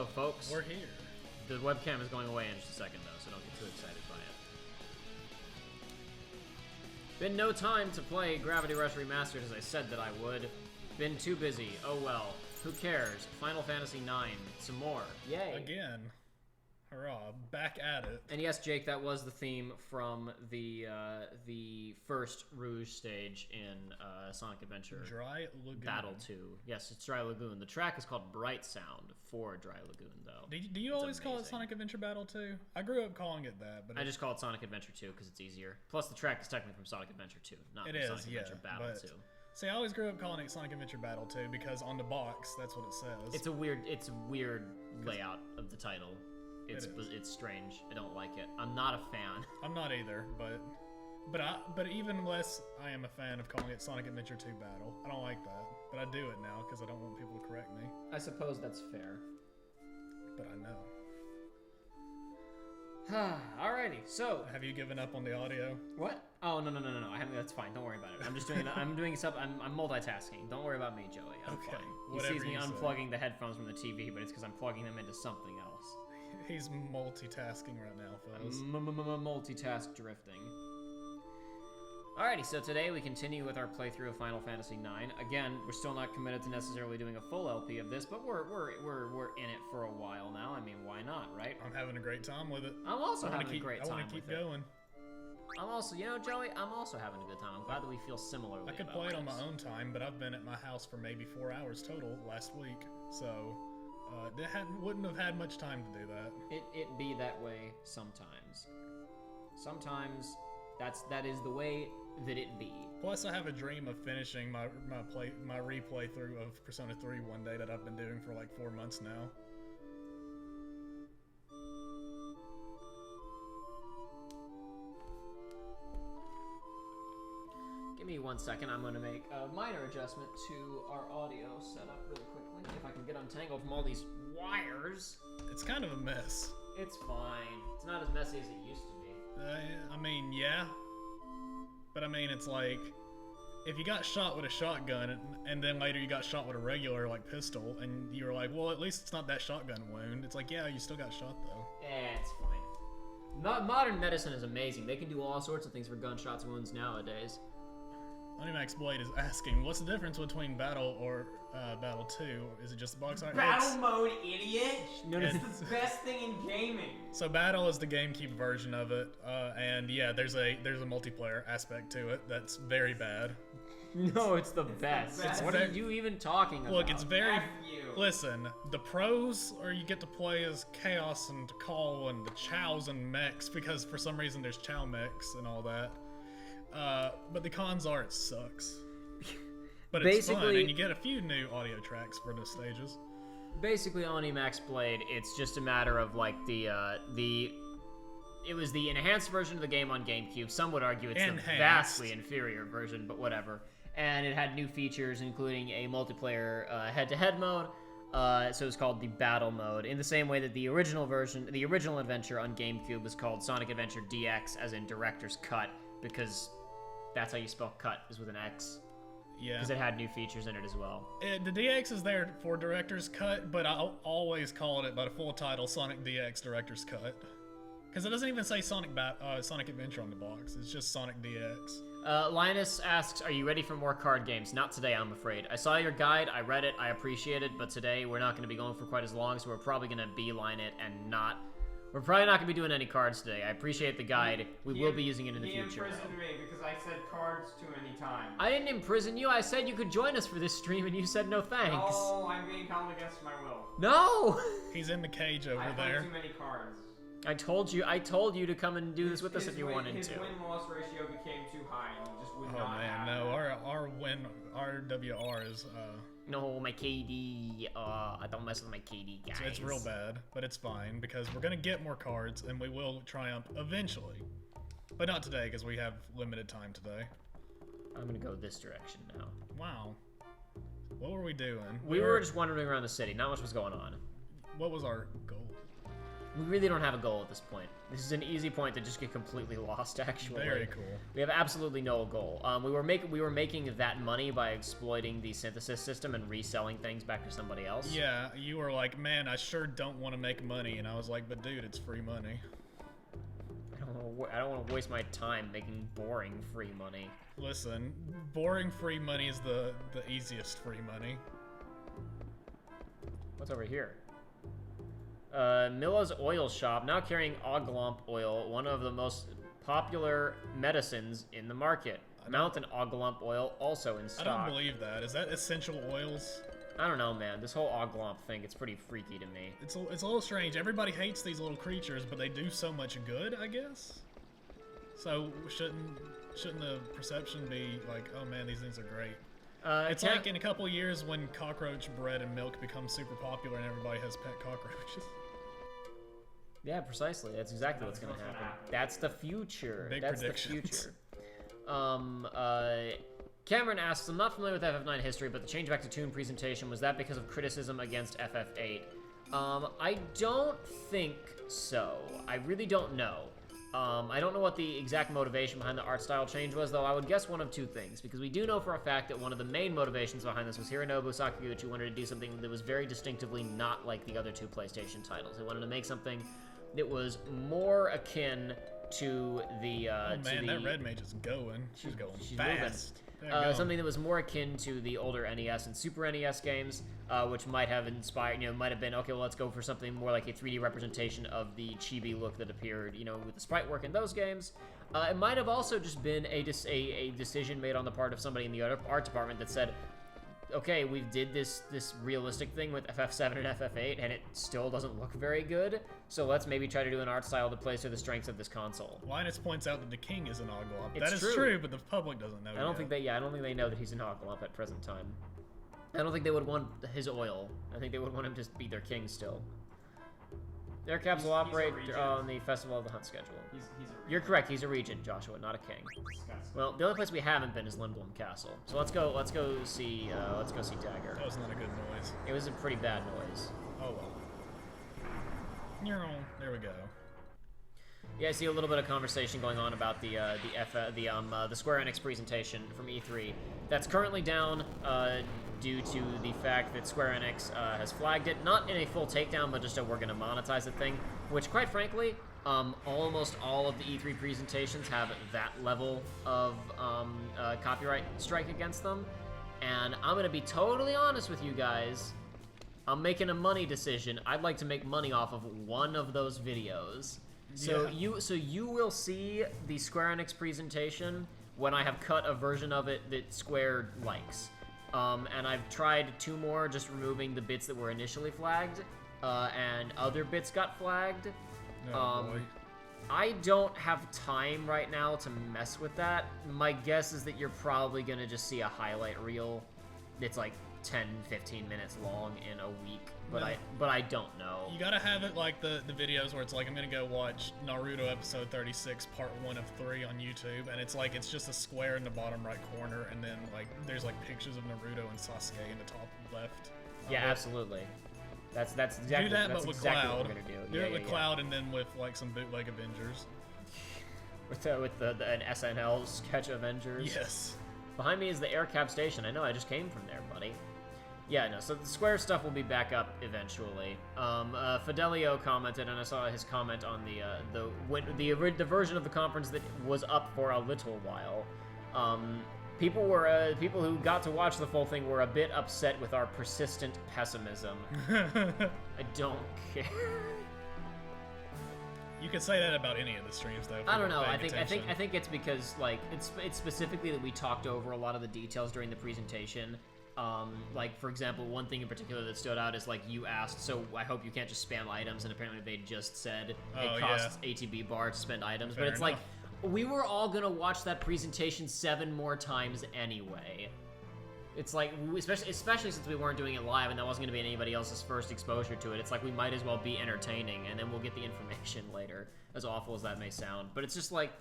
go, folks. We're here. The webcam is going away in just a second, though, so don't get too excited by it. Been no time to play Gravity Rush Remastered as I said that I would. Been too busy. Oh well. Who cares? Final Fantasy IX. Some more. Yay. Again. Hurrah. Back at it. And yes, Jake, that was the theme from the first Rouge stage in Sonic Adventure. Dry Lagoon. Battle 2. Yes, it's Dry Lagoon. The track is called Bright Sound for Dry Lagoon, though. Do you always call it Sonic Adventure Battle 2? I grew up calling it that, but I just call it Sonic Adventure 2 because it's easier. Plus, the track is technically from Sonic Adventure 2, not from Sonic Adventure Battle 2. See, I always grew up calling it Sonic Adventure Battle 2 because on the box, that's what it says. It's a weird layout of the title. It's strange. I don't like it. I'm not a fan. I'm not either, but even less I am a fan of calling it Sonic Adventure 2 Battle. I don't like that, but I do it now because I don't want people to correct me. I suppose that's fair. But I know. Alrighty, so have you given up on the audio? What? Oh no! I haven't. That's fine. Don't worry about it. I'm just doing. I'm doing stuff. I'm multitasking. Don't worry about me, Joey. I'm fine. He sees me unplugging the headphones from the TV, but it's because I'm plugging them into something else. He's multitasking right now, fellas. Multitask drifting. Alrighty, so today we continue with our playthrough of Final Fantasy IX. Again, we're still not committed to necessarily doing a full LP of this, but we're in it for a while now. I mean, why not, right? I'm having a great time with it. I'm also having a great time. I want to keep going. I'm also, you know, Joey, I'm also having a good time. I'm glad that we feel similarly. I could play it on my own time, but I've been at my house for maybe 4 hours total last week, so wouldn't have had much time to do that. It be that way sometimes. Sometimes that is the way that it be. Plus, I have a dream of finishing my replay through of Persona 3 one day that I've been doing for like 4 months now. Give me 1 second. I'm going to make a minor adjustment to our audio setup really quickly. If I can get untangled from all these wires. It's kind of a mess. It's fine. It's not as messy as it used to be. I mean, yeah. But I mean, it's like, if you got shot with a shotgun and then later you got shot with a regular, like, pistol, and you were like, well, at least it's not that shotgun wound. It's like, yeah, you still got shot, though. It's fine. Modern medicine is amazing. They can do all sorts of things for gunshots and wounds nowadays. Max Blade is asking, what's the difference between Battle or Battle 2? Is it just the box art? Battle mode, idiot! It's the best thing in gaming. So Battle is the GameCube version of it, and yeah, there's a multiplayer aspect to it that's very bad. No, it's the best. What are you even talking about? Look, it's very... Listen, the pros are you get to play as Chaos and Call and the Chows and mechs, because for some reason there's Chow mechs and all that. But the cons art sucks. But it's fun, and you get a few new audio tracks for the stages. Basically, on Max Blade, it's just a matter of like it was the enhanced version of the game on GameCube. Some would argue it's the vastly inferior version, but whatever. And it had new features, including a multiplayer head-to-head mode. So it's called the Battle mode, in the same way that the original version, the original adventure on GameCube, was called Sonic Adventure DX, as in Director's Cut, because that's how you spell cut, is with an X. Yeah. Because it had new features in it as well. The DX is there for Director's Cut, but I'll always call it by the full title Sonic DX Director's Cut. Because it doesn't even say Sonic Adventure on the box. It's just Sonic DX. Linus asks, are you ready for more card games? Not today, I'm afraid. I saw your guide, I read it, I appreciate it, but today we're not going to be going for quite as long, so we're probably going to beeline it and not... We're probably not going to be doing any cards today. I appreciate the guide. We will be using it in the future. He imprisoned me because I said cards too many times. I didn't imprison you. I said you could join us for this stream, and you said no thanks. Oh, I'm being held against my will. No! He's in the cage over there. I have too many cards. I told you to come and do this with us if you wanted to. His win-loss ratio became too high, and he just would not have no, our WR is no, my KD. I don't mess with my KD, guys. It's real bad, but it's fine because we're gonna get more cards and we will triumph eventually, but not today because we have limited time today. I'm gonna go this direction now. Wow, what were we doing? We were just wandering around the city. Not much was going on. What was our goal? We really don't have a goal at this point. This is an easy point to just get completely lost, actually. Very cool. We have absolutely no goal. We were making that money by exploiting the synthesis system and reselling things back to somebody else. Yeah, you were like, man, I sure don't want to make money, and I was like, but dude, it's free money. I don't want to waste my time making boring free money. Listen, boring free money is the easiest free money. What's over here? Milla's Oil Shop, now carrying Oglomp oil, one of the most popular medicines in the market. Mountain Oglomp oil also in stock. I don't believe that. Is that essential oils? I don't know, man. This whole Oglomp thing, it's pretty freaky to me. It's a little strange. Everybody hates these little creatures, but they do so much good, I guess? So shouldn't the perception be like, oh man, these things are great? It's like in a couple of years when cockroach bread and milk becomes super popular and everybody has pet cockroaches. Yeah, precisely. That's exactly what's going to happen. That's the future. Big That's predictions. The future. Cameron asks, I'm not familiar with FF9 history, but the change back to Toon presentation, was that because of criticism against FF8? I don't think so. I really don't know. I don't know what the exact motivation behind the art style change was, though I would guess one of two things, because we do know for a fact that one of the main motivations behind this was Hironobu Sakaguchi wanted to do something that was very distinctively not like the other two PlayStation titles. He wanted to make something that was more akin to the... that red mage is going. She's going fast. Something that was more akin to the older NES and Super NES games, which might have inspired, might have been, okay, well, let's go for something more like a 3D representation of the chibi look that appeared, with the sprite work in those games. It might have also just been a decision made on the part of somebody in the art department that said, okay, we did this realistic thing with FF7 and FF8, and it still doesn't look very good, so let's maybe try to do an art style that plays to the strengths of this console. Linus points out that the king is an Oglomp. That is true, but the public doesn't know. I don't think they know that he's an Oglomp at present time. I don't think they would want his oil. I think they would want him to be their king still. Their caps will operate on the Festival of the Hunt schedule. You're correct. He's a regent, Joshua, not a king. Well, the only place we haven't been is Lindblum Castle. So let's go see Dagger. That was not a good noise. It was a pretty bad noise. Oh well. There we go. Yeah, I see a little bit of conversation going on about the Square Enix presentation from E3. That's currently down due to the fact that Square Enix has flagged it, not in a full takedown, but just a we're going to monetize it thing, which, quite frankly, almost all of the E3 presentations have that level of copyright strike against them. And I'm going to be totally honest with you guys. I'm making a money decision. I'd like to make money off of one of those videos. So you will see the Square Enix presentation when I have cut a version of it that Square likes. And I've tried 2 more, just removing the bits that were initially flagged, and other bits got flagged. Boy. I don't have time right now to mess with that. My guess is that you're probably going to just see a highlight reel that's like 10-15 minutes long in a week, but I don't know. You gotta have it like the videos where it's like, I'm gonna go watch Naruto episode 36 part 1 of 3 on YouTube, and it's like it's just a square in the bottom right corner, and then like there's like pictures of Naruto and Sasuke in the top left. Yeah, absolutely. That's exactly. Do that, that's but with exactly Cloud. What we're gonna do. Do it with Cloud, and then with like some bootleg Avengers. With an SNL sketch Avengers. Yes. Behind me is the air cap station. I know, I just came from there, buddy. Yeah, no, so the Square stuff will be back up eventually. Fidelio commented, and I saw his comment on the version of the conference that was up for a little while. People who got to watch the full thing were a bit upset with our persistent pessimism. I don't care. You could say that about any of the streams, though. I don't know. I think it's because like it's specifically that we talked over a lot of the details during the presentation. Like, for example, one thing in particular that stood out is, like, you asked, so I hope you can't just spam items, and apparently they just said it costs ATB bar to spend items. But it's enough. Like, we were all gonna watch that presentation 7 more times anyway. It's like, especially since we weren't doing it live, and that wasn't gonna be anybody else's first exposure to it, it's like we might as well be entertaining, and then we'll get the information later, as awful as that may sound. But it's just like,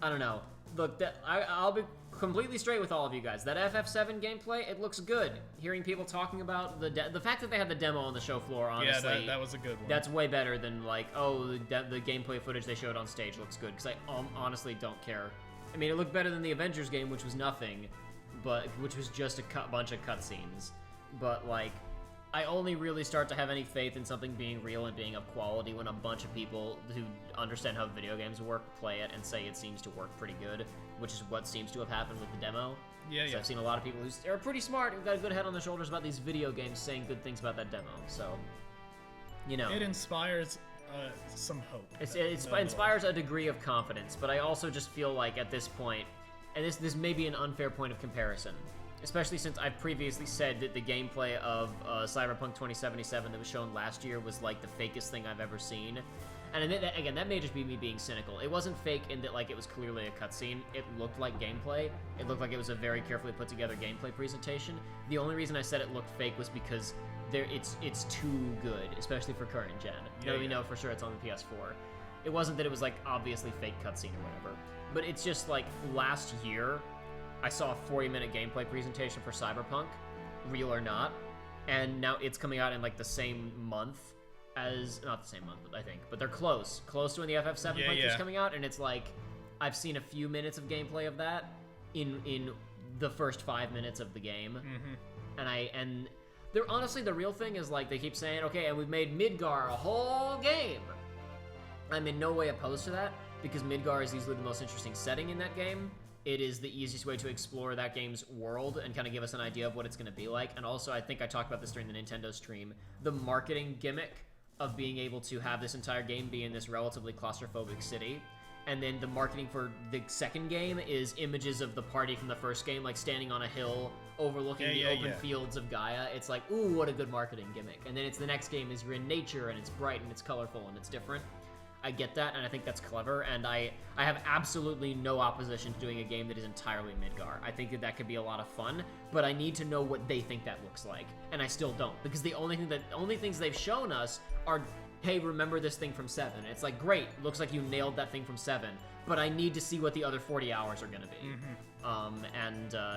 I don't know. look, I'll be completely straight with all of you guys. That FF7 gameplay, it looks good. Hearing people talking about the fact that they had the demo on the show floor, honestly, yeah, that was a good one. That's way better than like, oh, the gameplay footage they showed on stage looks good, because I honestly don't care. I mean, it looked better than the Avengers game, which was nothing, but which was just a bunch of cutscenes. But like, I only really start to have any faith in something being real and being of quality when a bunch of people who understand how video games work play it and say it seems to work pretty good, which is what seems to have happened with the demo. Yeah, so I've seen a lot of people who are pretty smart, who've got a good head on their shoulders about these video games, saying good things about that demo. So, you know, it inspires some hope. It inspires a degree of confidence, but I also just feel like at this point, and this may be an unfair point of comparison, especially since I've previously said that the gameplay of Cyberpunk 2077 that was shown last year was like the fakest thing I've ever seen. And again, that may just be me being cynical. It wasn't fake in that like it was clearly a cutscene. It looked like gameplay. It looked like it was a very carefully put together gameplay presentation. The only reason I said it looked fake was because it's too good, especially for current gen. We know for sure it's on the PS4. It wasn't that it was like obviously fake cutscene or whatever. But it's just like last year, I saw a 40-minute gameplay presentation for Cyberpunk, real or not, and now it's coming out in like the same month as, not the same month, I think, but they're close to when the FF7 playthrough's coming out, and it's like, I've seen a few minutes of gameplay of that in the first 5 minutes of the game, and they're honestly, the real thing is like, they keep saying, okay, and we've made Midgar a whole game. I'm in no way opposed to that, because Midgar is easily the most interesting setting in that game. It is the easiest way to explore that game's world and kind of give us an idea of what it's going to be like. And also, I think I talked about this during the Nintendo stream, the marketing gimmick of being able to have this entire game be in this relatively claustrophobic city. And then the marketing for the second game is images of the party from the first game, like standing on a hill overlooking the open fields of Gaia. It's like, ooh, what a good marketing gimmick. And then it's the next game is you're in nature and it's bright and it's colorful and it's different. I get that, and I think that's clever, and I have absolutely no opposition to doing a game that is entirely Midgar. I think that could be a lot of fun, but I need to know what they think that looks like, and I still don't, because the only things they've shown us are, hey, remember this thing from 7. It's like, great, looks like you nailed that thing from 7, but I need to see what the other 40 hours are gonna be.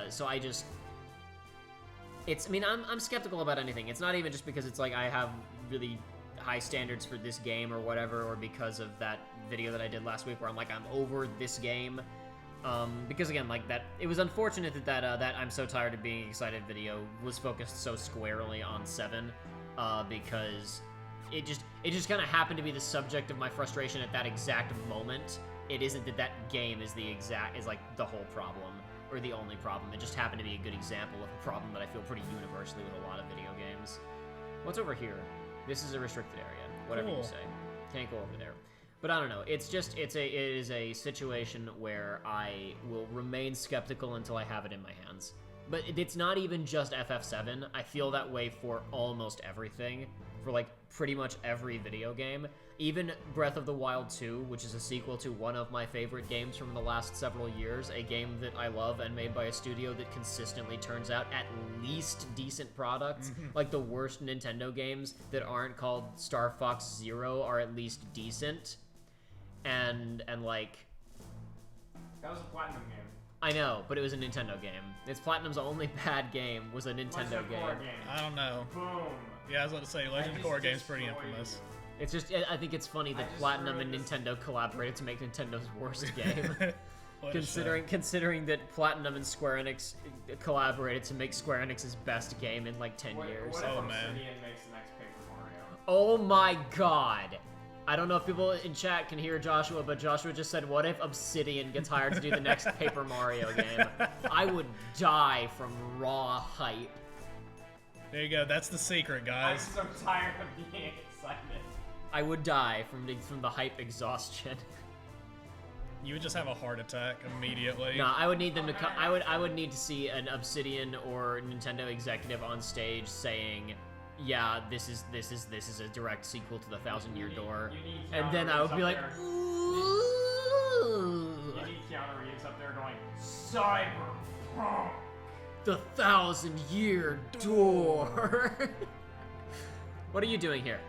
So I just, I mean, I'm skeptical about anything. It's not even just because it's like I have really high standards for this game or whatever, or because of that video that I did last week where I'm like, I'm over this game. Because again, like that, it was unfortunate that I'm so tired of being excited video was focused so squarely on 7, because it just kind of happened to be the subject of my frustration at that exact moment. It isn't that game is like the whole problem or the only problem. It just happened to be a good example of a problem that I feel pretty universally with a lot of video games. What's over here? This is a restricted area, whatever you say. Can't go over there. But I don't know. It is a situation where I will remain skeptical until I have it in my hands. But it's not even just FF7. I feel that way for almost everything. For like pretty much every video game. Even Breath of the Wild 2, which is a sequel to one of my favorite games from the last several years, a game that I love and made by a studio that consistently turns out at least decent products. Like the worst Nintendo games that aren't called Star Fox Zero are at least decent. And like... That was a Platinum game. I know, but it was a Nintendo game. It's Platinum's only bad game was a Nintendo game. I don't know. Boom. Yeah, I was about to say, Legend of Korra game's pretty infamous. It's just, I think it's funny that Platinum and Nintendo collaborated to make Nintendo's worst game. Considering that Platinum and Square Enix collaborated to make Square Enix's best game in like 10 years. What if Oh, man. Obsidian makes the next Paper Mario? Oh my god. I don't know if people in chat can hear Joshua, but Joshua just said, what if Obsidian gets hired to do the next Paper Mario game? I would die from raw hype. There you go. That's the secret, guys. I'm so tired of being excited. I would die from the hype exhaustion. You would just have a heart attack immediately. No, I would need them to come. I would need to see an Obsidian or Nintendo executive on stage saying, "Yeah, this is a direct sequel to the Thousand Year Door," and then I would be like, "Ooh." You need Keanu Reeves up there going, Cyberpunk. The 1,000 Year Door. What are you doing here?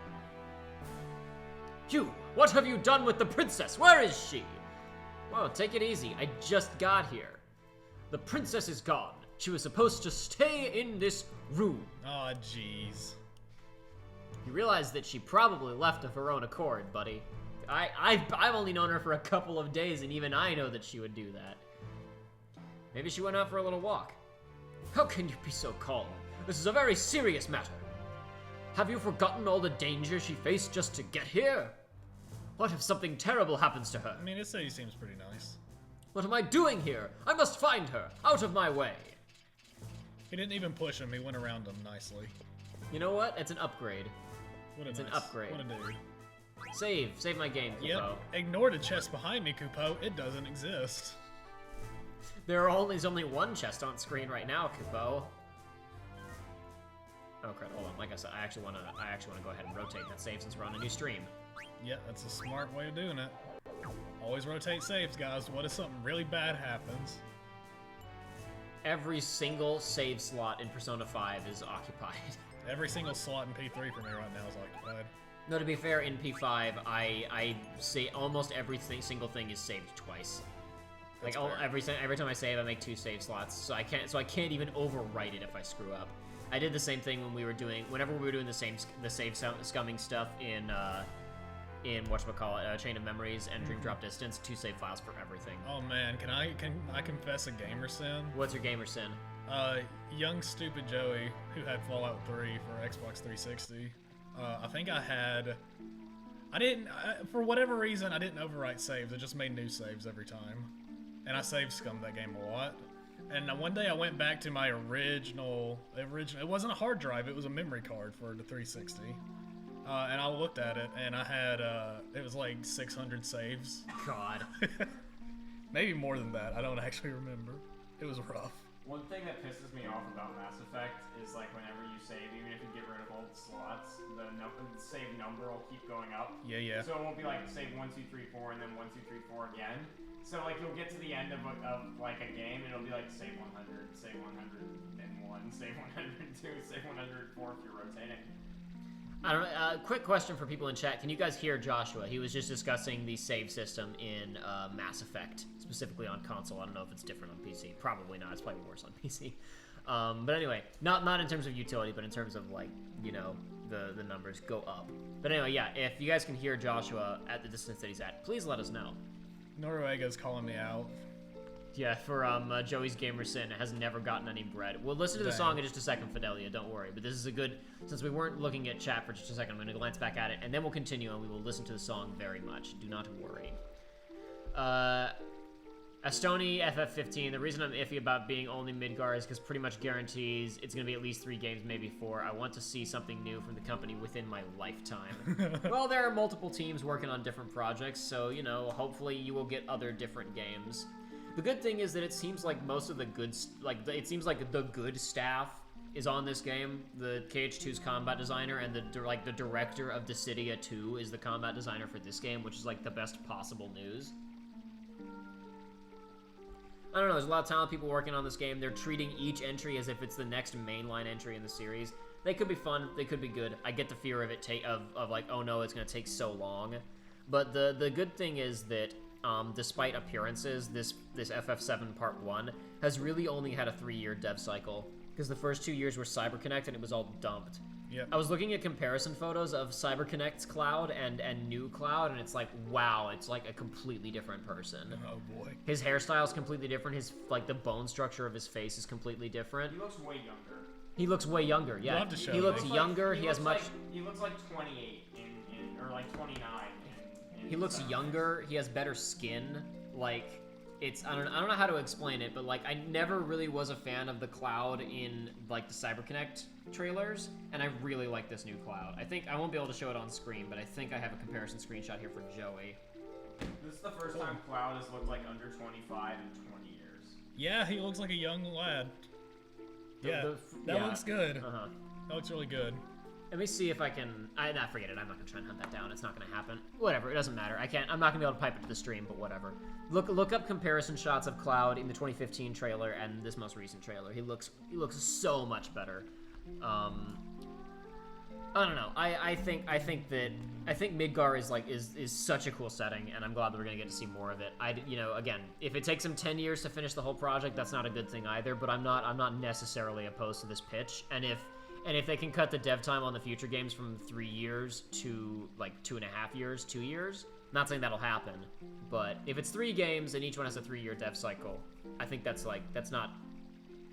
You, what have you done with the princess? Where is she? Whoa, take it easy. I just got here. The princess is gone. She was supposed to stay in this room. Aw, jeez. You realize that she probably left of her own accord, buddy. I've only known her for a couple of days, and even I know that she would do that. Maybe she went out for a little walk. How can you be so calm? This is a very serious matter. Have you forgotten all the danger she faced just to get here? What if something terrible happens to her? I mean, this city seems pretty nice. What am I doing here? I must find her. Out of my way. He didn't even push him. He went around him nicely. You know what? It's an upgrade. It's an upgrade. What a dude. Save my game, Kupo. Yep. Ignore the chest behind me, Kupo. It doesn't exist. There's only one chest on screen right now, Kupo. Oh crap! Hold on. Like I said, I actually wanna go ahead and rotate that save since we're on a new stream. Yeah, that's a smart way of doing it. Always rotate saves, guys. What if something really bad happens? Every single save slot in Persona 5 is occupied. Every single slot in P3 for me right now is occupied. No, to be fair, in P5, I say almost every single thing is saved twice. Like every time I save, I make 2 save slots, so I can't even overwrite it if I screw up. I did the same thing whenever we were doing the save scumming stuff in whatchamacallit, Chain of Memories and Dream Drop Distance, 2 save files for everything. Oh man, can I confess a gamer sin? What's your gamer sin? Young stupid Joey, who had Fallout 3 for Xbox 360. I think for whatever reason, I didn't overwrite saves. I just made new saves every time. And I save scummed that game a lot. And one day I went back to my original, it wasn't a hard drive, it was a memory card for the 360. And I looked at it, and I had, it was like 600 saves. God. Maybe more than that, I don't actually remember. It was rough. One thing that pisses me off about Mass Effect is like whenever you save, even if you get rid of old slots, the save number will keep going up. Yeah. So it won't be like save 1, 2, 3, 4 and then 1, 2, 3, 4 again. So like you'll get to the end of like a game and it'll be like save 100, save 101, save 102, save 104 if you're rotating. I don't know. Quick question for people in chat. Can you guys hear Joshua? He was just discussing the save system in Mass Effect, specifically on console. I don't know if it's different on PC. Probably not. It's probably worse on PC. But anyway, not in terms of utility, but in terms of like, you know, the numbers go up. But anyway, yeah, if you guys can hear Joshua at the distance that he's at, please let us know. Norvega's calling me out. Yeah, for Joey's Gamer Sin has never gotten any bread. We'll listen to the song in just a second, Fidelia, don't worry. But this is a good, since we weren't looking at chat for just a second, I'm going to glance back at it, and then we'll continue, and we will listen to the song very much. Do not worry. Astoni FF15, the reason I'm iffy about being only Midgar is because pretty much guarantees it's going to be at least 3 games, maybe 4. I want to see something new from the company within my lifetime. Well, there are multiple teams working on different projects, so, you know, hopefully you will get other different games. The good thing is that it seems like most of the good, it seems like the good staff is on this game. The KH2's combat designer and the director of Dissidia 2 is the combat designer for this game, which is like the best possible news. I don't know, there's a lot of talented people working on this game. They're treating each entry as if it's the next mainline entry in the series. They could be fun, they could be good. I get the fear of it of like, oh no, it's gonna take so long. But the good thing is that despite appearances, this FF7 Part 1 has really only had a 3-year dev cycle, because the first 2 years were CyberConnect and it was all dumped. Yep. I was looking at comparison photos of CyberConnect's Cloud and New Cloud, and it's like, wow, it's like a completely different person. Oh boy. His hairstyle's completely different, the bone structure of his face is completely different. He looks way younger. He looks way younger, yeah. We'll have to show he looks younger, he looks like 28 or like 29 He looks younger. He has better skin. Like, it's I don't know how to explain it, but like I never really was a fan of the Cloud in like the CyberConnect trailers, and I really like this new Cloud. I think I won't be able to show it on screen, but I think I have a comparison screenshot here for Joey. This is the first time Cloud has looked like under 25 in 20 years. Yeah, he looks like a young lad. That looks good. That looks really good. Let me see if I can. Forget it. I'm not gonna try and hunt that down. It's not gonna happen. Whatever. It doesn't matter. I'm not gonna be able to pipe it to the stream, but whatever. Look up comparison shots of Cloud in the 2015 trailer and this most recent trailer. He looks so much better. I don't know. I think Midgar is such a cool setting, and I'm glad that we're gonna get to see more of it. Again, if it takes them 10 years to finish the whole project, that's not a good thing either. But I'm not necessarily opposed to this pitch. And if they can cut the dev time on the future games from 3 years to like 2.5 years, 2 years, I'm not saying that'll happen. But if it's 3 games and each one has a 3-year dev cycle, I think that's not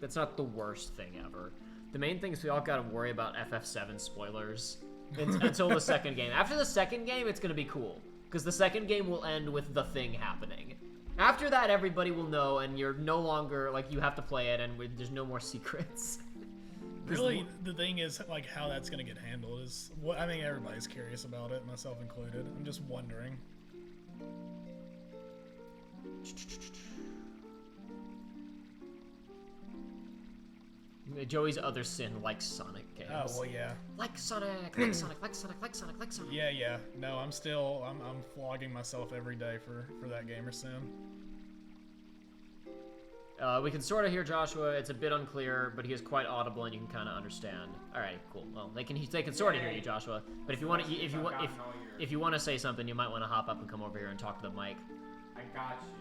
the worst thing ever. The main thing is we all gotta worry about FF7 spoilers until the second game. After the second game, it's gonna be cool. Because the second game will end with the thing happening. After that, everybody will know, and you're no longer, like, you have to play it, and there's no more secrets. Really, the thing is, like, how that's gonna get handled is what I think everybody's curious about it, myself included. I'm just wondering. Joey's other sin, like Sonic games. Oh, well, yeah. Like Sonic, like Sonic, like Sonic, like Sonic, like Sonic. Yeah. No, I'm flogging myself every day for that gamer sin. We can sort of hear Joshua. It's a bit unclear, but he is quite audible, and you can kind of understand. All right, cool. Well, they can sort of hear you, Joshua. But if you want to say something, you might want to hop up and come over here and talk to the mic. I got you.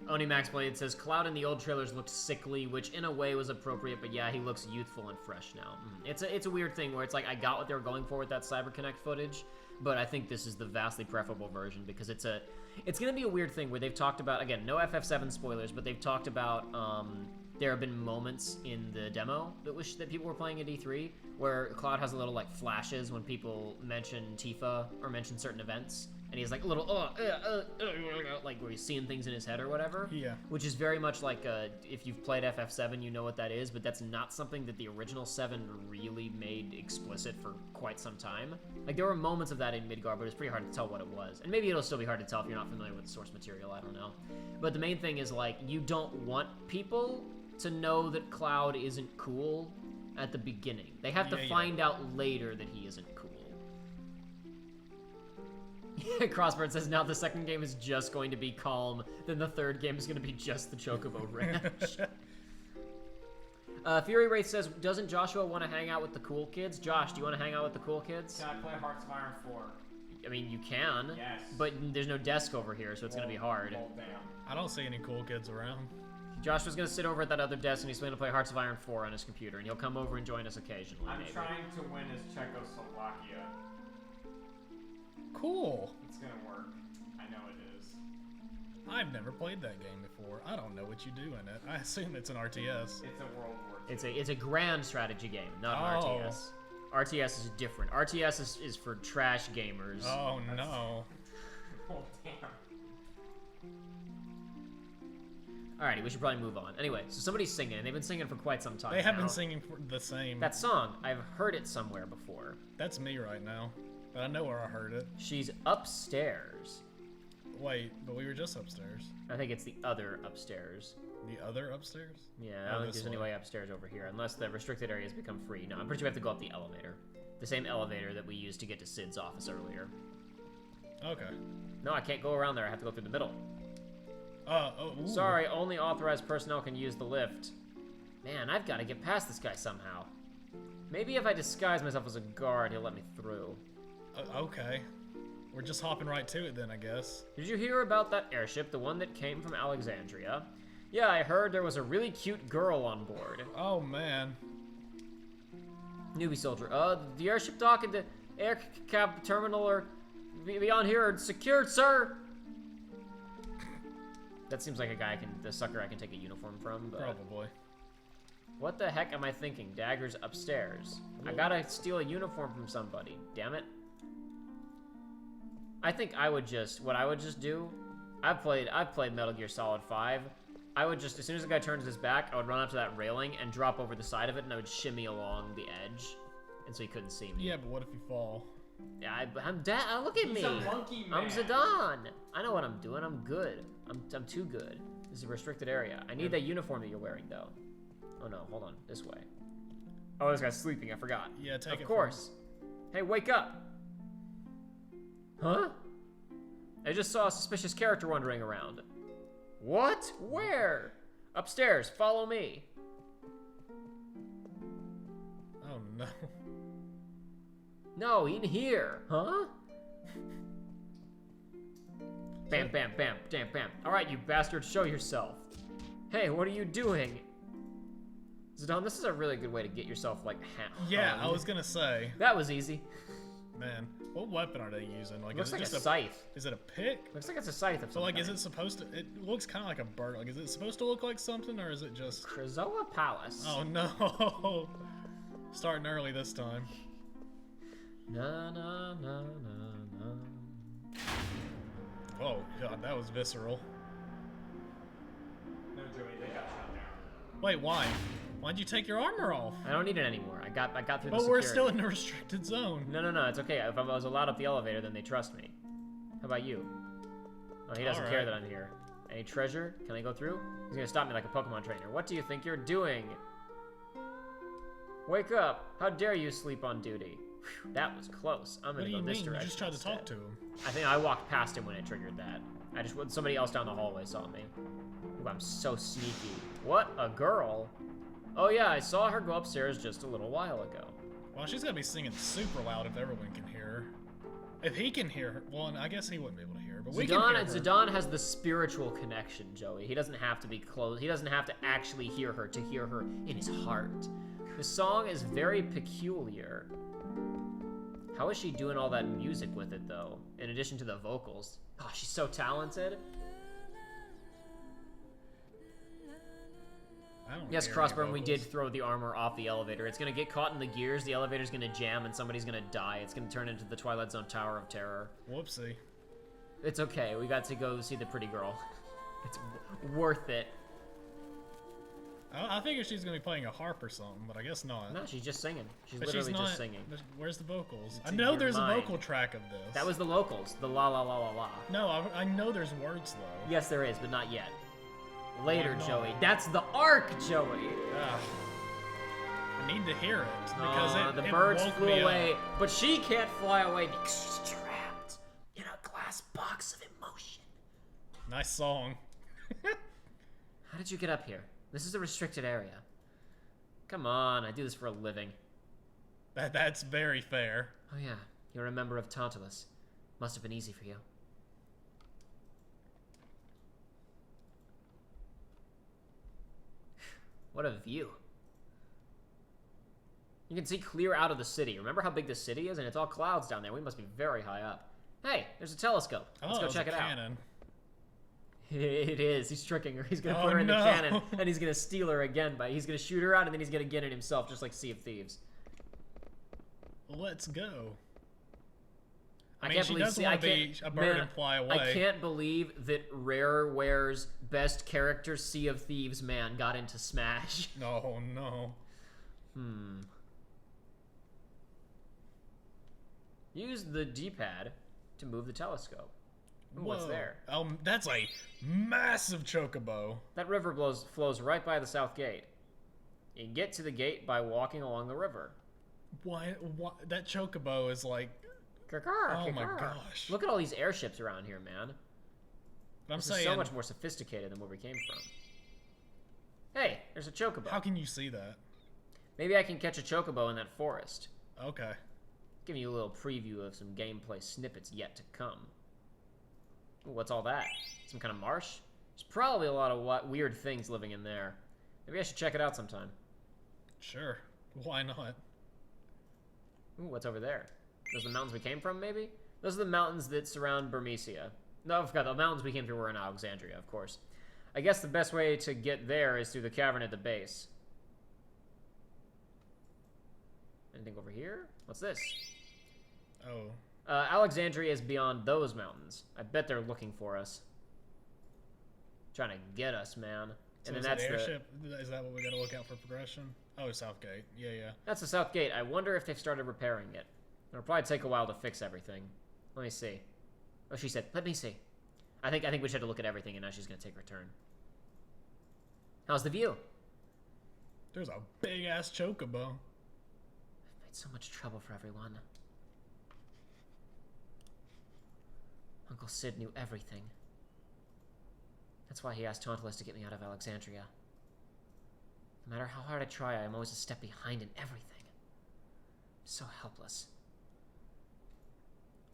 Oni Max Blade says, Cloud in the old trailers looked sickly, which in a way was appropriate, but yeah, he looks youthful and fresh now. It's a weird thing where it's like, I got what they were going for with that CyberConnect footage, but I think this is the vastly preferable version because it's going to be a weird thing where they've talked about, again, no FF7 spoilers, but they've talked about, there have been moments in the demo that people were playing at E3 where Cloud has a little, like, flashes when people mention Tifa or mention certain events. And he's like a little, like where he's seeing things in his head or whatever. Yeah. Which is very much like, if you've played FF7, you know what that is, but that's not something that the original 7 really made explicit for quite some time. Like, there were moments of that in Midgar, but it's pretty hard to tell what it was. And maybe it'll still be hard to tell if you're not familiar with the source material, I don't know. But the main thing is, like, you don't want people to know that Cloud isn't cool at the beginning. They have to find out later that he isn't cool. Crossbird says now the second game is just going to be calm, then the third game is going to be just the Chocobo Ranch. Fury Wraith says, doesn't Joshua want to hang out with the cool kids? Josh, do you want to hang out with the cool kids? Can I play Hearts of Iron 4? I mean, you can. Yes. But there's no desk over here, so it's going to be hard. Well, damn. I don't see any cool kids around. Josh was going to sit over at that other desk, and he's going to play Hearts of Iron 4 on his computer, and he'll come over and join us occasionally. I'm maybe. trying to win as Czechoslovakia. Cool. It's gonna work. I know it is. I've never played that game before. I don't know what you do in it. I assume it's an RTS. It's a World War II. It's a grand strategy game, not an RTS. RTS is different. RTS is for trash gamers. Oh, no. Oh, damn. Alrighty, we should probably move on. Anyway, so somebody's singing, and they've been singing for quite some time They have now. been singing the same. That song, I've heard it somewhere before. That's me right now. But I know where I heard it. She's upstairs. Wait, but we were just upstairs. I think it's the other upstairs. The other upstairs? Yeah, I don't think there's any way upstairs over here, unless the restricted areas become free. No, I'm pretty sure we have to go up the elevator. The same elevator that we used to get to Sid's office earlier. Okay. No, I can't go around there. I have to go through the middle. Ooh. Sorry, only authorized personnel can use the lift. Man, I've got to get past this guy somehow. Maybe if I disguise myself as a guard, he'll let me through. Okay. We're just hopping right to it then, I guess. Did you hear about that airship, the one that came from Alexandria? Yeah, I heard there was a really cute girl on board. Oh, man. Newbie soldier. The airship dock and the air cab terminal are beyond here are secured, sir. That seems like the sucker I can take a uniform from, but... Probably. What the heck am I thinking? Dagger's upstairs. I gotta steal a uniform from somebody. Damn it. I think what I would just do, I've played Metal Gear Solid 5. I would just, as soon as the guy turns his back, I would run up to that railing and drop over the side of it, and I would shimmy along the edge, and so he couldn't see me. Yeah, but what if you fall? Yeah, look at me. He's a monkey man. I'm Zidane. I know what I'm doing. I'm good. I'm too good. This is a restricted area. I need that uniform that you're wearing, though. Oh no, hold on. This way. Oh, this guy's sleeping. I forgot. Yeah, take it. Of course. Hey, wake up. Huh? I just saw a suspicious character wandering around. What? Where? Upstairs. Follow me. Oh no. No, in here. Huh? Bam, bam, bam, bam, bam. All right, you bastard, show yourself. Hey, what are you doing? Zidane, this is a really good way to get yourself, like, yeah, I was gonna say. That was easy. Man, what weapon are they using? Like, Looks is it like just a scythe. Is it a pick? Looks like it's a scythe of So, some like, kind. is it supposed to... It looks kind of like a bird. Like, is it supposed to look like something, or is it just... Krazoa Palace. Oh, no. Starting early this time. Na, na, na, na, na. Oh, God, that was visceral. No, Joey, they got shot down. Wait, why? Why'd you take your armor off? I don't need it anymore. I got through the security. But we're still in the restricted zone. No, it's okay. If I was allowed up the elevator, then they trust me. How about you? Oh, he doesn't care that I'm here. Any treasure? Can I go through? He's gonna stop me like a Pokemon trainer. What do you think you're doing? Wake up! How dare you sleep on duty? Whew, that was close. I'm gonna go this direction. You just tried to instead. talk to him. I think I walked past him when it triggered that. Somebody else down the hallway saw me. Ooh, I'm so sneaky. What? A girl? Oh yeah, I saw her go upstairs just a little while ago. Well, she's gonna be singing super loud if everyone can hear her. If he can hear her, well, I guess he wouldn't be able to hear her, but we can hear her. Zidane has the spiritual connection, Joey. He doesn't have to be close. He doesn't have to actually hear her to hear her in his heart. The song is very peculiar. How is she doing all that music with it, though? In addition to the vocals. Oh, she's so talented. Yes, Crossburn, we did throw the armor off the elevator. It's gonna get caught in the gears, the elevator's gonna jam, and somebody's gonna die. It's gonna turn into the Twilight Zone Tower of Terror. Whoopsie. It's okay, we got to go see the pretty girl. It's worth it. I figured she's gonna be playing a harp or something, but I guess not. No, she's just singing. She's But literally not, just singing. Where's the vocals? It's I know in there's your a mind. vocal track of this. That was the locals, the la la la la la. No, I know there's words though. Yes, there is, but not yet. Later, Why not? Joey. That's the arc, Joey. Ugh. I need to hear it because the it birds woke flew me away, up. but she can't fly away because she's trapped in a glass box of emotion. Nice song. How did you get up here? This is a restricted area. Come on, I do this for a living. That's very fair. Oh yeah, you're a member of Tantalus. Must have been easy for you. What a view. You can see clear out of the city. Remember how big the city is? And it's all clouds down there. We must be very high up. Hey, there's a telescope. Let's go check it out. It is. He's tricking her. He's going to put her in the cannon, and he's going to steal her again. He's going to shoot her out, and then he's going to get it himself, just like Sea of Thieves. Let's go. I mean, can't she believe does want to be a bird and fly away. I can't believe that Rareware's best character, Sea of Thieves man, got into Smash. No, no. Use the D-pad to move the telescope. Ooh, Whoa. what's there? That's a massive chocobo. That river flows right by the south gate. You can get to the gate by walking along the river. Why? That chocobo is like... Oh my gosh. Look at all these airships around here, man. But I'm This saying... is so much more sophisticated than where we came from. Hey, there's a chocobo. How can you see that? Maybe I can catch a chocobo in that forest. Okay. Giving you a little preview of some gameplay snippets yet to come. Ooh, what's all that? Some kind of marsh? There's probably a lot of weird things living in there. Maybe I should check it out sometime. Sure. Why not? Ooh, what's over there? Those are the mountains we came from, maybe? Those are the mountains that surround Burmecia. No, I forgot. The mountains we came through were in Alexandria, of course. I guess the best way to get there is through the cavern at the base. Anything over here? What's this? Oh. Alexandria is beyond those mountains. I bet they're looking for us. Trying to get us, man. So And then is that's that airship? Is that what we gotta look out for progression? Oh, Southgate. Yeah, yeah. That's the south gate. I wonder if they've started repairing it. It'll probably take a while to fix everything. Let me see. Oh, she said, let me see. I think we should have to look at everything, and now she's gonna take her turn. How's the view? There's a big ass chocobo. I've made so much trouble for everyone. Uncle Sid knew everything. That's why he asked Tantalus to get me out of Alexandria. No matter how hard I try, I'm always a step behind in everything. So helpless.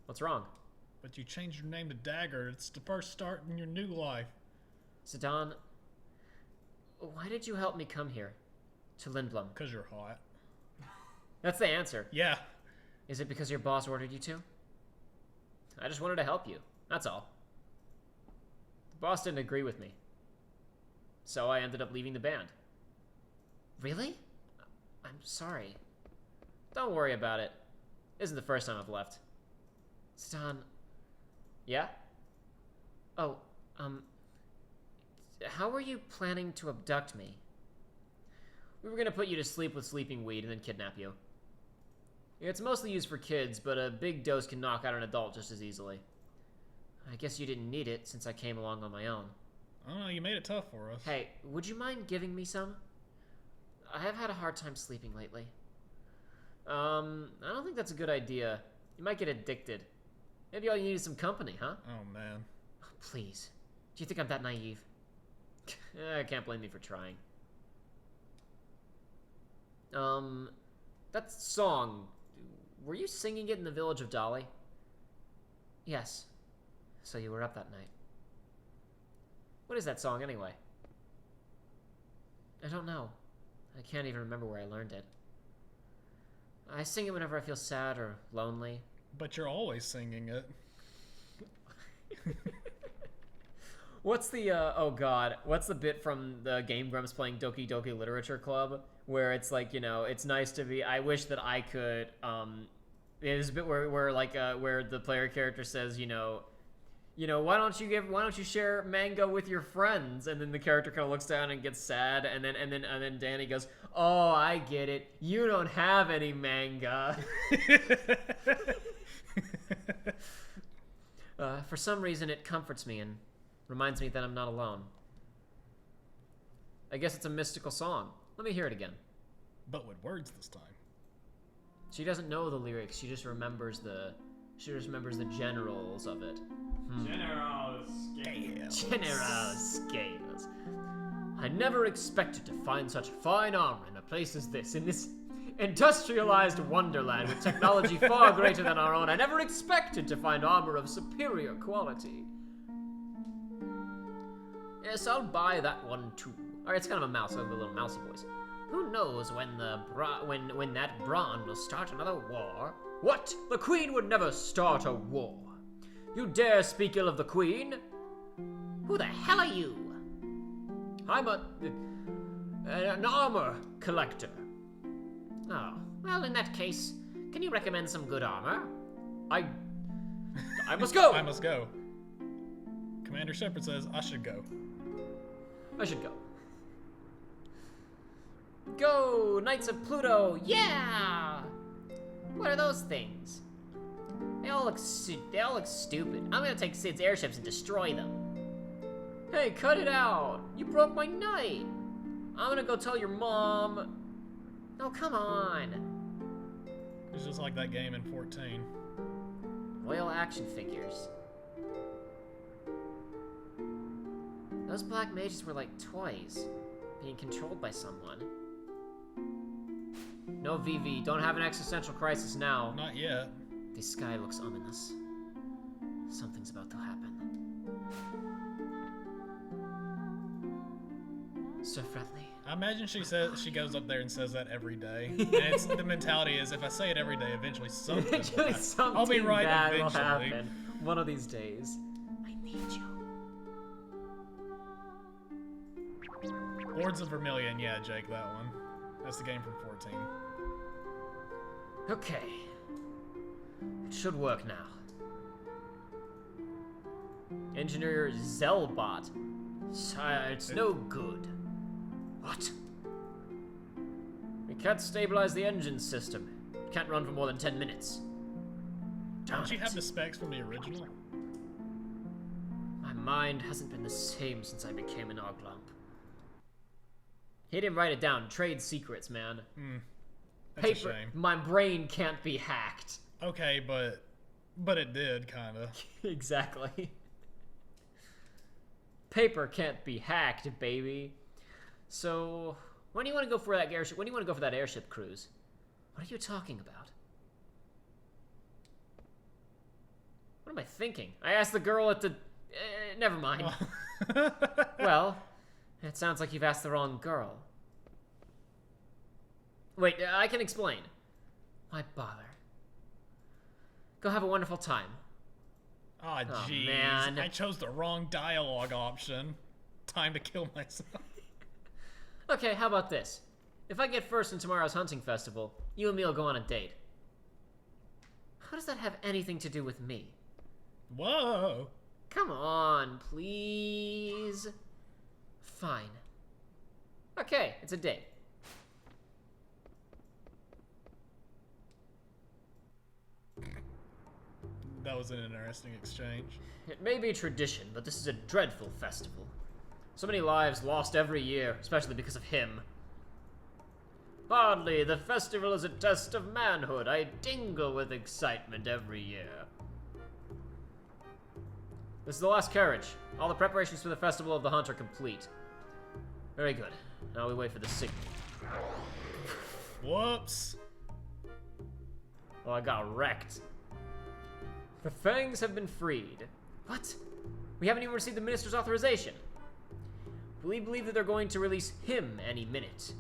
What's wrong? But you changed your name to Dagger. It's the first start in your new life. Zidane, why did you help me come here? To Lindblum? Because you're hot. That's the answer. Yeah. Is it because your boss ordered you to? I just wanted to help you. That's all. The boss didn't agree with me. So I ended up leaving the band. Really? I'm sorry. Don't worry about it. This isn't the first time I've left. Zidane. Yeah? Oh, how were you planning to abduct me? We were gonna put you to sleep with sleeping weed and then kidnap you. It's mostly used for kids, but a big dose can knock out an adult just as easily. I guess you didn't need it since I came along on my own. Oh, you made it tough for us. Hey, would you mind giving me some? I have had a hard time sleeping lately. I don't think that's a good idea. You might get addicted. Maybe all you need is some company, huh? Oh, man. Oh, please. Do you think I'm that naive? I can't blame you for trying. That song, were you singing it in the village of Dolly? Yes. So you were up that night. What is that song, anyway? I don't know. I can't even remember where I learned it. I sing it whenever I feel sad or lonely. But you're always singing it. What's the, oh god, what's the bit from the Game Grumps playing Doki Doki Literature Club? Where it's like, you know, it's nice to be, I wish that I could, there's a bit where the player character says, you know, why don't you share manga with your friends? And then the character kind of looks down and gets sad, and then Danny goes, oh, I get it. You don't have any manga. For some reason, it comforts me and reminds me that I'm not alone. I guess it's a mystical song. Let me hear it again. But with words this time. She doesn't know the lyrics. She just remembers the generals of it. General scales. General scales. I never expected to find such fine armor in a place as this, in this industrialized wonderland with technology far greater than our own. I never expected to find armor of superior quality. Yes, I'll buy that one too. Alright, it's kind of a mouse, I have a little mousy voice. Who knows when when that brawn will start another war? What? The Queen would never start a war. You dare speak ill of the Queen? Who the hell are you? I'm an armor collector. Oh, well, in that case, can you recommend some good armor? I must go! I must go. Commander Shepard says I should go. I should go. Go, Knights of Pluto! Yeah! What are those things? They all look stupid. I'm gonna take Sid's airships and destroy them. Hey, cut it out! You broke my night! I'm gonna go tell your mom. Oh, come on. It's just like that game in 14. Royal action figures. Those black mages were like toys, being controlled by someone. No, Vivi, don't have an existential crisis now. Not yet. The sky looks ominous. Something's about to happen. So friendly. I imagine she goes up there and says that every day. And the mentality is, if I say it every day, eventually something will happen. I'll be right bad eventually. Will happen. One of these days. I need you. Lords of Vermilion, yeah, Jake, that one. That's the game from 14. Okay. It should work now. Engineer Zelbot. It's no good. What? We can't stabilize the engine system. It can't run for more than 10 minutes. Don't you have the specs from the original? My mind hasn't been the same since I became an Oglump. He didn't write it down. Trade secrets, man. That's Paper. a shame. My brain can't be hacked. Okay, but But it did, kinda. Exactly. Paper can't be hacked, baby. So, when do you want to go for that airship? When do you want to go for that airship cruise? What are you talking about? What am I thinking? I asked the girl at the... never mind. Well, it sounds like you've asked the wrong girl. Wait, I can explain. Why bother? Go have a wonderful time. Aw, oh, jeez. Man. I chose the wrong dialogue option. Time to kill myself. Okay, how about this? If I get first in tomorrow's hunting festival, you and me will go on a date. How does that have anything to do with me? Whoa. Come on, please. Fine. Okay, it's a date. That was an interesting exchange. It may be tradition, but this is a dreadful festival. So many lives lost every year, especially because of him. Hardly, the festival is a test of manhood. I tingle with excitement every year. This is the last carriage. All the preparations for the Festival of the Hunt are complete. Very good. Now we wait for the signal. Whoops. Well, I got wrecked. The Fangs have been freed. What? We haven't even received the Minister's authorization. We believe that they're going to release him any minute.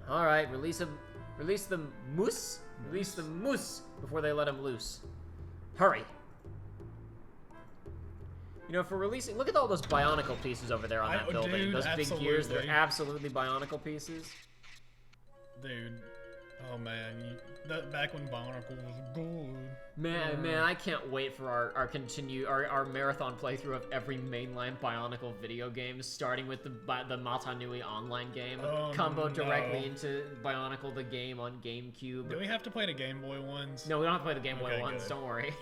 Alright, release him. Release the moose? Release the moose before they let him loose. Hurry. You know, for releasing... Look at all those Bionicle pieces over there on that building. Dude, those big gears, they're absolutely Bionicle pieces. Dude. Oh, man. Back when Bionicle was good. Man, I can't wait for our marathon playthrough of every mainline Bionicle video game, starting with the Matanui online game. Combo directly into Bionicle the game on GameCube. Do we have to play the Game Boy ones? No, we don't have to play the Game Boy ones, don't worry.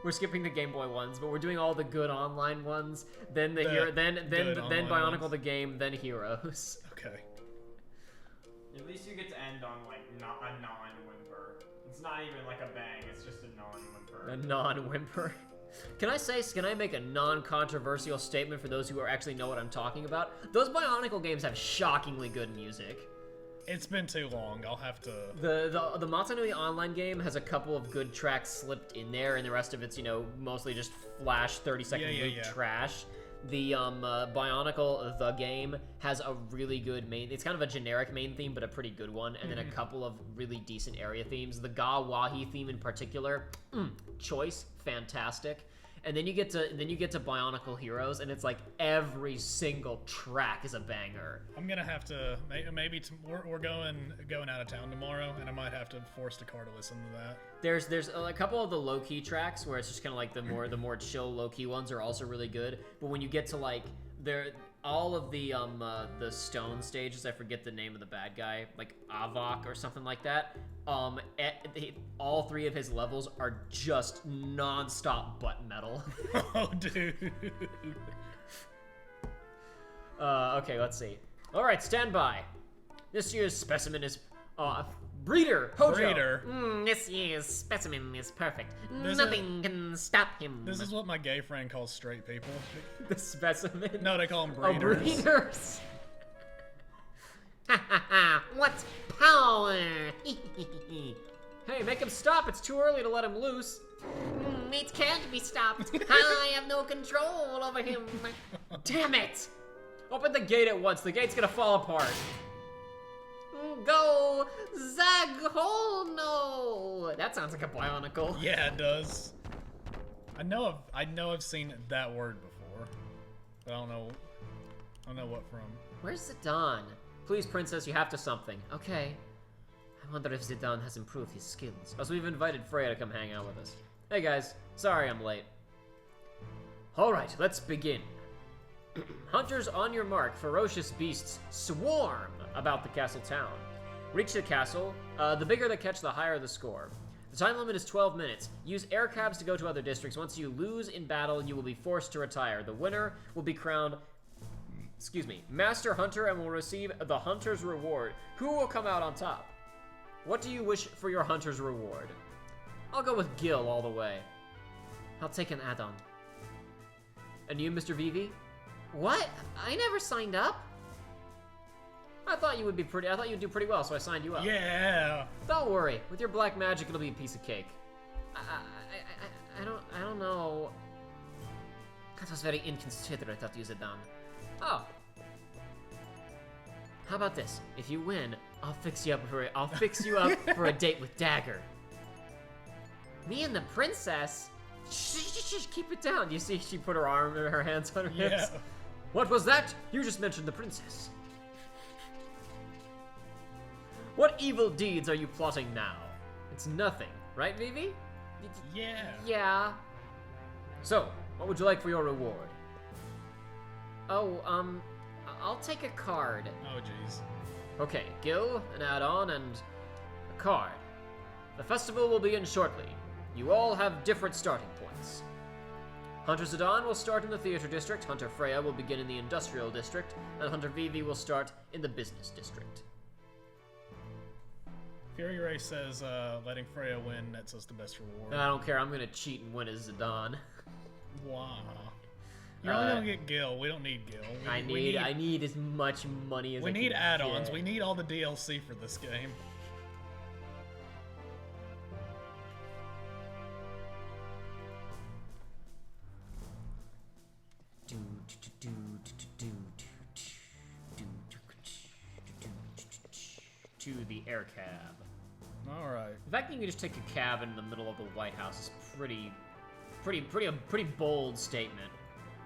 We're skipping the Game Boy ones, but we're doing all the good online ones. Then Bionicle ones. The game, then Heroes. Okay. At least you get to end on like a non-whimper. It's not even like a bang. It's just a non-whimper. A non-whimper. Can I make a non-controversial statement for those who actually know what I'm talking about? Those Bionicle games have shockingly good music. It's been too long. I'll have to... The Matanui online game has a couple of good tracks slipped in there, and the rest of it's, mostly just flash 30-second loop trash. The Bionicle the game has a really good main... It's kind of a generic main theme, but a pretty good one, and then a couple of really decent area themes. The Ga Wahi theme in particular, choice, fantastic. And then you get to Bionicle Heroes, and it's like every single track is a banger. I'm gonna have to we're going out of town tomorrow, and I might have to force the car to listen to that. There's a couple of the low key tracks where it's just kind of like the more chill low key ones are also really good. But when you get to like all of the stone stages, I forget the name of the bad guy, like Avok or something like that. All three of his levels are just non-stop butt metal. Oh, dude. Okay, let's see. All right, stand by. This year's specimen is Breeder Hojo. Breeder. This year's specimen is perfect. Nothing can stop him. This is what my gay friend calls straight people. The specimen? No, they call them breeders. Oh, breeders. Ha ha ha! What power! Hey, make him stop! It's too early to let him loose. It can't be stopped. I have no control over him. Damn it! Open the gate at once. The gate's gonna fall apart. Go, Zagholno! That sounds like a Bionicle. Yeah, it does. I know I've seen that word before, but I don't know what from. Where's Zidane? Please, princess, you have to something. Okay. I wonder if Zidane has improved his skills. Also, we've invited Freya to come hang out with us. Hey guys, sorry I'm late. Alright, let's begin. Hunters on your mark, ferocious beasts swarm about the castle town. Reach the castle. The bigger the catch, the higher the score. The time limit is 12 minutes. Use air cabs to go to other districts. Once you lose in battle, you will be forced to retire. The winner will be crowned, Master Hunter and will receive the Hunter's Reward. Who will come out on top? What do you wish for your Hunter's Reward? I'll go with Gil all the way. I'll take an add-on. And you, Mr. Vivi? What? I never signed up. I thought you'd do pretty well, so I signed you up. Yeah. Don't worry. With your black magic, it'll be a piece of cake. I don't know. That was very inconsiderate of you, Zidane. Oh. How about this? If you win, I'll fix you up for a date with Dagger. Me and the princess? Shh, keep it down. You see, she put her hands on her hips. Yeah. What was that? You just mentioned the princess. What evil deeds are you plotting now? It's nothing, right, Vivi? Yeah. Yeah. So, what would you like for your reward? Oh, I'll take a card. Oh, jeez. Okay, Gil, an add-on, and a card. The festival will begin shortly. You all have different starting points. Hunter Zidane will start in the theater district, Hunter Freya will begin in the industrial district, and Hunter Vivi will start in the business district. Fury Ray says letting Freya win nets us the best reward. I don't care, I'm gonna cheat and win as Zidane. Wow. You're only gonna get Gil. We don't need Gil. I need as much money as I can We need add-ons. get. We need all the DLC for this game. To the air cab. All right. The fact that you can just take a cab in the middle of the White House is a pretty bold statement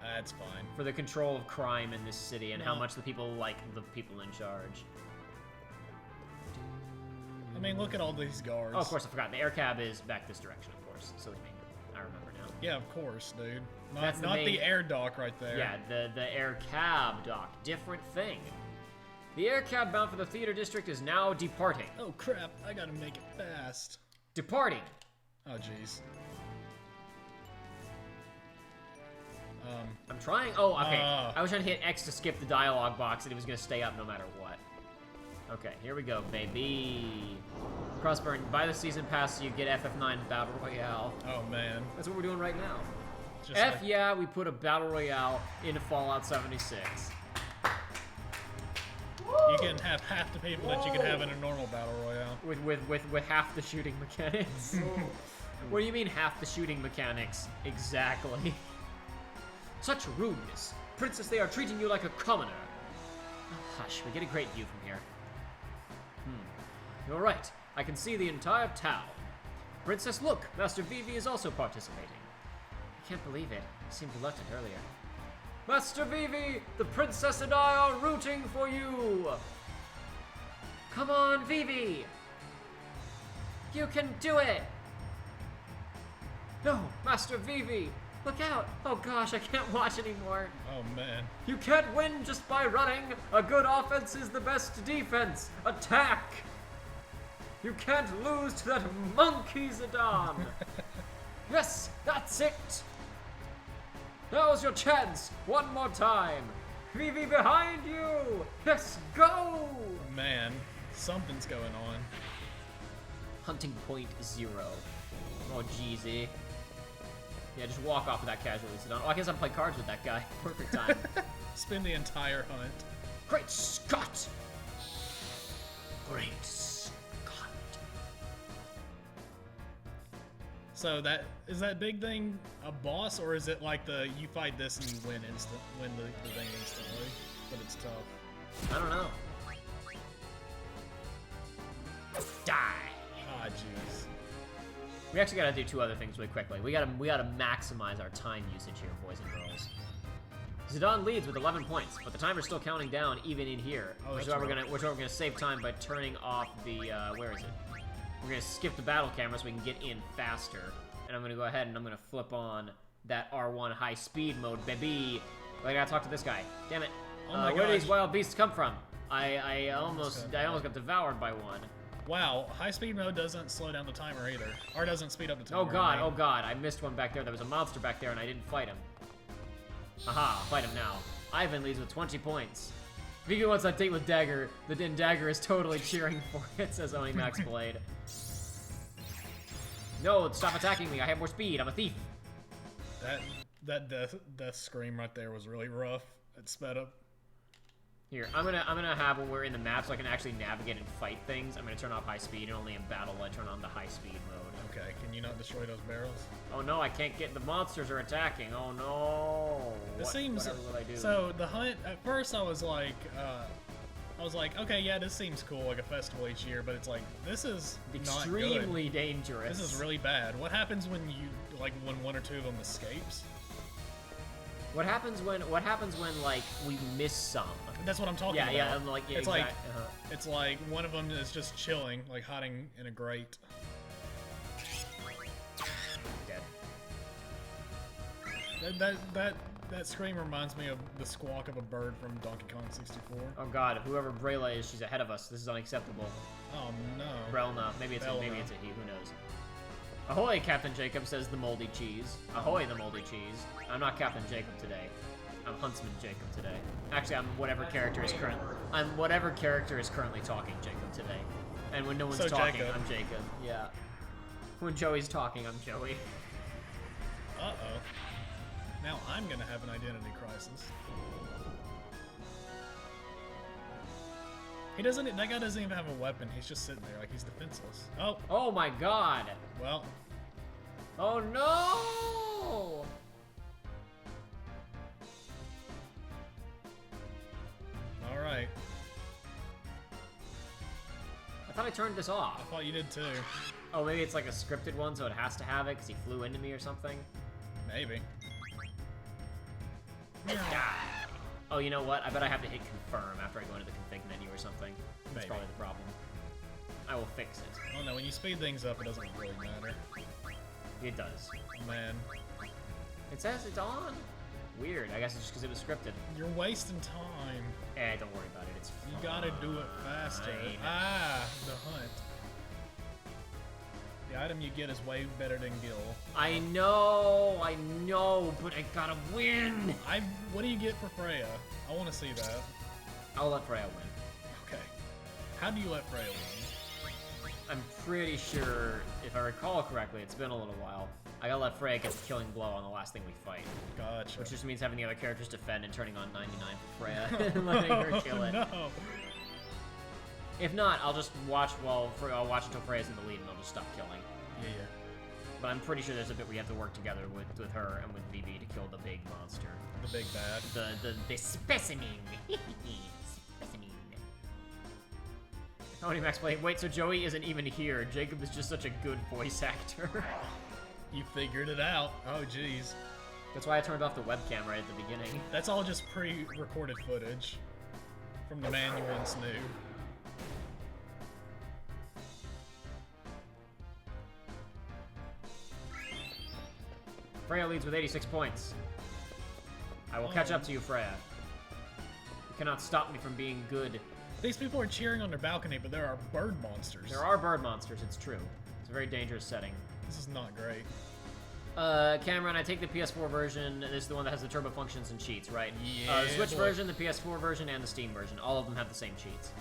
That's fine. for the control of crime in this city and how much the people like the people in charge. I mean, look at all these guards. Oh, of course, I forgot. The air cab is back this direction, of course. Silly me. I remember now. Yeah, of course, dude. That's Not the the main- air dock right there. Yeah, the air cab dock. Different thing. The air cab bound for the theater district is now departing. Oh crap! I gotta make it fast. Departing. Oh jeez. I'm trying. Oh, okay. I was trying to hit X to skip the dialogue box, and it was gonna stay up no matter what. Okay, here we go, baby. Crossburn. Buy the season pass so you get FF9 Battle Royale. Oh man. That's what we're doing right now. Just like- Yeah, we put a Battle Royale into Fallout 76. You can have half the people that you can have in a normal battle royale. With half the shooting mechanics. What do you mean half the shooting mechanics? Exactly. Such rudeness. Princess, they are treating you like a commoner. Hush, we get a great view from here. You're right. I can see the entire town. Princess, look! Master Vivi is also participating. I can't believe it. He seemed reluctant earlier. Master Vivi! The princess and I are rooting for you! Come on, Vivi! You can do it! No, Master Vivi! Look out! Oh gosh, I can't watch anymore. Oh man. You can't win just by running! A good offense is the best defense! Attack! You can't lose to that monkey Zidane! Yes, that's it! Now's your chance! One more time! Vivi behind you! Yes, go! Man, something's going on. Hunting point 0. Oh, jeezy. Yeah, just walk off of that casually, Zidane. Oh, I guess I'll play cards with that guy. Perfect time. Spend the entire hunt. Great Scott! Great Scott. So is that big thing a boss, or is it like you fight this and you win the thing instantly? But it's tough. I don't know. Die! Ah, jeez. We actually gotta do two other things really quickly. We gotta maximize our time usage here, boys and girls. Zidane leads with 11 points, but the timer's still counting down even in here. Oh, which is that's why right. we're gonna save time by turning off the where is it? We're gonna skip the battle camera so we can get in faster. And I'm gonna go ahead and I'm gonna flip on that R1 high speed mode, baby. But I gotta talk to this guy. Damn it. Oh my where do these gosh. wild beasts come from? I almost got devoured by one. Wow, high speed mode doesn't slow down the timer either, or doesn't speed up the timer. Oh god, I missed one back there. There was a monster back there and I didn't fight him. Aha, I'll fight him now. Ivan leads with 20 points. Vivi wants that date with Dagger. Dagger is totally cheering for it, says Oni Max Blade. No, stop attacking me. I have more speed. I'm a thief. That death scream right there was really rough. It sped up. Here, I'm gonna have when we're in the map so I can actually navigate and fight things. I'm gonna turn off high speed, and only in battle will I turn on the high speed mode. Okay, can you not destroy those barrels? Oh no, I can't get. The monsters are attacking. Oh no. This seems. Whatever will I do? So the hunt. At first, I was like, okay, yeah, this seems cool, like a festival each year. But it's like, this is extremely not good. dangerous. This is really bad. What happens when when one or two of them escapes? What happens when like we miss some? That's what I'm talking about. Yeah, I'm like, yeah, it's exactly. It's like one of them is just chilling, like hiding in a grate. Dead. That scream reminds me of the squawk of a bird from Donkey Kong 64. Oh god, whoever Brayla is, she's ahead of us. This is unacceptable. Oh no. Brelna. Maybe it's a he, who knows. Ahoy, Captain Jacob, says the moldy cheese. Ahoy, the moldy cheese. I'm not Captain Jacob today. I'm Huntsman Jacob today. Actually, I'm whatever character is currently talking Jacob today. And when no one's talking, Jacob. I'm Jacob. Yeah. When Joey's talking, I'm Joey. Uh-oh. Now I'm gonna have an identity crisis. That guy doesn't even have a weapon. He's just sitting there like he's defenseless. Oh. Oh my god. Well. Oh no! Alright. I thought I turned this off. I thought you did too. Oh, maybe it's like a scripted one, so it has to have it because he flew into me or something? Maybe. Oh, you know what? I bet I have to hit confirm after I go into the config menu or something. That's probably the problem. I will fix it. Oh no, when you speed things up, it doesn't really matter. It does. Oh man. It says it's on. Weird. I guess it's just because it was scripted. You're wasting time. Don't worry about it. It's fine. You gotta do it faster. Ah, the hunt. The item you get is way better than Gil. I know, but I gotta win. What do you get for Freya? I want to see that. I'll let Freya win. Okay. How do you let Freya win? I'm pretty sure, if I recall correctly, it's been a little while. I gotta let Freya get the killing blow on the last thing we fight. Gotcha. Which just means having the other characters defend and turning on 99 for Freya and letting her kill it. No. If not, I'll just watch I'll watch until Freya's in the lead and I'll just stop killing. Yeah. But I'm pretty sure there's a bit we have to work together with her and with VB to kill the big monster. The big bad. The specimen. Specimen. Tony Max playing. Wait, so Joey isn't even here. Jacob is just such a good voice actor. You figured it out. Oh, jeez. That's why I turned off the webcam right at the beginning. That's all just pre-recorded footage from the manual and Snoo. Freya leads with 86 points. I will catch up to you, Freya. You cannot stop me from being good. These people are cheering on their balcony, but there are bird monsters. There are bird monsters, it's true. It's a very dangerous setting. This is not great. Cameron, I take the PS4 version. This is the one that has the turbo functions and cheats, right? Yeah. The Switch version, the PS4 version, and the Steam version. All of them have the same cheats.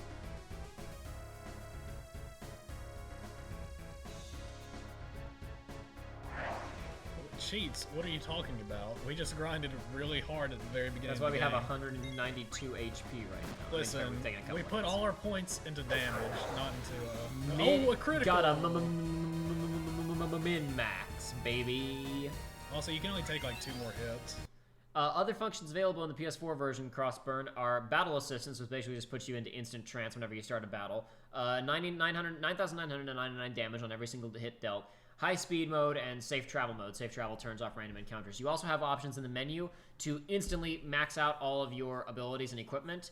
Cheats? What are you talking about? We just grinded really hard at the very beginning. That's why we have 192 HP right now. Listen, we put all our points into damage, not into a critical. Got a min-max, baby. Also, you can only take like 2 more hits. Other functions available in the PS4 version, Crossburn, are Battle Assistance, which basically just puts you into instant trance whenever you start a battle. 9,999 damage on every single hit dealt. High speed mode and safe travel mode. Safe travel turns off random encounters. You also have options in the menu to instantly max out all of your abilities and equipment,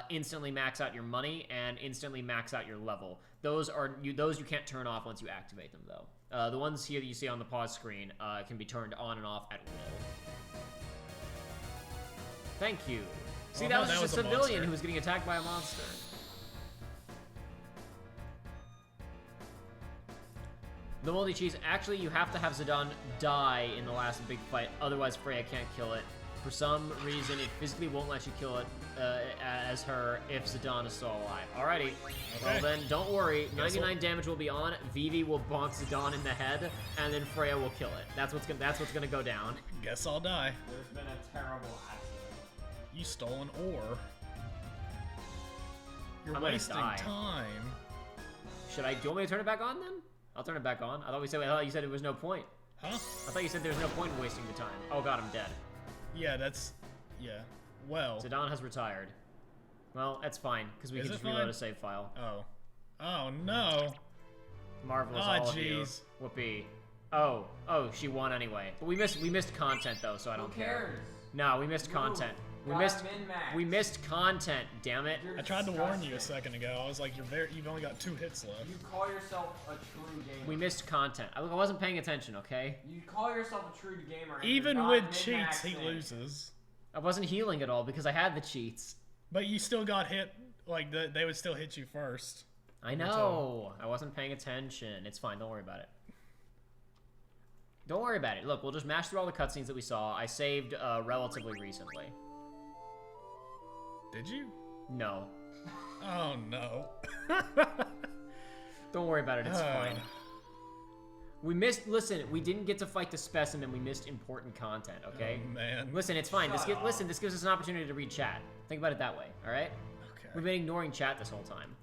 instantly max out your money, and instantly max out your level. Those you can't turn off once you activate them, though. The ones here that you see on the pause screen can be turned on and off at will. Thank you. See, that was just a civilian who was getting attacked by a monster. The moldy cheese, actually, you have to have Zidane die in the last big fight, otherwise Freya can't kill it. For some reason, it physically won't let you kill it as her if Zidane is still alive. Alrighty. Well then, don't worry. 99 damage will be on. Vivi will bonk Zidane in the head, and then Freya will kill it. That's what's gonna go down. Guess I'll die. There's been a terrible accident. You stole an ore. You're I'm wasting gonna die. time. Do you want me to turn it back on then? I'll turn it back on. I thought you said there was no point. Huh? I thought you said there was no point in wasting the time. Oh god, I'm dead. Yeah, that's... Yeah. Well... Zidane has retired. Well, that's fine, because we can just reload a save file. Oh. Oh, no. Marvelous, Oh, all of you. jeez. Whoopee. Oh, she won anyway. But we missed content though, so I don't care. No, we missed content. We missed content, damn it. I tried to warn you a second ago. I was like, you've only got 2 hits left. You call yourself a true gamer. We missed content. I wasn't paying attention, okay? You call yourself a true gamer. Even with cheats, he loses. I wasn't healing at all because I had the cheats. But you still got hit, like, they would still hit you first. I know. I wasn't paying attention. It's fine. Don't worry about it. Don't worry about it. Look, we'll just mash through all the cutscenes that we saw. I saved relatively recently. Did you? No. Oh, no. Don't worry about it. It's fine. Listen, we didn't get to fight the specimen. We missed important content, okay? Oh, man. Listen, it's fine. This gives us an opportunity to read chat. Think about it that way, all right? Okay. We've been ignoring chat this whole time.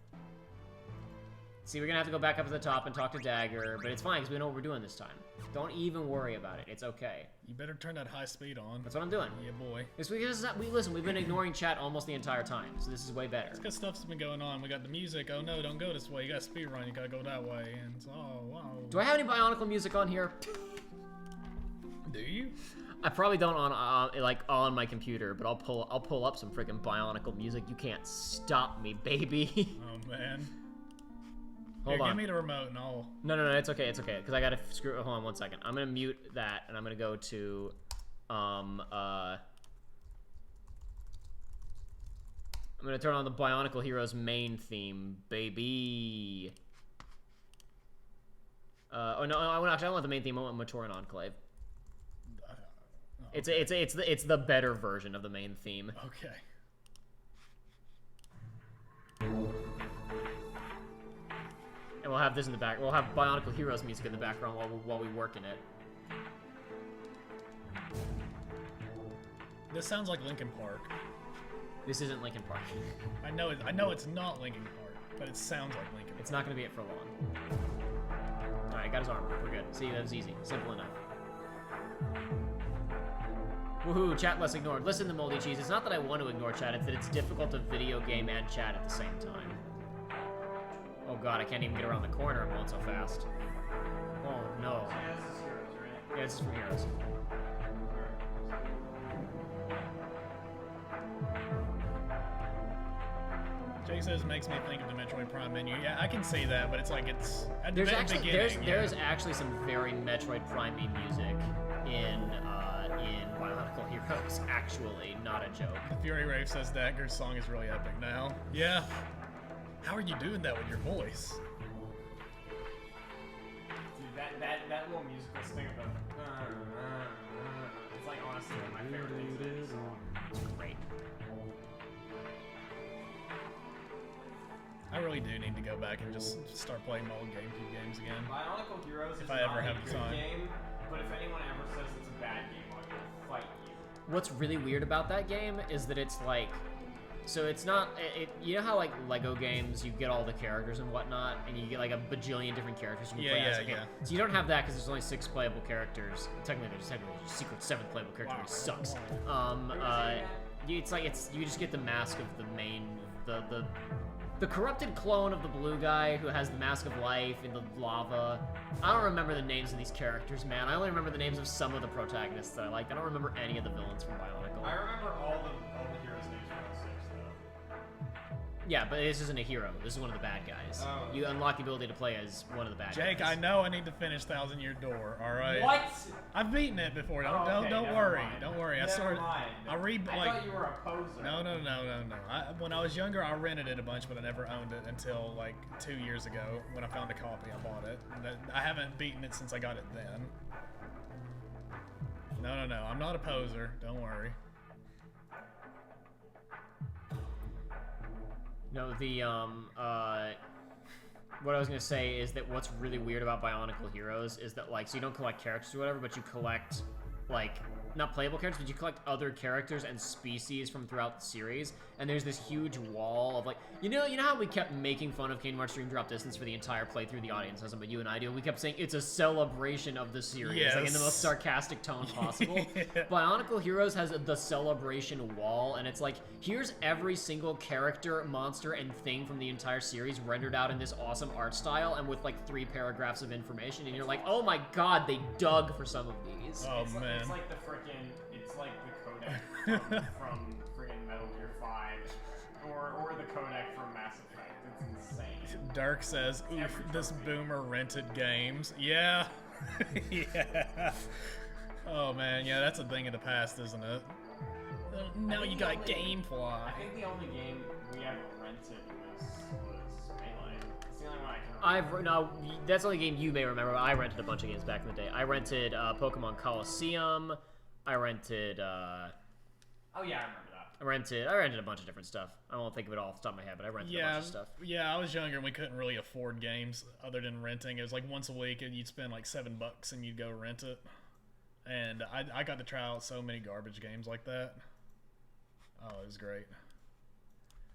See, we're gonna have to go back up to the top and talk to Dagger, but it's fine because we know what we're doing this time. Don't even worry about it. It's okay. You better turn that high speed on. That's what I'm doing. Yeah, boy. Listen, we've been ignoring chat almost the entire time, so this is way better. It's because stuff's been going on. We got the music. Oh no, don't go this way. You got speed run. You gotta go that way. And it's, oh wow. Do I have any Bionicle music on here? Do you? I probably don't on my computer, but I'll pull up some freaking Bionicle music. You can't stop me, baby. Oh man. Hold on. Give me the remote and I'll... No, it's okay, because I gotta screw... Hold on one second. I'm gonna mute that, and I'm gonna go to, I'm gonna turn on the Bionicle Heroes main theme, baby. Oh, no, I don't want the main theme, I want Matoran Enclave. It's the better version of the main theme. Okay. And we'll have this in the back. We'll have Bionicle Heroes music in the background while we work in it. This sounds like Linkin Park. This isn't Linkin Park. I know it's not Linkin Park, but it sounds like Linkin Park. It's not gonna be it for long. Alright, got his armor. We're good. See, that was easy. Simple enough. Woohoo, chat less ignored. Listen to Moldy Cheese. It's not that I want to ignore chat, it's that it's difficult to video game and chat at the same time. Oh god, I can't even get around the corner. I'm going so fast. Oh no. Yeah, this is Heroes, right? Yeah, this is from Heroes. Jake says it makes me think of the Metroid Prime menu. Yeah, I can see that, but it's like it's at There's the actually beginning. there's actually some very Metroid Prime-y music in Bionicle Heroes. Actually, not a joke. Fury Rave says Dagger's song is really epic now. Yeah. How are you doing that with your voice? Dude, that little musical sting of the it's like honestly one of my favorite things in any song. It's great. I really do need to go back and just start playing my old GameCube games again. Bionicle Heroes is I ever not have a the good time. game, but if anyone ever says it's a bad game, I will fight you. What's really weird about that game is that it's like, so it's not, you know how like Lego games, you get all the characters and whatnot, and you get like a bajillion different characters you can play as. Yeah. So you don't have that because there's only 6 playable characters. Technically there's a secret 7th playable character, which sucks. It's like, you just get the mask of the main, the corrupted clone of the blue guy who has the mask of life in the lava. I don't remember the names of these characters, man. I only remember the names of some of the protagonists that I liked. I don't remember any of the villains from Bionicle. I remember all the heroes' names from 06 though. Yeah, but this isn't a hero. This is one of the bad guys. Oh. You unlock the ability to play as one of the bad guys. Jake, I know I need to finish Thousand Year Door. All right. What? I've beaten it before. Don't never worry. mind. Don't worry. Never mind. I thought you were a poser. No. When I was younger, I rented it a bunch, but I never owned it until like 2 years ago when I found a copy. I bought it. I haven't beaten it since I got it then. No. I'm not a poser. Don't worry. No, what I was gonna say is that what's really weird about Bionicle Heroes is that, like, so you don't collect characters or whatever, but you collect, like, not playable characters, but you collect other characters and species from throughout the series, and there's this huge wall of, like, you know how we kept making fun of Kingdom Hearts Dream Drop Distance for the entire playthrough, the audience doesn't, but you and I do, we kept saying it's a celebration of the series, yes. like, in the most sarcastic tone possible. Yeah. Bionicle Heroes has the celebration wall, and it's like, here's every single character, monster, and thing from the entire series rendered out in this awesome art style, and with, like, 3 paragraphs of information, and you're like, oh my god, they dug for some of these. Oh, man. It's like the frickin', it's like the codec from friggin' Metal Gear 5, or the codec from Mass Effect. It's insane. Dirk says, oof, this boomer rented games. Yeah. Yeah. Oh, man, yeah, that's a thing of the past, isn't it? Now you got Gamefly. I think the only game we ever rented was Melee. It's the only one I can remember. That's the only game you may remember, but I rented a bunch of games back in the day. I rented Pokemon Coliseum. I rented, Oh yeah, I remember that. I rented a bunch of different stuff. I won't think of it all off the top of my head, but I rented a bunch of stuff. Yeah, I was younger and we couldn't really afford games other than renting. It was like once a week and you'd spend like $7 and you'd go rent it. And I got to try out so many garbage games like that. Oh, it was great.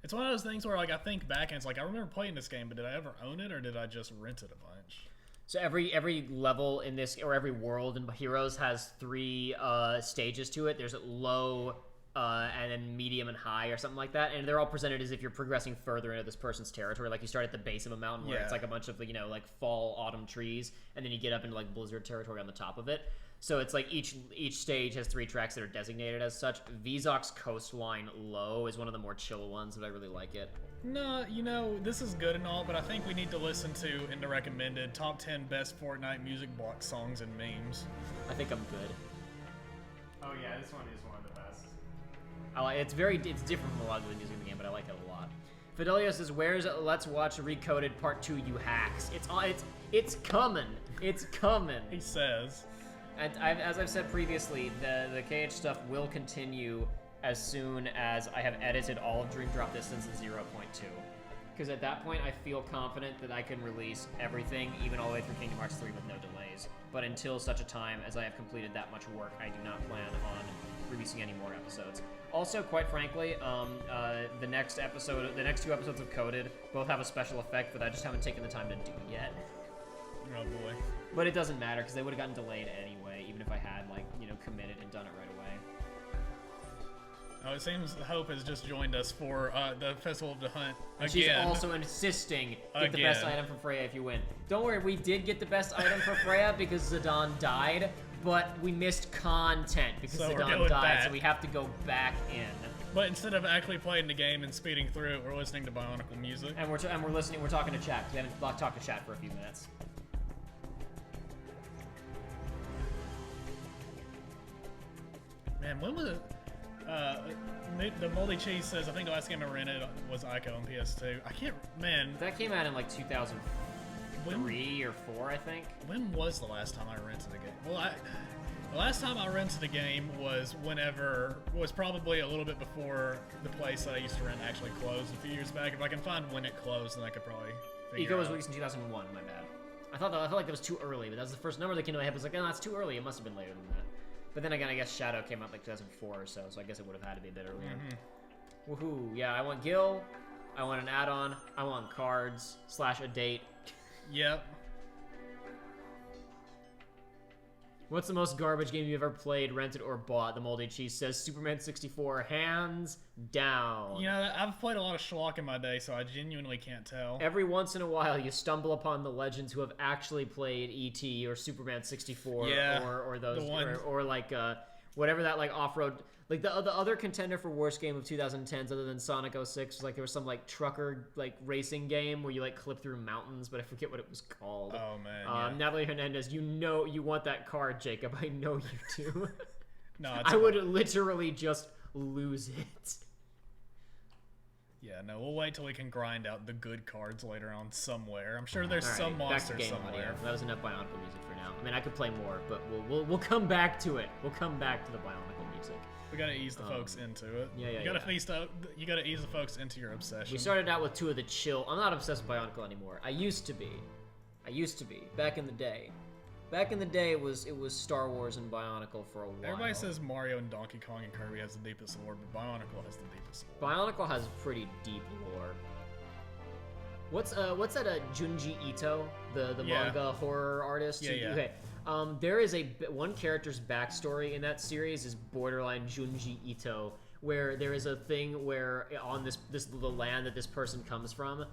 It's one of those things where, like, I think back and it's like, I remember playing this game, but did I ever own it or did I just rent it a bunch? So every level in this, or every world in Heroes has 3 stages to it. There's low, and then medium and high or something like that. And they're all presented as if you're progressing further into this person's territory. Like, you start at the base of a mountain where it's like a bunch of, you know, like fall, autumn trees, and then you get up into, like, blizzard territory on the top of it. So it's like each stage has 3 tracks that are designated as such. Vizoc's Coastline Low is one of the more chill ones, but I really like it. No, you know, this is good and all, but I think we need to listen to, in the recommended, top 10 best Fortnite music box songs and memes. I think I'm good. Oh yeah, this one is one of the best. It's different from a lot of the music in the game, but I like it a lot. Fidelio says, "Where's Let's Watch Recoded Part 2, you hacks?" It's coming. It's coming. He says. And as I've said previously, the KH stuff will continue as soon as I have edited all of Dream Drop Distance in 0.2. Because at that point, I feel confident that I can release everything, even all the way through Kingdom Hearts 3 with no delays. But until such a time as I have completed that much work, I do not plan on releasing any more episodes. Also, quite frankly, the next 2 episodes of Coded both have a special effect that I just haven't taken the time to do yet. Oh boy. But it doesn't matter, because they would have gotten delayed anyway, even if I had, like, you know, committed and done it right away. Oh, it seems Hope has just joined us for the Festival of the Hunt and again. She's also insisting, get the best item for Freya if you win. Don't worry, we did get the best item for Freya because Zidane died, but we missed content because Zidane died, so we have to go back in. But instead of actually playing the game and speeding through it, we're listening to Bionicle music. And we're listening, we're talking to chat. We haven't talked to chat for a few minutes. Man, when was it? The Moldy Cheese says, I think the last game I rented was Ico on PS2. I can't, man. That came out in like 2003 or 4, I think. When was the last time I rented a game? Well, the last time I rented a game was probably a little bit before the place that I used to rent actually closed a few years back. If I can find when it closed, then I could probably figure Ico was released in 2001, my bad. I felt like that was too early, but that was the first number that came to my head. I was like, oh, that's too early. It must have been later than that. But then again, I guess Shadow came out like 2004 or so I guess it would have had to be a bit earlier. Mm-hmm. Woohoo! Yeah, I want Gil. I want an add-on. I want cards / a date. Yep. What's the most garbage game you've ever played, rented, or bought? The Moldy Cheese says Superman 64, hands down. You know, I've played a lot of schlock in my day, so I genuinely can't tell. Every once in a while, you stumble upon the legends who have actually played E.T. or Superman 64, or those, or like whatever that like off-road, like the other contender for worst game of 2010s other than Sonic 06 was like there was some like trucker like racing game where you like clip through mountains, but I forget what it was called. Oh man. Natalie Hernandez, you know you want that card, Jacob. I know you do. No, I would literally just lose it. Yeah, no, we'll wait till we can grind out the good cards later on somewhere. I'm sure there's some monster somewhere. Audio. That was enough Bionicle music for now. I mean, I could play more, but we'll come back to it. We'll come back to the Bionicle music. We gotta ease the folks into it. Yeah, You gotta You gotta ease the folks into your obsession. We started out with 2 of the chill. I'm not obsessed with Bionicle anymore. I used to be. Back in the day. Back in the day, it was Star Wars and Bionicle for a while. Everybody says Mario and Donkey Kong and Kirby has the deepest lore, but Bionicle has the deepest lore. Bionicle has pretty deep lore. What's that? Junji Ito, the manga horror artist. Yeah. Okay. There is one character's backstory in that series is borderline Junji Ito, where there is a thing where on the land that this person comes from,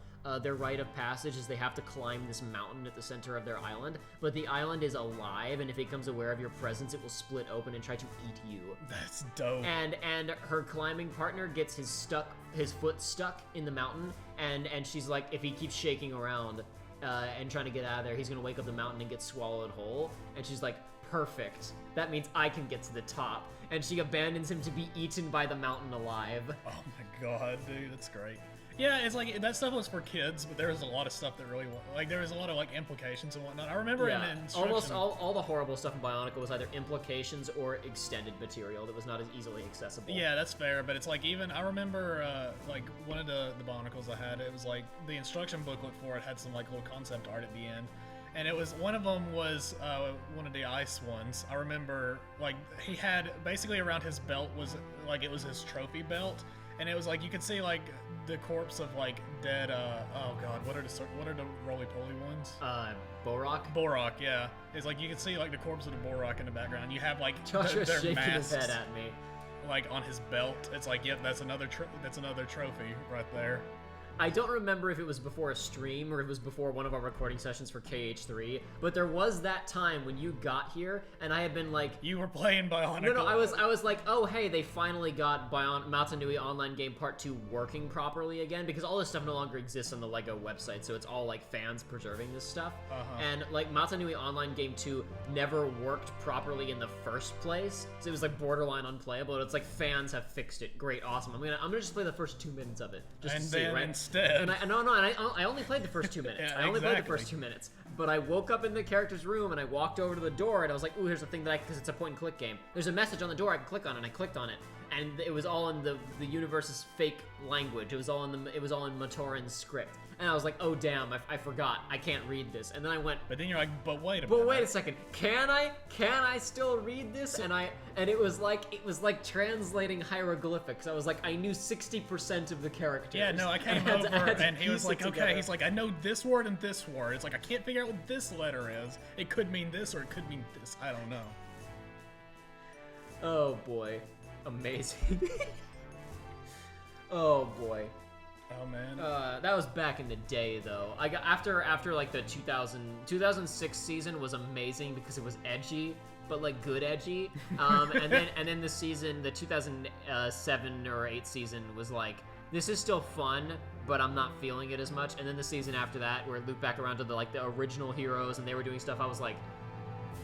their rite of passage is they have to climb this mountain at the center of their island, but the island is alive, and if it becomes aware of your presence, it will split open and try to eat you. That's dope. And her climbing partner gets his foot stuck in the mountain, and she's like, if he keeps shaking around and trying to get out of there, he's gonna wake up the mountain and get swallowed whole. And she's like, perfect. That means I can get to the top. And she abandons him to be eaten by the mountain alive. Oh my god, dude, that's great. Yeah, it's like, that stuff was for kids, but there was a lot of stuff that really, like, there was a lot of, like, implications and whatnot. I remember in instruction... Almost all the horrible stuff in Bionicle was either implications or extended material that was not as easily accessible. Yeah, that's fair, but it's like, even, I remember, like, one of the Bionicles I had, it was like, the instruction booklet for it had some, like, little concept art at the end. And it was, one of them was one of the ice ones. I remember, like, he had, basically around his belt was, like, it was his trophy belt. And it was like, you could see, like, the corpse of, like, dead, oh god, what are the roly-poly ones? Borak? Borak, yeah. It's like, you could see, like, the corpse of the Borak in the background. You have, like, Joshua's their shaking masks, his head at me. like, on his belt. It's like, yep, that's another trophy right there. I don't remember if it was before a stream or it was before one of our recording sessions for KH3, but there was that time when you got here and I had been like... You were playing Bionicle. No, I was like, oh, hey, they finally got Matanui Online Game Part 2 working properly again, because all this stuff no longer exists on the LEGO website, so it's all, like, fans preserving this stuff. And, like, Matanui Online Game 2 never worked properly in the first place, so it was, like, borderline unplayable, and it's like, fans have fixed it. Great, awesome. I'm gonna just play the first 2 minutes of it, just to see, right? And I only played the first 2 minutes. Yeah, I only played the first 2 minutes. But I woke up in the character's room and I walked over to the door and I was like, ooh, here's a thing that because it's a point and click game. There's a message on the door I can click on, and I clicked on it. And it was all in the universe's fake language. It was all in Matoran's script. And I was like, oh damn, I forgot. I can't read this. And then I went, but then you're like, but wait a minute. But wait a second. Can I still read this? And it was like translating hieroglyphics. I was like, I knew 60% of the characters. Yeah, no, I came over and he was like, okay, he's like, I know this word and this word. It's like, I can't figure out what this letter is. It could mean this or it could mean this. I don't know. Oh boy. Amazing. Oh boy. Oh man. That was back in the day though. I got after like the 2006 season was amazing because it was edgy, but like good edgy. And then the 2007 or 8 season was like, this is still fun, but I'm not feeling it as much. And then the season after that, where it looped back around to the original heroes and they were doing stuff, I was like,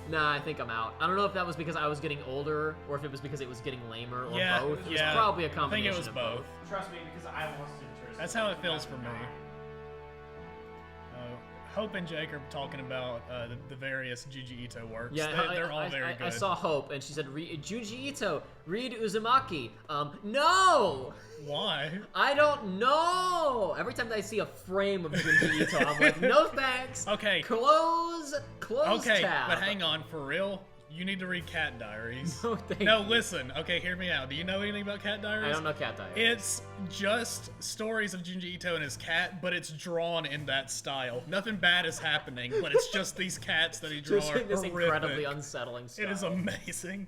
nah, I think I'm out. I don't know if that was because I was getting older or if it was because it was getting lamer or both. It was probably a combination. I think it was both. Trust me, because I lost interest. That's how it feels for me. Hope and Jake are talking about the various Junji Ito works. Yeah, they're all very good. I saw Hope, and she said, Junji Ito, read Uzumaki. No! Why? I don't know! Every time that I see a frame of Junji Ito, I'm like, no thanks! Okay. Close tab. But hang on, for real? You need to read Cat Diaries. No, thank No, you. listen. Okay, hear me out. Do you know anything about Cat Diaries? I don't know Cat Diaries. It's just stories of Junji Ito and his cat, but it's drawn in that style. Nothing bad is happening, but it's just these cats that he draws are this horrific. incredibly unsettling style. It is amazing.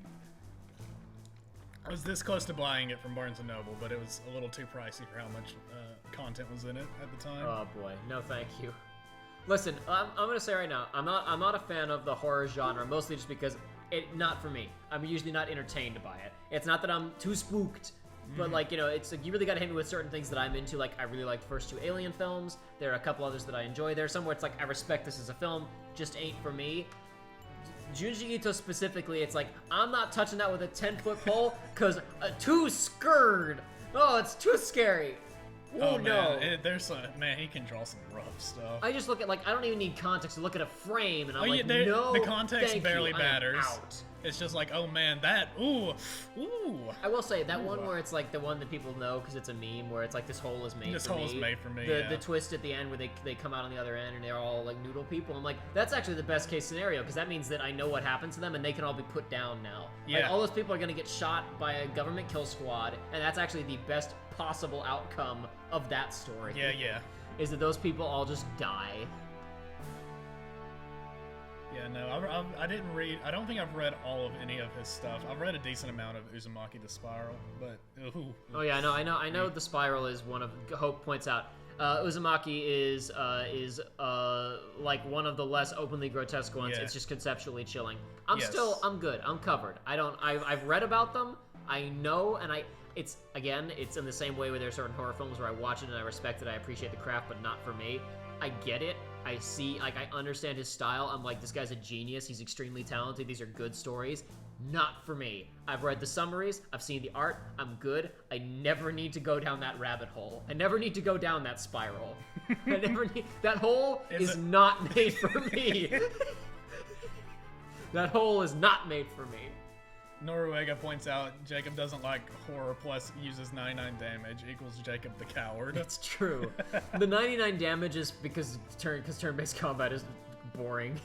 I was this close to buying it from Barnes & Noble, but it was a little too pricey for how much content was in it at the time. Oh boy, no thank you. Listen, I'm gonna say right now, I'm not a fan of the horror genre, mostly just because not for me. I'm usually not entertained by it. It's not that I'm too spooked, but like, you know, it's like you really gotta hit me with certain things that I'm into. Like, I really like the first 2 Alien films. There are a couple others that I enjoy. There's some where it's like, I respect this as a film, just ain't for me. Junji Ito specifically, it's like, I'm not touching that with a 10-foot pole, cause too scared. Oh, it's too scary. Oh no. Man, he can draw some rough stuff. I just look at, like, I don't even need context to look at a frame, and I'm like, the no, context thank barely you. matters. I am out. It's just like, oh man, that, ooh. I will say, that one where it's like the one that people know because it's a meme, where it's like, this hole is made for me. This hole is made for me, The twist at the end where they come out on the other end and they're all like noodle people. I'm like, that's actually the best case scenario, because that means that I know what happened to them and they can all be put down now. Yeah. Like, all those people are going to get shot by a government kill squad, and that's actually the best possible outcome of that story. Yeah. Is that those people all just die. Yeah, no, I didn't read. I don't think I've read all of any of his stuff. I've read a decent amount of Uzumaki the Spiral, but ooh. Oh yeah, I know. The Spiral is one of. Hope points out. Uzumaki is like one of the less openly grotesque ones. Yeah. It's just conceptually chilling. I'm Yes. I'm good. I'm covered. I've read about them. I know, and it's in the same way where there's certain horror films where I watch it and I respect it, I appreciate the craft, but not for me. I get it. I see, like, I understand his style. I'm like, this guy's a genius. He's extremely talented. These are good stories. Not for me. I've read the summaries. I've seen the art. I'm good. I never need to go down that rabbit hole. I never need to go down that spiral. I never need. That hole is not made for me. That hole is not made for me. Noruega points out Jacob doesn't like horror plus uses 99 damage equals Jacob the coward. It's true. The 99 damage is because turn-based combat is boring.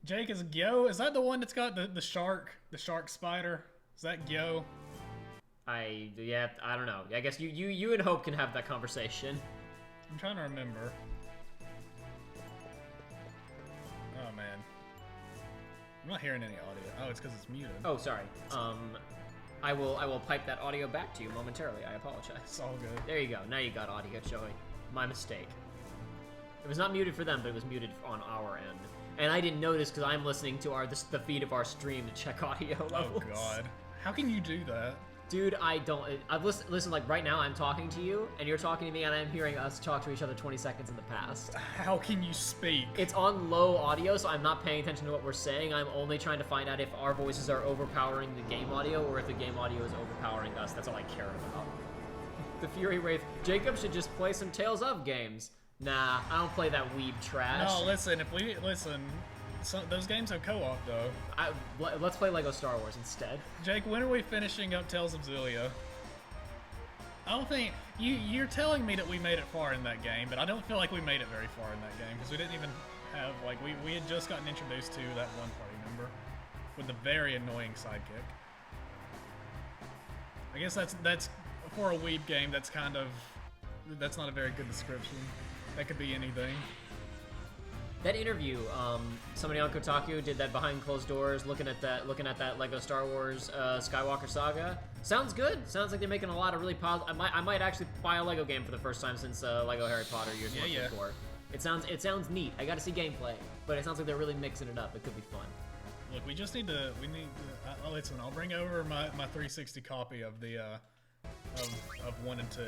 Jake, is Gyo, is that the one that's got the shark spider? Is that Gyo? I don't know. I guess you and Hope can have that conversation. I'm trying to remember. Oh man. I'm not hearing any audio. Oh, it's because it's muted. Oh, sorry. I will pipe that audio back to you momentarily. I apologize. It's all good. There you go. Now you got audio, Joey. My mistake. It was not muted for them, but it was muted on our end. And I didn't notice because I'm listening to the feed of our stream to check audio levels. Oh god. How can you do that? Dude, I've listened, like, right now I'm talking to you, and you're talking to me, and I'm hearing us talk to each other 20 seconds in the past. How can you speak? It's on low audio, so I'm not paying attention to what we're saying. I'm only trying to find out if our voices are overpowering the game audio, or if the game audio is overpowering us. That's all I care about. The Fury Wraith. Jacob should just play some Tales of games. Nah, I don't play that weeb trash. No, listen, those games have co-op, though. Let's play Lego Star Wars instead. Jake, when are we finishing up Tales of Xillia? I don't think... You're telling me that we made it far in that game, but I don't feel like we made it very far in that game, because we didn't even have, like, we had just gotten introduced to that one party member with the very annoying sidekick. I guess that's for a weeb game, that's not a very good description. That could be anything. That interview, somebody on Kotaku did that behind closed doors, looking at that Lego Star Wars Skywalker Saga. Sounds good. Sounds like they're making a lot of really positive. I might actually buy a Lego game for the first time since Lego Harry Potter years before. It sounds neat. I got to see gameplay, but it sounds like they're really mixing it up. It could be fun. Look, we need to. Listen, I'll bring over my 360 copy of the of 1 and 2.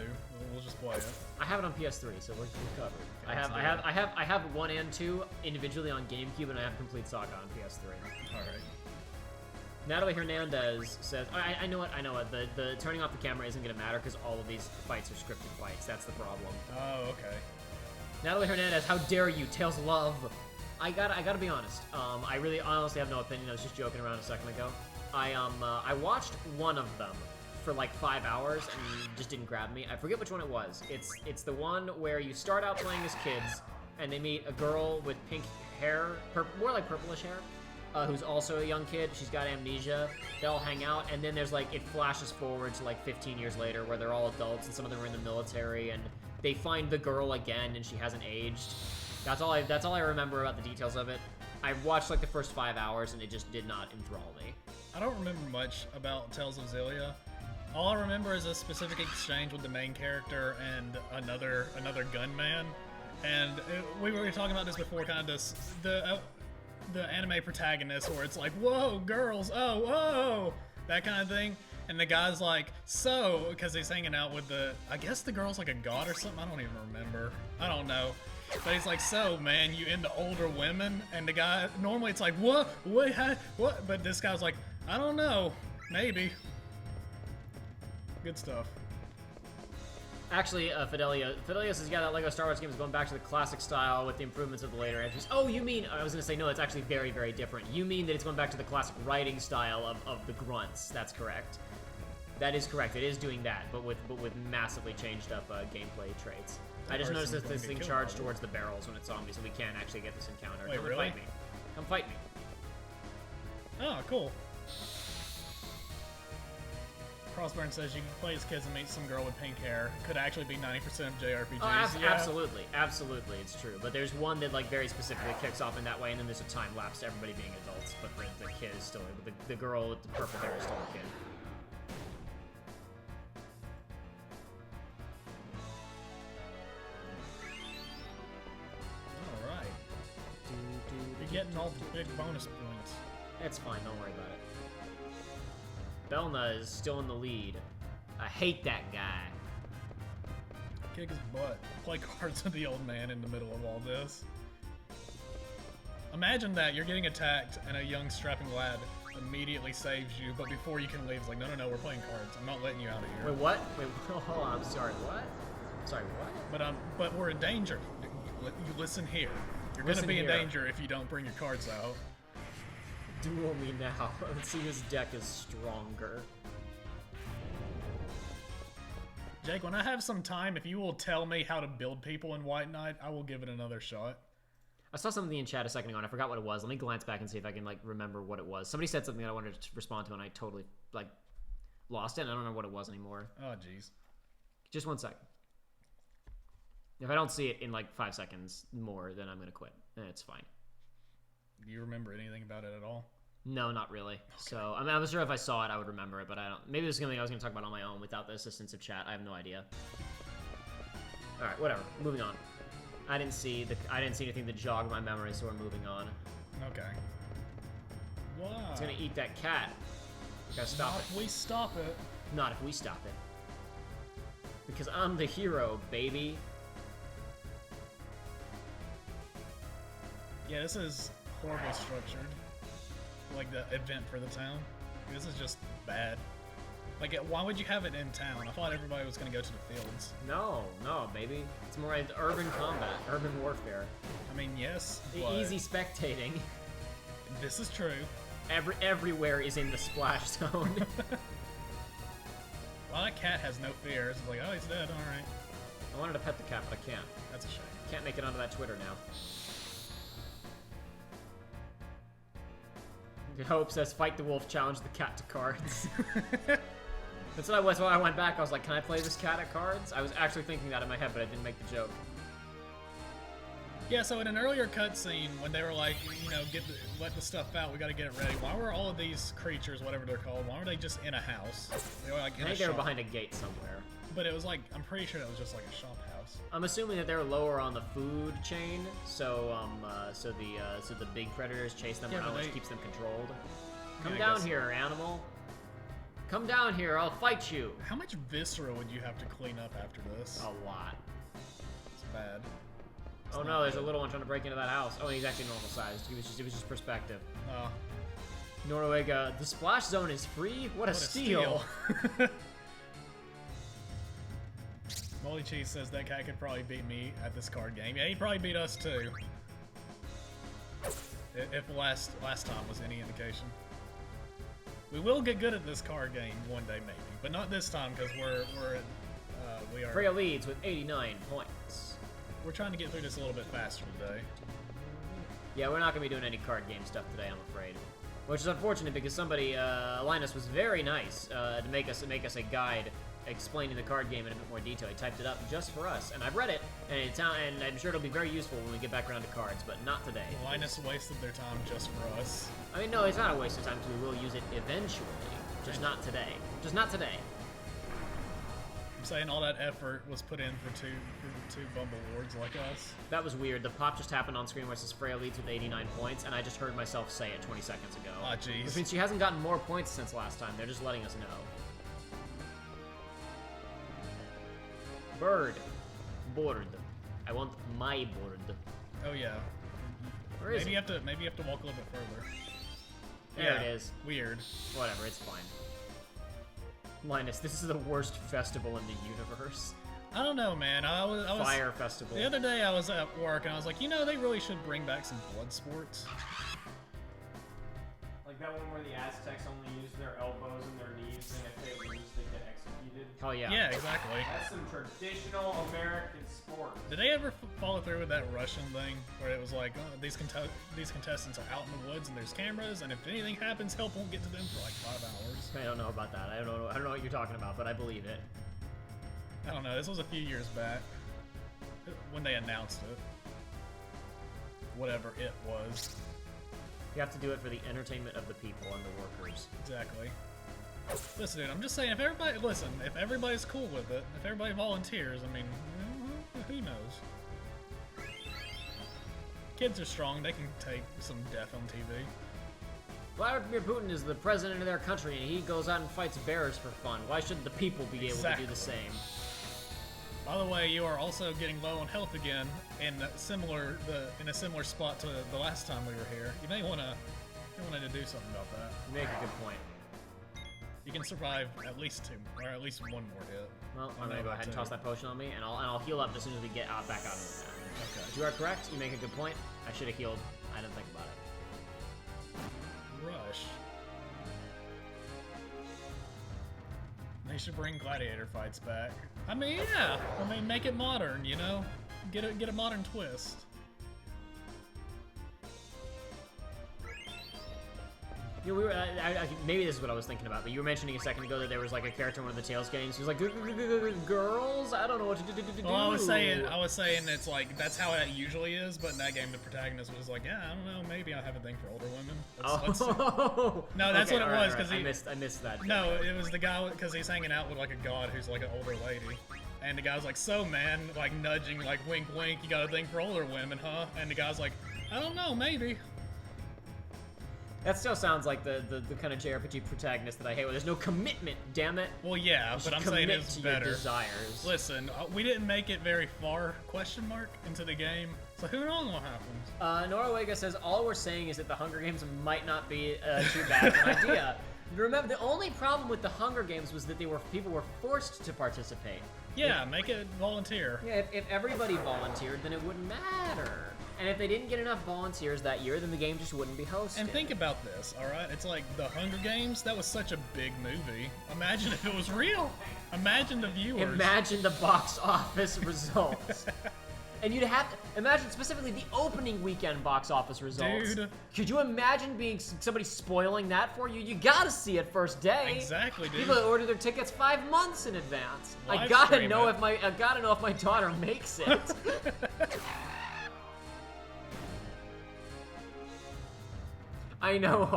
We'll just play it. I have it on PS3, so we're covered. I have 1 and 2 individually on GameCube, and I have Complete Saga on PS3. All right. Natalie Hernandez says, I know what. The turning off the camera isn't going to matter because all of these fights are scripted fights. That's the problem. Oh, okay. Natalie Hernandez, how dare you? Tales of Love. I gotta be honest. I really honestly have no opinion. I was just joking around a second ago. I watched one of them for like 5 hours and it just didn't grab me. I forget which one it was. It's the one where you start out playing as kids and they meet a girl with pink hair, more like purplish hair, who's also a young kid. She's got amnesia. They all hang out, and then there's like, it flashes forward to like 15 years later where they're all adults and some of them are in the military, and they find the girl again and she hasn't aged. That's all I remember about the details of it. I watched like the first 5 hours and it just did not enthrall me. I don't remember much about Tales of Xillia. All I remember is a specific exchange with the main character and another gunman. And we were talking about this before, kind of the anime protagonist, where it's like, whoa, girls, oh, whoa, that kind of thing. And the guy's like, so, because he's hanging out with I guess the girl's like a god or something. I don't even remember. I don't know. But he's like, so, man, you into older women? And the guy, normally it's like, what? Wait, what? But this guy's like, I don't know, maybe. Good stuff. Actually, Fidelia says, yeah, that LEGO Star Wars game is going back to the classic style with the improvements of the later entries. Oh, you mean, I was going to say, no, it's actually very, very different. You mean that it's going back to the classic writing style of the grunts. That's correct. That is correct. It is doing that, but with massively changed up gameplay traits. I just noticed that this thing charged towards the barrels when it's zombies, so we can't actually get this encounter. Wait, Come really? fight me. Come fight me. Oh, cool. Crossburn says you can play as kids and meet some girl with pink hair. Could actually be 90% of JRPGs. Oh, absolutely, absolutely, it's true. But there's one that like very specifically kicks off in that way, and then there's a time lapse to everybody being adults. But for the kid is still the girl with the purple hair is still a kid. All right. You're getting all the big bonus points. It's fine. Don't worry about it. Belna is still in the lead. I hate that guy. Kick his butt. Play cards with the old man in the middle of all this. Imagine that, you're getting attacked and a young strapping lad immediately saves you, but before you can leave, it's like, no, we're playing cards. I'm not letting you out of here. Wait, what? Wait, hold on, I'm sorry, what? Sorry, what? But we're in danger. You listen here. You're gonna be in danger if you don't bring your cards out. Duel me now. Let's see whose deck is stronger. Jake, when I have some time, if you will tell me how to build people in White Knight, I will give it another shot. I saw something in chat a second ago, and I forgot what it was. Let me glance back and see if I can, like, remember what it was. Somebody said something that I wanted to respond to, and I totally, like, lost it, and I don't remember what it was anymore. Oh, jeez. Just 1 second. If I don't see it in, like, 5 seconds more, then I'm gonna quit. And it's fine. Do you remember anything about it at all? No, not really. Okay. So, I mean, I was sure if I saw it, I would remember it, but I don't. Maybe this is something I was going to talk about on my own without the assistance of chat. I have no idea. All right, whatever. Moving on. I didn't see anything that jogged my memory, so we're moving on. Okay. Wow. It's going to eat that cat. We gotta stop it. Not if we stop it. Not if we stop it. Because I'm the hero, baby. Yeah, this is horribly structured. Like the event for the town. This is just bad. Like, why would you have it in town? I thought everybody was gonna go to the fields. No, baby. It's more like urban combat, urban warfare. I mean, yes. Easy spectating. This is true. Everywhere is in the splash zone. Well, that cat has no fear. It's like, oh, he's dead. All right. I wanted to pet the cat, but I can't. That's a shame. Can't make it onto that Twitter now. Hope says, fight the wolf, challenge the cat to cards. That's what I was. When I went back, I was like, can I play this cat at cards? I was actually thinking that in my head, but I didn't make the joke. Yeah, so in an earlier cutscene, when they were like, you know, let the stuff out, we gotta get it ready. Why were all of these creatures, whatever they're called, why were they just in a house? They were like in I think a they were shop. behind a gate somewhere. But it was like, I'm pretty sure that was just like a shop house. I'm assuming that they're lower on the food chain, so the big predators chase them around, which keeps them controlled. Come down here, animal. Come down here, I'll fight you. How much viscera would you have to clean up after this? A lot. It's bad. Oh no, there's a little one trying to break into that house. Oh, he's actually normal sized. It was just perspective. Noruega, the splash zone is free? What a steal. Molly Cheese says that cat could probably beat me at this card game. Yeah, he probably beat us too. If last time was any indication. We will get good at this card game one day maybe, but not this time because we are. Freya leads with 89 points. We're trying to get through this a little bit faster today. Yeah, we're not gonna be doing any card game stuff today, I'm afraid. Which is unfortunate because somebody, Linus, was very nice to make us a guide explaining the card game in a bit more detail. He typed it up just for us, and I've read it, and I'm sure it'll be very useful when we get back around to cards, but not today. Linus wasted their time just for us. I mean, no, it's not a waste of time because we will use it eventually, just not today. Just not today. I'm saying all that effort was put in for two Bumble Lords like us. That was weird. The pop just happened on screen where it says Freya leads with 89 points, and I just heard myself say it 20 seconds ago. Ah, jeez. Which means she hasn't gotten more points since last time. They're just letting us know. Bird. Board. I want my board. Oh yeah. Where is maybe it? you have to walk a little bit further. There it is. Weird. Whatever, it's fine. Linus, this is the worst festival in the universe. I don't know, man. I was Fire festival. The other day I was at work and I was like, you know, they really should bring back some blood sports. Like that one where the Aztecs only use their elbows and their knees, and if they lose, they get executed. Hell yeah. Yeah, exactly. That's some traditional American sport. Did they ever follow through with that Russian thing where it was like, oh, these contestants are out in the woods and there's cameras, and if anything happens, help won't get to them for like 5 hours? I don't know about that. I don't know what you're talking about, but I believe it. I don't know. This was a few years back when they announced it. Whatever it was. You have to do it for the entertainment of the people and the workers. Exactly. Listen, dude, I'm just saying, if everybody's cool with it, if everybody volunteers, I mean, who knows? Kids are strong, they can take some death on TV. Vladimir Putin is the president of their country, and he goes out and fights bears for fun. Why shouldn't the people be able to do the same? By the way, you are also getting low on health again, in a similar spot to the last time we were here. You may want to do something about that. You make a good point. You can survive at least 2, or at least 1 more hit. Well, I'm gonna go ahead and toss that potion on me, and I'll heal up as soon as we get back out of the town. Okay. But you are correct. You make a good point. I should have healed. I didn't think about it. Rush. They should bring gladiator fights back. I mean, yeah. I mean, make it modern, you know? Get a modern twist. You know, we were, maybe this is what I was thinking about, but you were mentioning a second ago that there was like a character in one of the Tales games who was like, girls, I don't know what to do. Well, I was saying it's like, that's how it usually is, but in that game the protagonist was like, yeah, I don't know, maybe I have a thing for older women. No, that's okay, what it was, because I missed that. No, it was the guy, because he's hanging out with like a god who's like an older lady. And the guy's like, so man, like nudging, like wink wink, you got a thing for older women, huh? And the guy's like, I don't know, maybe. That still sounds like the kind of JRPG protagonist that I hate, where there's no commitment, damn it. Well, yeah, but I'm saying it's better. Your desires. Listen, we didn't make it very far, into the game, so who knows what happens. Noruega says, all we're saying is that the Hunger Games might not be too bad of an idea. Remember, the only problem with the Hunger Games was that people were forced to participate. Yeah, make it volunteer. Yeah, if everybody volunteered, then it wouldn't matter. And if they didn't get enough volunteers that year, then the game just wouldn't be hosted. And think about this, alright? It's like the Hunger Games, that was such a big movie. Imagine if it was real. Imagine the viewers. Imagine the box office results. And you'd have to imagine specifically the opening weekend box office results. Dude. Could you imagine being somebody spoiling that for you? You gotta see it first day. Exactly, dude. People that order their tickets 5 months in advance. I gotta know if my daughter makes it. I know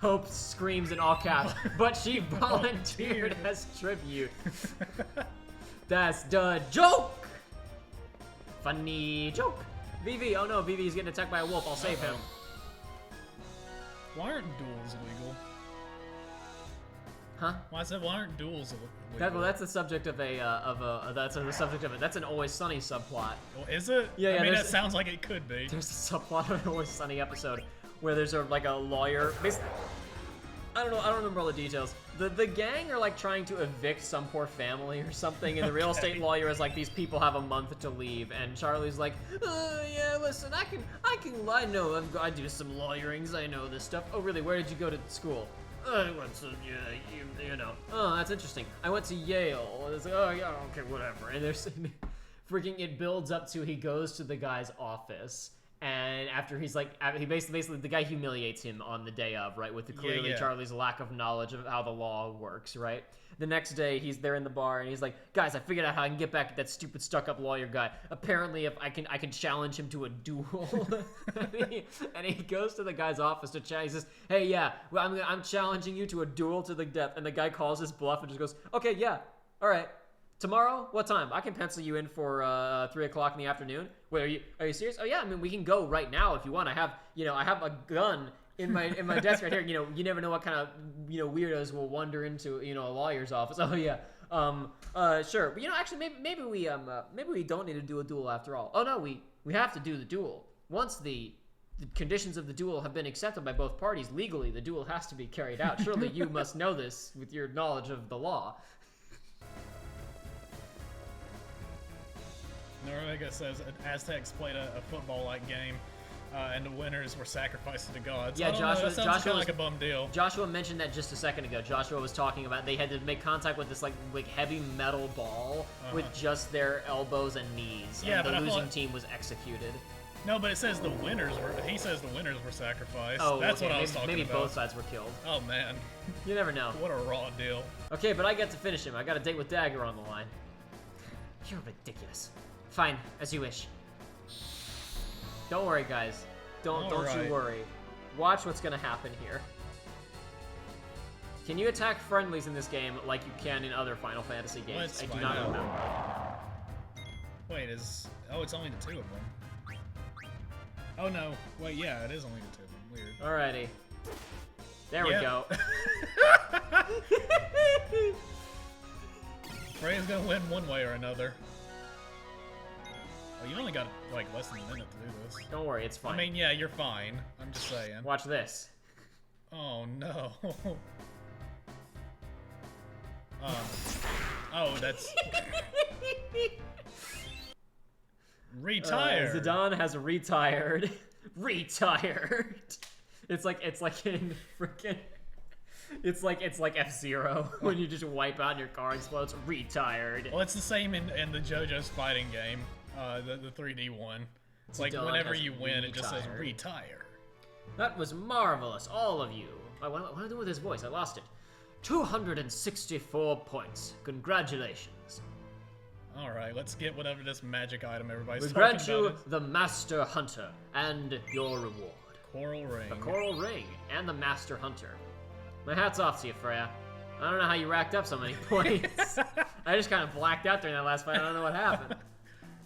Hope screams in all caps, but she volunteered as tribute. That's the joke! Funny joke. VV, oh no, VV is getting attacked by a wolf. I'll save him. Why aren't duels illegal? Huh? Why aren't duels illegal? That's the subject of that's an Always Sunny subplot. Well, is it? Yeah, I mean, it sounds like it could be. There's a subplot of an Always Sunny episode where there's a lawyer. I don't remember all the details. The gang are like trying to evict some poor family or something, and the real estate lawyer is like, these people have a month to leave, and Charlie's like, yeah, listen, I know, I do some lawyerings, I know this stuff. Oh, really? Where did you go to school? I went to, you know. Oh, that's interesting. I went to Yale. It's like, oh, yeah, okay, whatever. And there's freaking, it builds up to he goes to the guy's office. And after he's like, he basically the guy humiliates him on the day of, right? With clearly Charlie's lack of knowledge of how the law works, right? The next day, he's there in the bar and he's like, guys, I figured out how I can get back at that stupid stuck-up lawyer guy. Apparently, if I can challenge him to a duel. and he goes to the guy's office to chat. He says, hey, yeah, well, I'm challenging you to a duel to the death. And the guy calls his bluff and just goes, okay, yeah, all right. Tomorrow? What time? I can pencil you in for 3 o'clock in the afternoon. Wait, are you serious? Oh yeah, I mean we can go right now if you want. I have a gun in my desk right here. You never know what kind of weirdos will wander into a lawyer's office. Oh yeah. Sure. But actually maybe we don't need to do a duel after all. Oh no, we have to do the duel. Once the conditions of the duel have been accepted by both parties legally, the duel has to be carried out. Surely you must know this with your knowledge of the law. Mega says Aztecs played a football-like game, and the winners were sacrificed to the gods. Yeah, Joshua sounds like a bum deal. Joshua mentioned that just a second ago. Joshua was talking about they had to make contact with this like heavy metal ball with just their elbows and knees, and the losing team was executed. No, but it says the winners were. He says the winners were sacrificed. Oh, that's okay. what I was talking about. Maybe both sides were killed. Oh man, you never know. What a raw deal. Okay, but I get to finish him. I got a date with Dagger on the line. You're ridiculous. Fine, as you wish. Don't worry, guys. Don't you worry. Watch what's gonna happen here. Can you attack friendlies in this game like you can in other Final Fantasy games? I do not remember. Wait, it's only the 2 of them. Oh no, wait, yeah, it is only the 2 of them. Weird. Alrighty. There we go. Freya's gonna win one way or another. Oh, you only got like less than a minute to do this. Don't worry, it's fine. I mean, yeah, you're fine. I'm just saying. Watch this. Oh no. Oh, that's retired. Zidane has retired. Retired. It's like in freaking. It's like F-Zero when you just wipe out and your car explodes. Retired. Well, it's the same in the JoJo's fighting game, the 3D one. It's like whenever you win, it just says retire. That was marvelous, all of you. What do I do with his voice? I lost it. 264 points. Congratulations. Alright, let's get whatever this magic item everybody's talking talking about. We grant you the Master Hunter and your reward. Coral Ring. The Coral Ring and the Master Hunter. My hat's off to you, Freya. I don't know how you racked up so many points. I just kind of blacked out during that last fight. I don't know what happened.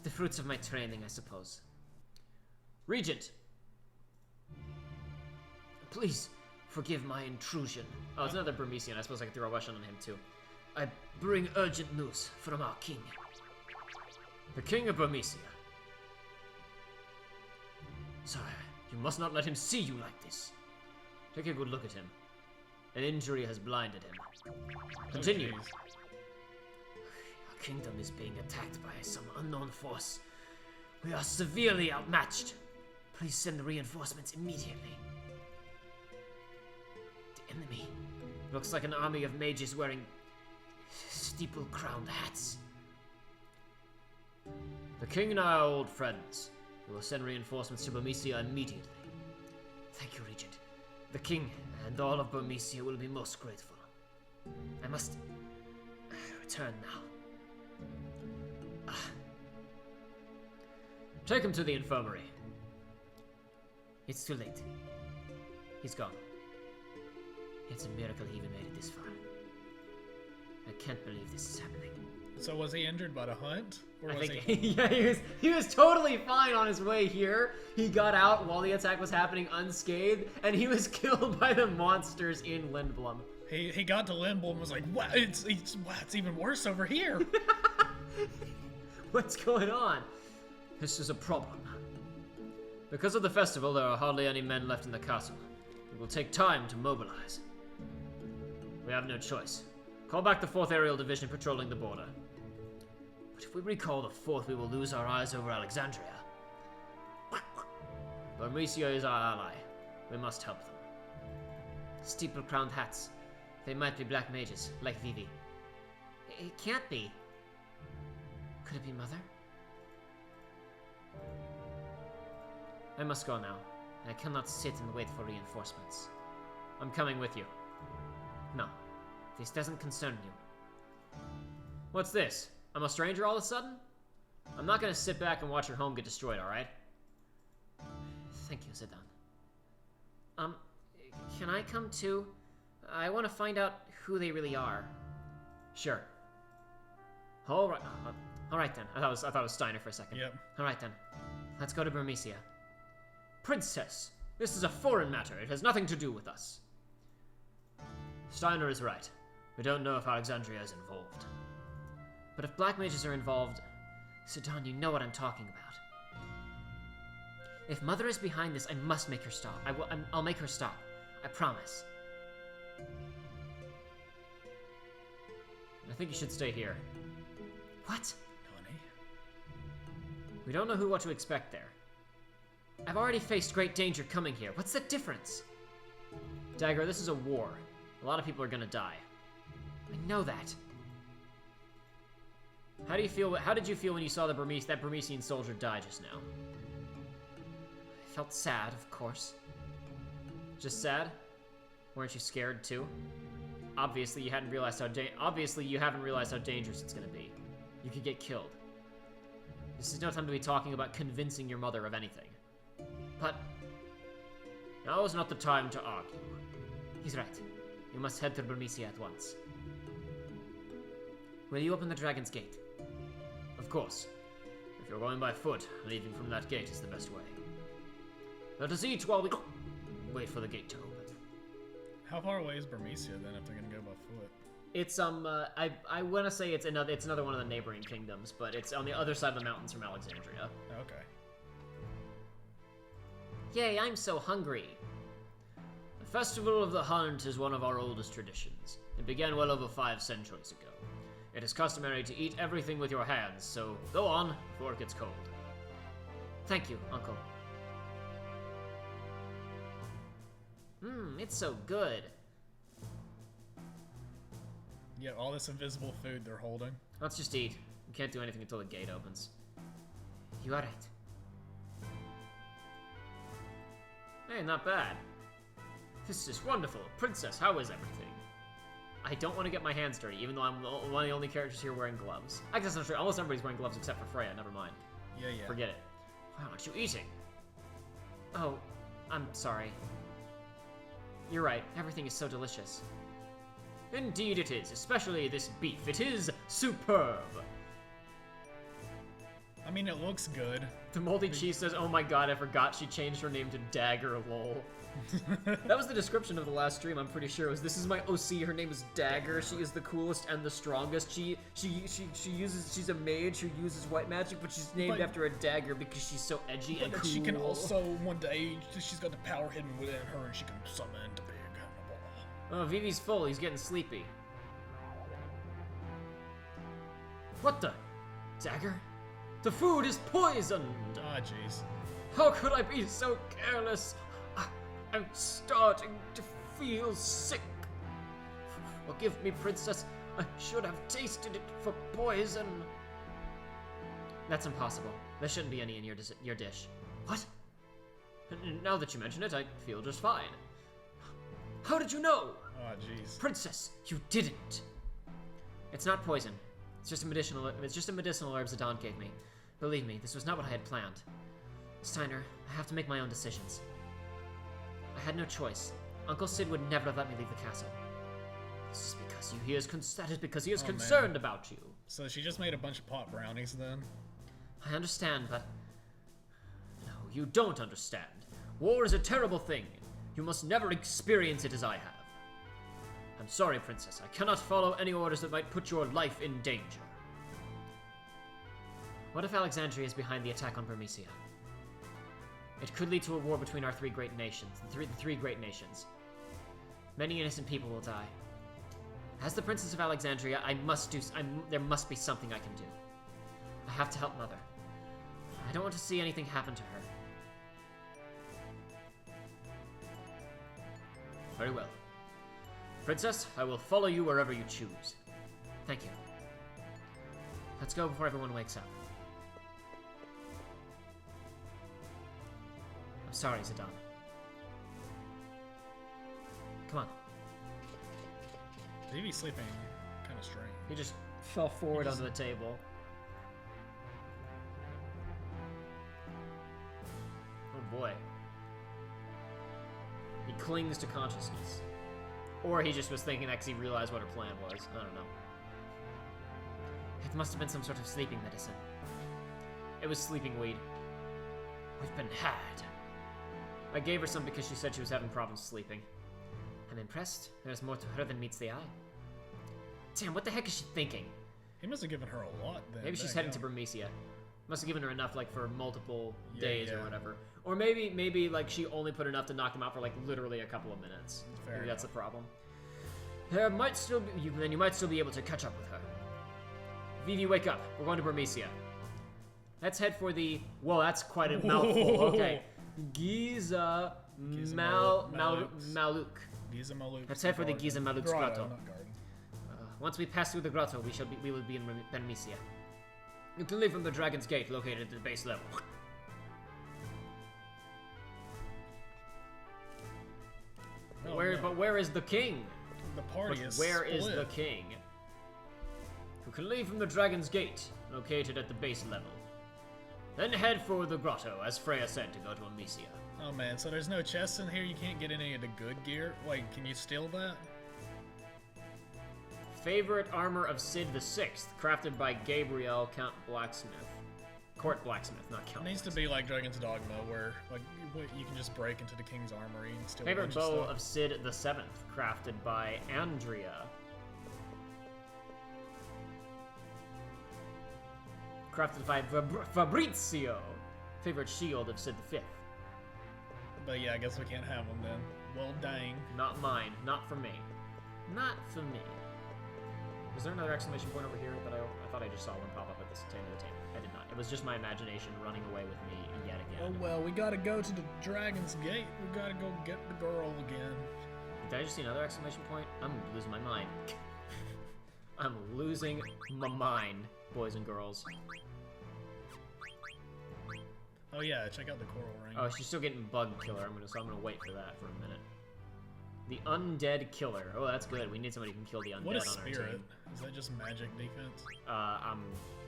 The fruits of my training, I suppose. Regent. Please, forgive my intrusion. Oh, it's another Burmesian. I suppose I could throw a Russian on him, too. I bring urgent news from our king. The King of Burmesia. Sire, you must not let him see you like this. Take a good look at him. An injury has blinded him. Continue. Oh, our kingdom is being attacked by some unknown force. We are severely outmatched. Please send the reinforcements immediately. The enemy looks like an army of mages wearing steeple-crowned hats. The king and I are old friends. We will send reinforcements to Burmesia immediately. Thank you, Regent. The king and all of Burmesia will be most grateful. I must return now. Take him to the infirmary. It's too late. He's gone. It's a miracle he even made it this far. I can't believe this is happening. So was he injured by the hunt? Or was yeah, he was totally fine on his way here. He got out while the attack was happening unscathed, and he was killed by the monsters in Lindblum. He got to Lindblum and was like, "What? It's even worse over here." What's going on? This is a problem. Because of the festival, there are hardly any men left in the castle. It will take time to mobilize. We have no choice. Call back the 4th Aerial Division patrolling the border. But if we recall the 4th, we will lose our eyes over Alexandria. Burmesia is our ally. We must help them. Steeple-crowned hats. They might be black mages, like Vivi. It can't be. Could it be Mother? I must go now. I cannot sit and wait for reinforcements. I'm coming with you. No, this doesn't concern you. What's this? I'm a stranger all of a sudden? I'm not gonna sit back and watch your home get destroyed, alright? Thank you, Zidane. Can I come too? I want to find out who they really are. Sure. Alright then. I thought it was Steiner for a second. Yep. Alright then. Let's go to Burmesia. Princess, this is a foreign matter. It has nothing to do with us. Steiner is right. We don't know if Alexandria is involved. But if black mages are involved, Zidane, you know what I'm talking about. If Mother is behind this, I must make her stop. I'll make her stop. I promise. I think you should stay here. What? Honey? We don't know what to expect there. I've already faced great danger coming here. What's the difference? Dagger, this is a war. A lot of people are gonna die. I know that. How did you feel when you saw that Burmesian soldier die just now? I felt sad, of course. Just sad? Weren't you scared too? Obviously you haven't realized how dangerous it's gonna be. You could get killed. This is no time to be talking about convincing your mother of anything. But now is not the time to argue. He's right. You must head to Burmesia at once. Will you open the Dragon's Gate? Of course. If you're going by foot, leaving from that gate is the best way. Let us eat while we wait for the gate to open. How far away is Burmesia then if they're gonna go by foot? It's I wanna say it's another one of the neighboring kingdoms, but it's on the other side of the mountains from Alexandria. Okay. Yay, I'm so hungry. The Festival of the Hunt is one of our oldest traditions. It began well over 5 centuries ago. It is customary to eat everything with your hands, so go on before it gets cold. Thank you, Uncle. It's so good. Yeah, all this invisible food they're holding. Let's just eat. We can't do anything until the gate opens. You are right. Hey, not bad. This is wonderful. Princess, how is everything? I don't want to get my hands dirty, even though I'm one of the only characters here wearing gloves. I guess that's not true. Almost everybody's wearing gloves except for Freya. Never mind. Yeah. Forget it. Why aren't you eating? Oh, I'm sorry. You're right. Everything is so delicious. Indeed it is, especially this beef. It is superb. I mean, it looks good. The Moldy Cheese says, oh my god, I forgot she changed her name to Dagger, lol. That was the description of the last stream, I'm pretty sure. This is my OC, her name is Dagger. She is the coolest and the strongest. She's a mage who uses white magic, but she's named after a dagger because she's so edgy and cool. She can also, one day, she's got the power hidden within her and she can summon the big ball. Oh, Vivi's full, he's getting sleepy. What the? Dagger? The food is poisoned! Ah, jeez. How could I be so careless? I'm starting to feel sick. Forgive me, Princess. I should have tasted it for poison. That's impossible. There shouldn't be any in your dish. What? Now that you mention it, I feel just fine. How did you know? Ah, jeez. Princess, you didn't. It's not poison. It's just a medicinal herb Zidane gave me. Believe me, this was not what I had planned. Steiner, I have to make my own decisions. I had no choice. Uncle Sid would never let me leave the castle. This is because he is concerned about you. So she just made a bunch of pot brownies then? I understand, but... No, you don't understand. War is a terrible thing. You must never experience it as I have. I'm sorry, Princess. I cannot follow any orders that might put your life in danger. What if Alexandria is behind the attack on Burmesia? It could lead to a war between our three great nations. The three great nations. Many innocent people will die. As the Princess of Alexandria, there must be something I can do. I have to help Mother. I don't want to see anything happen to her. Very well. Princess, I will follow you wherever you choose. Thank you. Let's go before everyone wakes up. I'm sorry, Zidane. Come on. Vivi's sleeping kind of strange. He just fell forward onto the table. Oh boy. He clings to consciousness. Or he just was thinking that because he realized what her plan was. I don't know. It must have been some sort of sleeping medicine. It was sleeping weed. We've been had. I gave her some because she said she was having problems sleeping. I'm impressed. There's more to her than meets the eye. Damn, what the heck is she thinking? He must have given her a lot then. Maybe she's heading to Burmesia. Must have given her enough, like, for multiple days or whatever. Or maybe, like, she only put enough to knock him out for, like, literally a couple of minutes. Maybe that's the problem. You might still be able to catch up with her. Vivi, wake up. We're going to Burmesia. Let's head for the... Whoa, that's quite a mouthful. Okay. Giza Maluk. Giza Maluk. Let's head for the Giza Maluk's grotto. Not garden. Once we pass through the grotto, we will be in Benmisia. You can leave from the Dragon's Gate, located at the base level. But where is the king? The party is Where split. is the king? You can leave from the Dragon's Gate, located at the base level. Then head for the grotto, as Freya said, to go to Amicia. Oh man, so there's no chests in here? You can't get any of the good gear? Wait, can you steal that? Favorite armor of Sid the Sixth, crafted by Gabriel Count Blacksmith. Court Blacksmith, not Count. It needs to be like Dragon's Dogma, where like you can just break into the king's armory and steal Favorite a bunch bow of of Sid the Seventh, crafted by Andrea. Crafted by Fabrizio. Favorite shield of Sid the Fifth. But yeah, I guess we can't have them then. Well, dang. Not mine. Not for me. Not for me. Was there another exclamation point over here that I thought I just saw one pop up at the end of the table? I did not. It was just my imagination running away with me yet again. Oh well, we gotta go to the Dragon's Gate. We gotta go get the girl again. Did I just see another exclamation point? I'm losing my mind. I'm losing my mind, boys and girls. Oh yeah, check out the coral ring. Oh, she's still getting bug killer. So I'm gonna wait for that for a minute. The undead killer. Oh, that's good. We need somebody who can kill the undead What a on our spirit. team. Is that just magic defense?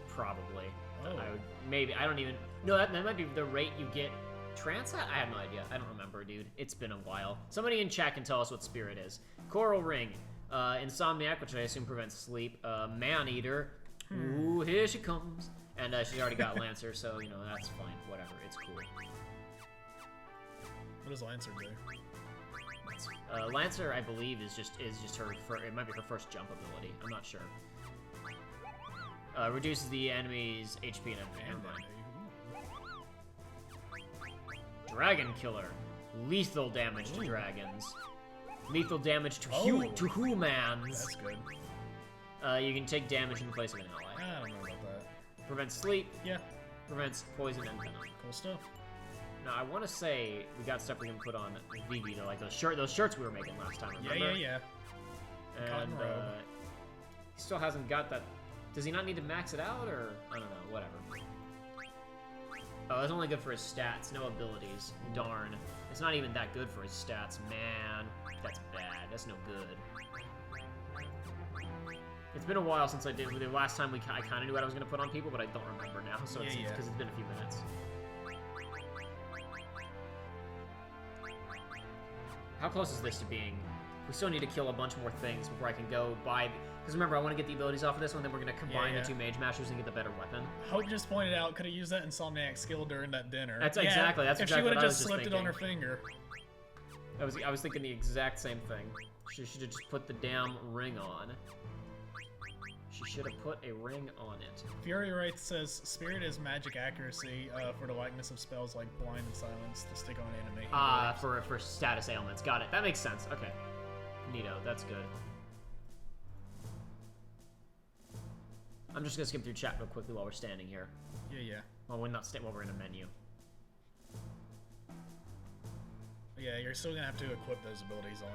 Probably. Oh. Maybe. I don't even. No, that might be the rate you get trance at? I have no idea. I don't remember, dude. It's been a while. Somebody in chat can tell us what spirit is. Coral ring. Insomniac, which I assume prevents sleep. Man-eater. Ooh, here she comes. And she's already got Lancer, so, you know, that's fine. Whatever. It's cool. What does Lancer do? Lancer, I believe, is just her. It might be her first jump ability. I'm not sure. Reduces the enemy's HP and MP. Never mind. Dragon Killer. Lethal damage to dragons. Lethal damage to humans. That's good. You can take damage in the place of an ally. I don't know about that. Prevents sleep. Yeah. Prevents poison and venom. Cool stuff. Now, I want to say we got stuff we can put on Vivi, though, like those shirts we were making last time, remember? Yeah. And he still hasn't got that. Does he not need to max it out, or I don't know, whatever. Oh, it's only good for his stats, no abilities. Darn. It's not even that good for his stats, man. That's bad. That's no good. It's been a while since I did. The last time I kind of knew what I was going to put on people, but I don't remember now, so it's because it's been a few minutes. How close is this to being? We still need to kill a bunch more things before I can go buy. Because remember, I want to get the abilities off of this one, then we're going to combine the two Mage Masters and get the better weapon. Hope just pointed out, could have used that Insomniac skill during that dinner. That's exactly what I was just thinking. If she would have just slipped it on her finger. I was thinking the exact same thing. She should have just put the damn ring on. She should have put a ring on it. Fury Wraith says, Spirit is magic accuracy for the likeness of spells like Blind and Silence to stick on enemy. For status ailments. Got it. That makes sense. Okay. Neato. That's good. I'm just gonna skip through chat real quickly while we're standing here. Yeah. Well, we're not while we're in a menu. Yeah, you're still gonna have to equip those abilities on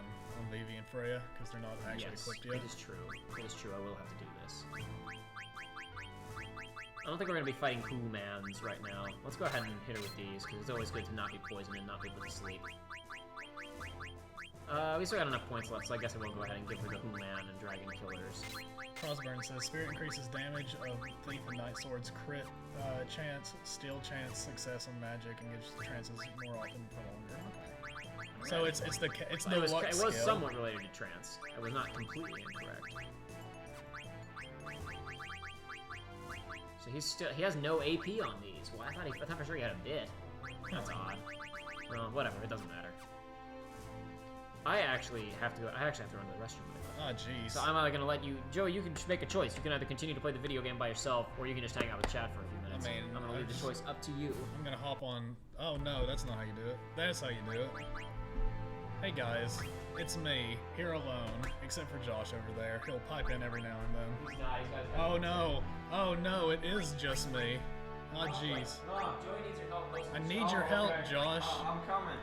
Vivi and Freya because they're not actually equipped yet. It is true. It is true. I will have to do this. I don't think we're gonna be fighting humans right now. Let's go ahead and hit her with these because it's always good to not be poisoned and not be able to sleep. We still got enough points left, so I guess I will go ahead and give her the Human and Dragon Killers. Crossburn says, Spirit increases damage of Thief and Night Sword's crit chance, steal chance, success on magic, and gives trances more often for longer. So it's the luck It skill. was somewhat related to trance. It was not completely incorrect. So he has no AP on these. Well, I thought for sure he had a bit. That's odd. Well, whatever. It doesn't matter. I actually have to run to the restroom. Oh, jeez. So I'm either gonna let you, Joe. You can just make a choice. You can either continue to play the video game by yourself, or you can just hang out with chat for a few minutes. I mean, I'm gonna leave the choice up to you. I'm gonna hop on. Oh no, that's not how you do it. That's how you do it. Hey guys, it's me, here alone, except for Josh over there. He'll pipe in every now and then. He's not. Oh no, it is just me. Oh, jeez. Oh, Joey needs your help. I need your help, okay. Josh. I'm coming.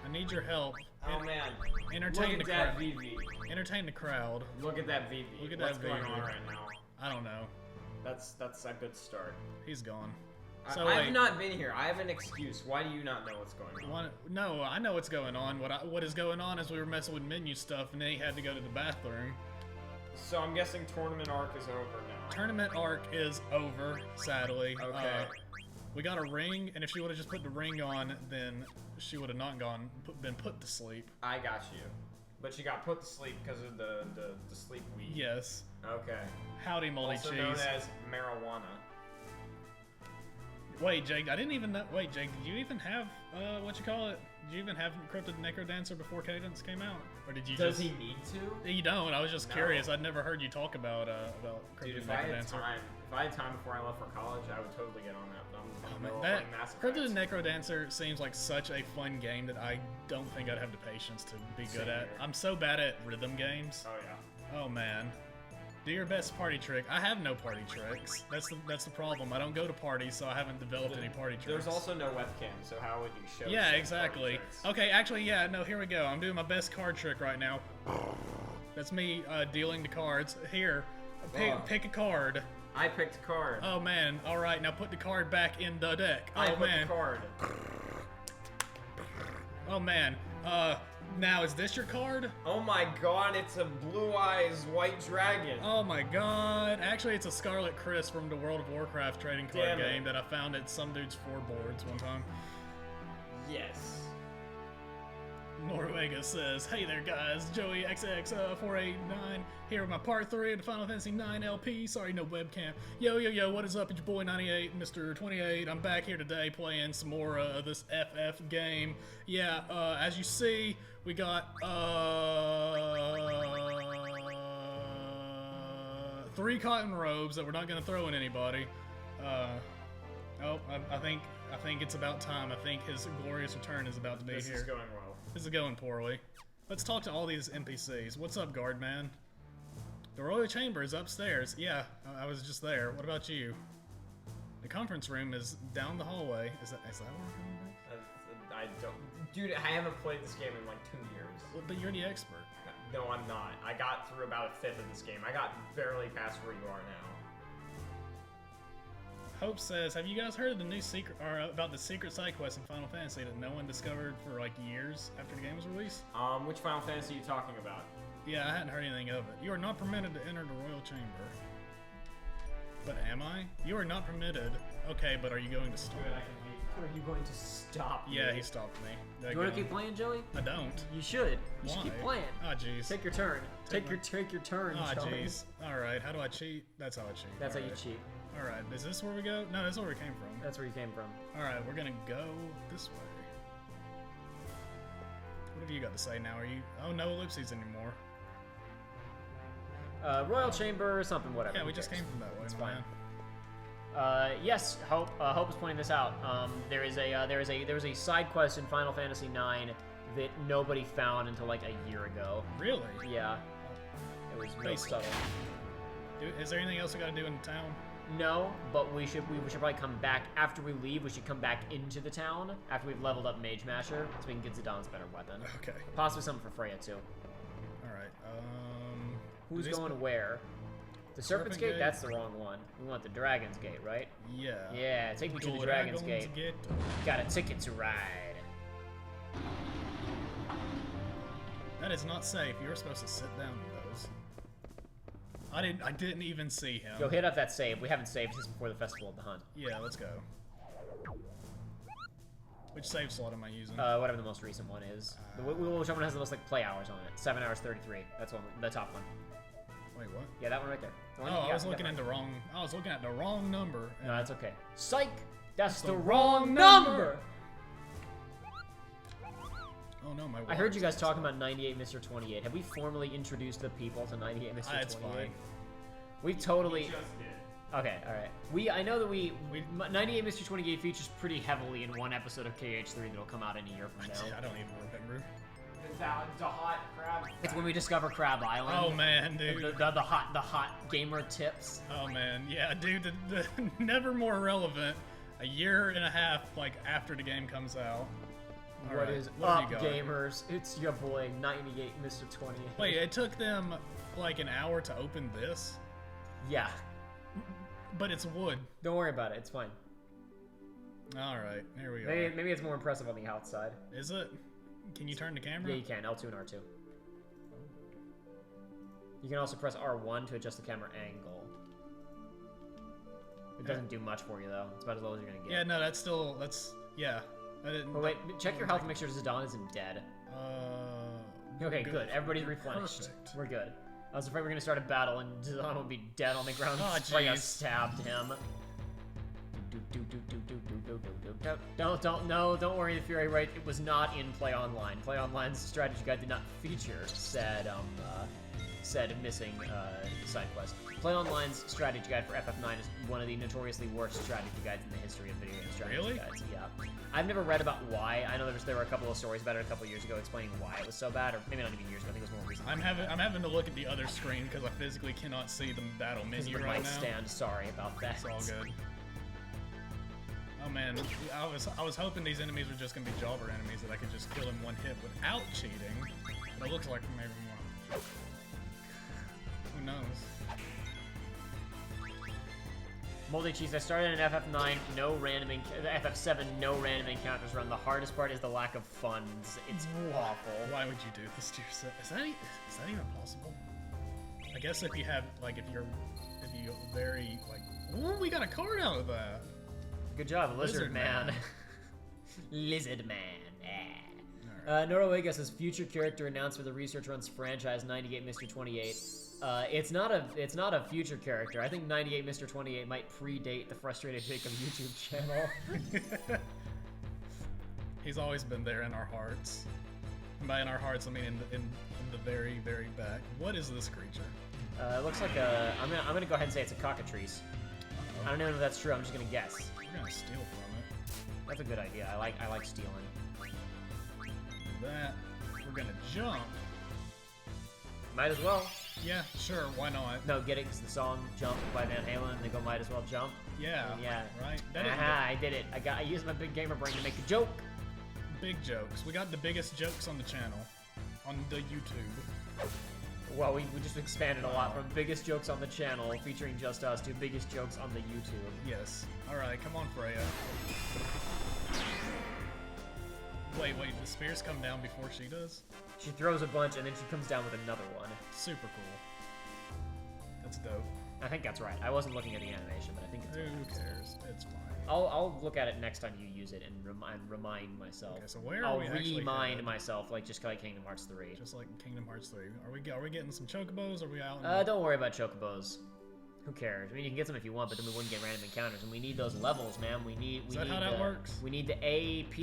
I need your help. Oh man. Entertain Look the at that crowd. VV. Entertain the crowd. Look at that VV. Look at What's that going VV. on right now? I don't know. That's a good start. He's gone. So I've not been here. I have an excuse. Why do you not know what's going on? No, I know what's going on. What is going on is we were messing with menu stuff, and then he had to go to the bathroom. So I'm guessing tournament arc is over now. Tournament arc is over, sadly. Okay. We got a ring, and if she would have just put the ring on, then she would have not been put to sleep. I got you. But she got put to sleep because of the sleep weed. Yes. Okay. Howdy, moldy also cheese. known as marijuana. Wait, Jake, I didn't even know. Wait, Jake, did you even have, what you call it? Did you even have Cryptid Necrodancer before Cadence came out? Or did you Does he need to? You don't. I was just No. curious. I'd never heard you talk about Cryptid Dude, if Necrodancer. I had time before I left for college, I would totally get on that. But I'm in the middle of That playing Mass Cryptid Effect. Necrodancer seems like such a fun game that I don't think I'd have the patience to be Same good at. here. I'm so bad at rhythm games. Oh yeah. Oh man. Do your best party trick. I have no party tricks. That's the problem. I don't go to parties, so I haven't developed any party tricks. There's also no webcam, so how would you show? Yeah, some exactly. party tricks? Okay, actually, yeah, no, here we go. I'm doing my best card trick right now. That's me dealing the cards. Here, pick a card. I picked a card. Oh man, alright, now put the card back in the deck. I Oh put man. the card. Oh man. Now is this your card? Oh my god, it's a blue eyes white dragon. Oh my god. Actually, it's a Scarlet Chris from the World of Warcraft trading card Damn it. game that I found at some dude's 4 boards one time. Yes. Norvega says, hey there guys, Joey XX489 here with my part 3 of the Final Fantasy 9 LP. Sorry, no webcam. Yo, what is up? It's your boy 98, Mr. 28. I'm back here today playing some more of this FF game. Yeah, as you see, we got 3 cotton robes that we're not gonna throw in anybody. I think it's about time. I think his glorious return is about to be This here. is going well. This is going poorly. Let's talk to all these NPCs. What's up, Guardman? The Royal Chamber is upstairs. Yeah, I was just there. What about you? The conference room is down the hallway. Is that where we're going back? I don't. Dude, I haven't played this game in like 2 years. Well, but you're the expert. No, I'm not. I got through about a fifth of this game. I got barely past where you are now. Hope says, have you guys heard of the new secret, or about the secret side quest in Final Fantasy that no one discovered for like years after the game was released? Which Final Fantasy are you talking about? Yeah, I hadn't heard anything of it. You are not permitted to enter the Royal Chamber. But am I? You are not permitted. Okay, but are you going to stop? Good, I can leave. Are you going to stop me? Yeah, he stopped me. Do you want to keep playing, Joey? I don't. You should. You should Why? keep playing. Ah, jeez. Take your turn. Take your turn, Ah, Joey. jeez. Alright, how do I cheat? That's how I cheat. That's how you Alright. cheat. Alright, is this where we go? No, that's where we came from. That's where you came from. Alright, we're gonna go this way. What have you got to say now? Are you... Oh, no ellipses anymore. Royal Chamber, something, whatever. Yeah, we who just cares? came from that way, It's my fine. man. Yes, Hope is pointing this out. There is a side quest in Final Fantasy IX that nobody found until like a year ago. Really? Yeah, it was real Basically. subtle. Is there anything else we gotta do in the town? No, but we should probably come back after we leave. We should come back into the town after we've leveled up Mage Masher, so we can get Zidana's better weapon. Okay. Possibly something for Freya too. Alright, Who's this- going where? The Serpent's Gate? That's the wrong one. We want the Dragon's Gate, right? Yeah. Yeah, take me to the Dragon's Gate. Gate. Got a ticket to ride. That is not safe. You're supposed to sit down with those. I didn't even see him. Go hit up that save. We haven't saved since before the Festival of the Hunt. Yeah, let's go. Which save slot am I using? Whatever the most recent one is. Which one has the most like play hours on it? 7 hours 33. That's one. The top one. Wait, what? Yeah, that one right there. The one Oh, you I got- was you got looking right. at the wrong. I was looking at the wrong number. No, that's okay. Psych! That's the the wrong wrong number! Oh no, my. I heard you guys watch talking about 98 Mr. 28. Have we formally introduced the people to 98 Mr. 28? It's fine. We've totally... Just did. Okay, alright. I know that we 98 Mr. 28 features pretty heavily in one episode of KH3 that'll come out in a year from now. I don't even remember. The hot crab. It's when we discover Crab Island. Oh man, dude. The hot gamer tips. Oh man, yeah, dude. The never more relevant. A year and a half, like, after the game comes out. What Alright, is what up, have you got? gamers? It's your boy, 98 Mr. 28. Wait, it took them, like, an hour to open this? Yeah. But it's wood. Don't worry about it. It's fine. Alright, here we go. Maybe it's more impressive on the outside. Is it? Can you turn the camera? Yeah, you can. L2 and R2. You can also press R1 to adjust the camera angle. It doesn't do much for you, though. It's about as low as you're gonna get. Yeah, no, yeah. I didn't... Oh, wait, check your health and make sure Zidane isn't dead. Okay, good. Everybody's replenished. Perfect. We're good. I was afraid we were gonna start a battle and Zidane would be dead on the ground. Oh, Freya jeez. stabbed him. Don't worry, if you're right, it was not in Play Online. Play Online's strategy guide did not feature said missing side quest. Play Online's strategy guide for FF9 is one of the notoriously worst strategy guides in the history of video game strategy guides. Yeah. I've never read about why. I know there were a couple of stories about it a couple of years ago explaining why it was so bad, or maybe not even years ago. I think it was more recent. I'm having to look at the other screen because I physically cannot see the battle menu Because of right my now. stand. Sorry about that. It's all good. Oh man, I was hoping these enemies were just gonna be jobber enemies that I could just kill in one hit without cheating. But it looks like maybe more. Who knows? Moldy Cheese, I started in FF9, FF7, no random encounters run. The hardest part is the lack of funds. It's awful. Why would you do this to yourself? Is that even possible? I guess if you have, like, if you very, like, ooh, we got a card out of that. Good job, Lizard Lizard Man. Man. Lizard Man. Noruega says future character announced for the Research Runs franchise 98 Mr. 28. It's not a future character. I think 98 Mr. 28 might predate the Frustrated Jacob YouTube channel. He's always been there in our hearts. And by in our hearts, I mean in the very, very back. What is this creature? It looks like a. I'm gonna go ahead and say it's a cockatrice. Uh-oh. I don't know if that's true. I'm just gonna guess. We're gonna steal from it. That's a good idea. I like stealing. Do that. We're gonna jump. Might as well. Yeah, sure. Why not? No, get it because the song "Jump" by Van Halen. And they go, might as well jump. Yeah. Yeah. Right. I did it. I used my big gamer brain to make a joke. Big jokes. We got the biggest jokes on the channel, on the YouTube. Well, we just expanded a lot from biggest jokes on the channel featuring just us to biggest jokes on the YouTube. Yes. All right. Come on, Freya. Wait. The spears come down before she does? She throws a bunch and then she comes down with another one. Super cool. That's dope. I think that's right. I wasn't looking at the animation, but I think it's Who right. cares? It's fine. I'll look at it next time you use it and remind myself. Okay, so where are I'll we actually remind headed? myself, like just like Kingdom Hearts 3. Just like Kingdom Hearts 3. Are we getting some chocobos? Are we out? Don't worry about chocobos. Who cares? I mean, you can get them if you want, but then we wouldn't get random encounters, and we need those levels, man. We need. Is that how that works? We need the AP.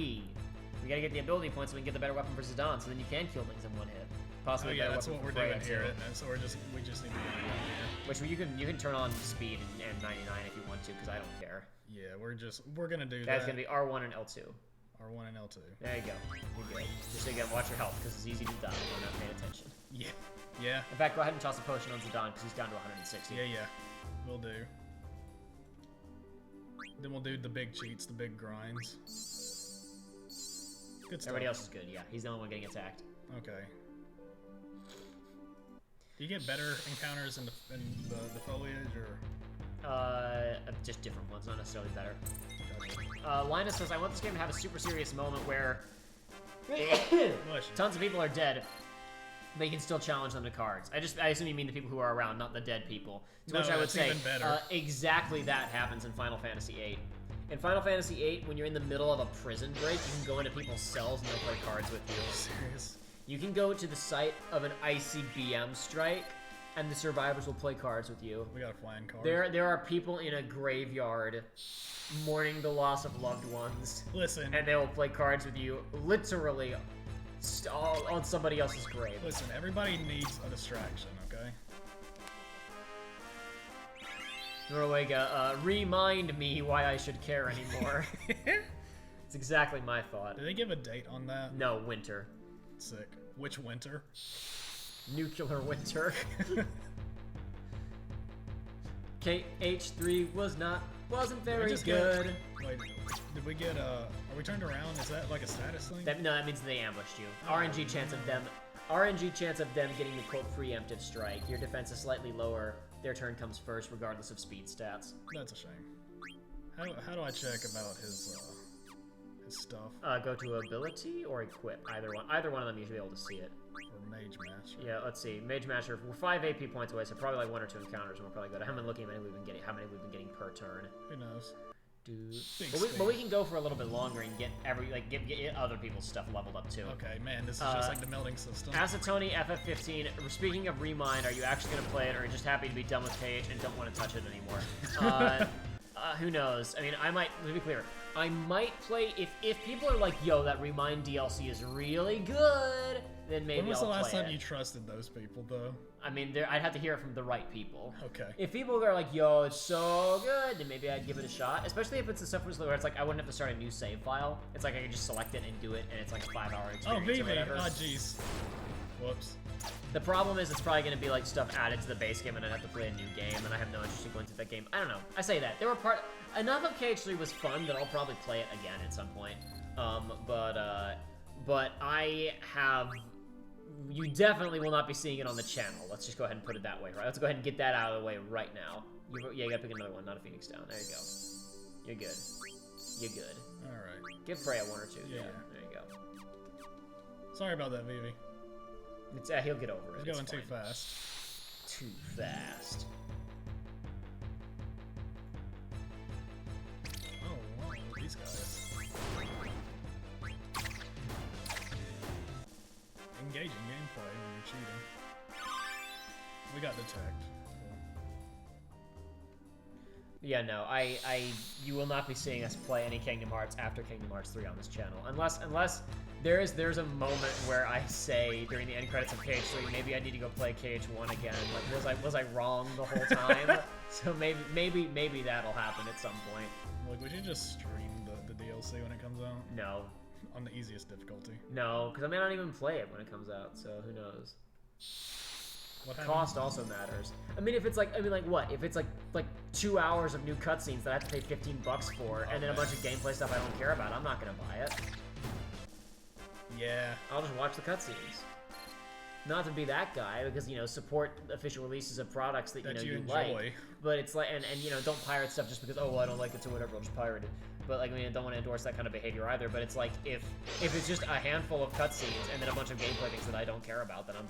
We gotta get the ability points so we can get the better weapon for Zidane, so then you can kill things in one hit. Possibly Oh a yeah, better that's weapon what for we're Freya, doing here, too. isn't it? So we just need to get it down here. Which you can turn on speed and 99 if you want to, because I don't care. Yeah, we're gonna do That's that. gonna be R1 and L2. R1 and L2. There you go. You're good. Just again, watch your health, because it's easy to die if you're not paying attention. Yeah. Yeah. In fact, go ahead and toss a potion on Zidane, because he's down to 160. Yeah. We'll do. Then we'll do the big cheats, the big grinds. Good stuff. Everybody else is good, yeah. He's the only one getting attacked. Okay. Do you get better encounters in the foliage, or Just different ones, not necessarily better. Gotcha. Linus says, I want this game to have a super serious moment where Bless you. tons of people are dead, but you can still challenge them to cards. I assume you mean the people who are around, not the dead people. To No, which I would that's say, even better. exactly that happens in Final Fantasy VIII. In Final Fantasy VIII, when you're in the middle of a prison break, you can go into people's cells and they'll play cards with you. Serious. You can go to the site of an ICBM strike, and the survivors will play cards with you. We got a flying card. There are people in a graveyard mourning the loss of loved ones, Listen. and they will play cards with you, literally, on somebody else's grave. Listen, everybody needs a distraction, okay? Noruega, remind me why I should care anymore. It's exactly my thought. Did they give a date on that? No, winter. Sick. Which winter? Nuclear winter. KH3 was not Wasn't Did we very just good. Wait, did we get are we turned around? Is that like a status thing? No, that means they ambushed you. Oh, RNG chance of them. RNG chance of them getting the quote preemptive strike. Your defense is slightly lower. Their turn comes first, regardless of speed stats. That's a shame. How do I check about his stuff? Go to ability or equip. Either one. Either one of them you should be able to see it. Or Mage Master. Yeah, let's see. Mage Master. We're 5 AP points away, so probably like 1 or 2 encounters, and we're probably good. I haven't been looking at how many we've been getting per turn. Who knows? But we can go for a little bit longer and get get other people's stuff leveled up too. Okay, man, this is just like the melding system. Acetoni FF15. Speaking of Remind, are you actually gonna play it, or are you just happy to be done with KH and don't want to touch it anymore? Who knows? I mean, I might. To be clear, I might play if people are like, "Yo, that Remind DLC is really good," then maybe When was I'll the last play time it. you trusted those people, though? I mean, I'd have to hear it from the right people. Okay. If people are like, "Yo, it's so good," then maybe I'd give it a shot. Especially if it's the stuff where it's like I wouldn't have to start a new save file. It's like I could just select it and do it, and it's like a 5-hour experience. Oh, or Vivi. whatever. Oh, jeez. Whoops. The problem is it's probably going to be like stuff added to the base game, and I'd have to play a new game, and I have no interest in going through that game. I don't know. I say that there were enough of KH3 was fun that I'll probably play it again at some point. But I have. You definitely will not be seeing it on the channel. Let's just go ahead and put it that way, right? Let's go ahead and get that out of the way right now. You gotta pick another one, not a Phoenix Down. There you go. You're good. You're good. All right. Give Freya 1 or 2. Yeah. There you go. Sorry about that, Vivi. It's, he'll get over it. He's going It's too fine. fast. Too fast. Oh, wow, these guys. Engaging gameplay when you're cheating. We got detect. Yeah, no, you will not be seeing us play any Kingdom Hearts after Kingdom Hearts 3 on this channel, unless there's a moment where I say during the end credits of KH3, maybe I need to go play KH1 again. Like, was I wrong the whole time? So maybe that'll happen at some point. Like, would you just stream the DLC when it comes out? No, On the easiest difficulty. no, because I may not even play it when it comes out. So who knows? What Cost also matters. I mean, if it's like, what? If it's like 2 hours of new cutscenes that I have to pay $15 for, and then a bunch of gameplay stuff I don't care about, I'm not gonna buy it. Yeah. I'll just watch the cutscenes. Not to be that guy, because, support official releases of products that, you enjoy. like. But it's like, and don't pirate stuff just because, oh, well, I don't like it, so whatever, I'll just pirate it. But, like, I mean, I don't want to endorse that kind of behavior either, but it's like, if it's just a handful of cutscenes and then a bunch of gameplay things that I don't care about, then I'm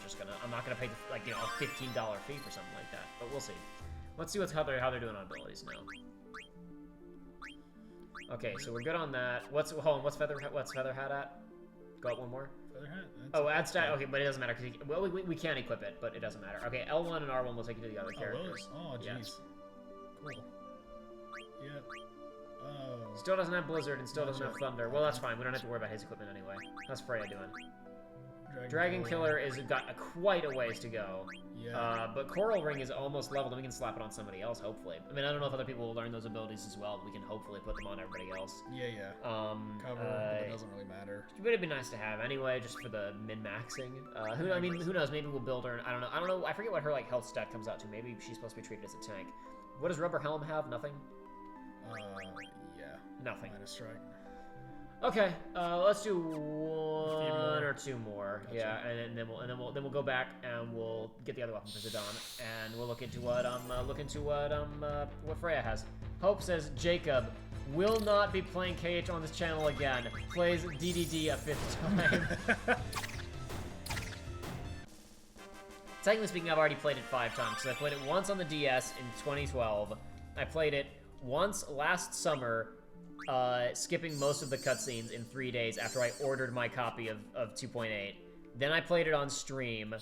not gonna pay, like, a $15 fee for something like that. But we'll see. Let's see how they're doing on abilities now. Okay, so we're good on that. What's Featherhead at? Go up one more. Oh, add stat. Okay, but it doesn't matter because we can't equip it, but it doesn't matter. Okay, L1 and R1 will take you to the other characters. Oh, jeez. Yes. Cool. Yeah. Oh. Still doesn't have Blizzard and still doesn't have Thunder. Well, that's fine. We don't have to worry about his equipment anyway. How's Freya doing? Dragon Killer is got quite a ways to go. Yeah. But Coral Ring is almost leveled, and we can slap it on somebody else, hopefully. I mean, I don't know if other people will learn those abilities as well, but we can hopefully put them on everybody else. Yeah. Cover, but it doesn't really matter. But it'd be nice to have anyway, just for the min-maxing. Who knows? Maybe we'll build her. I don't know. I forget what her health stat comes out to. Maybe she's supposed to be treated as a tank. What does Rubber Helm have? Nothing. Yeah. Nothing. Minus strike. Okay, let's do 1 or 2 more. Gotcha. Yeah, and then we'll go back and we'll get the other weapon for Zidane, and we'll look into what Freya has. Hope says Jacob will not be playing KH on this channel again. Plays DDD a 5th time. Technically speaking, I've already played it 5 times. So I played it once on the DS in 2012. I played it once last summer. Skipping most of the cutscenes in 3 days after I ordered my copy of 2.8. Then I played it on stream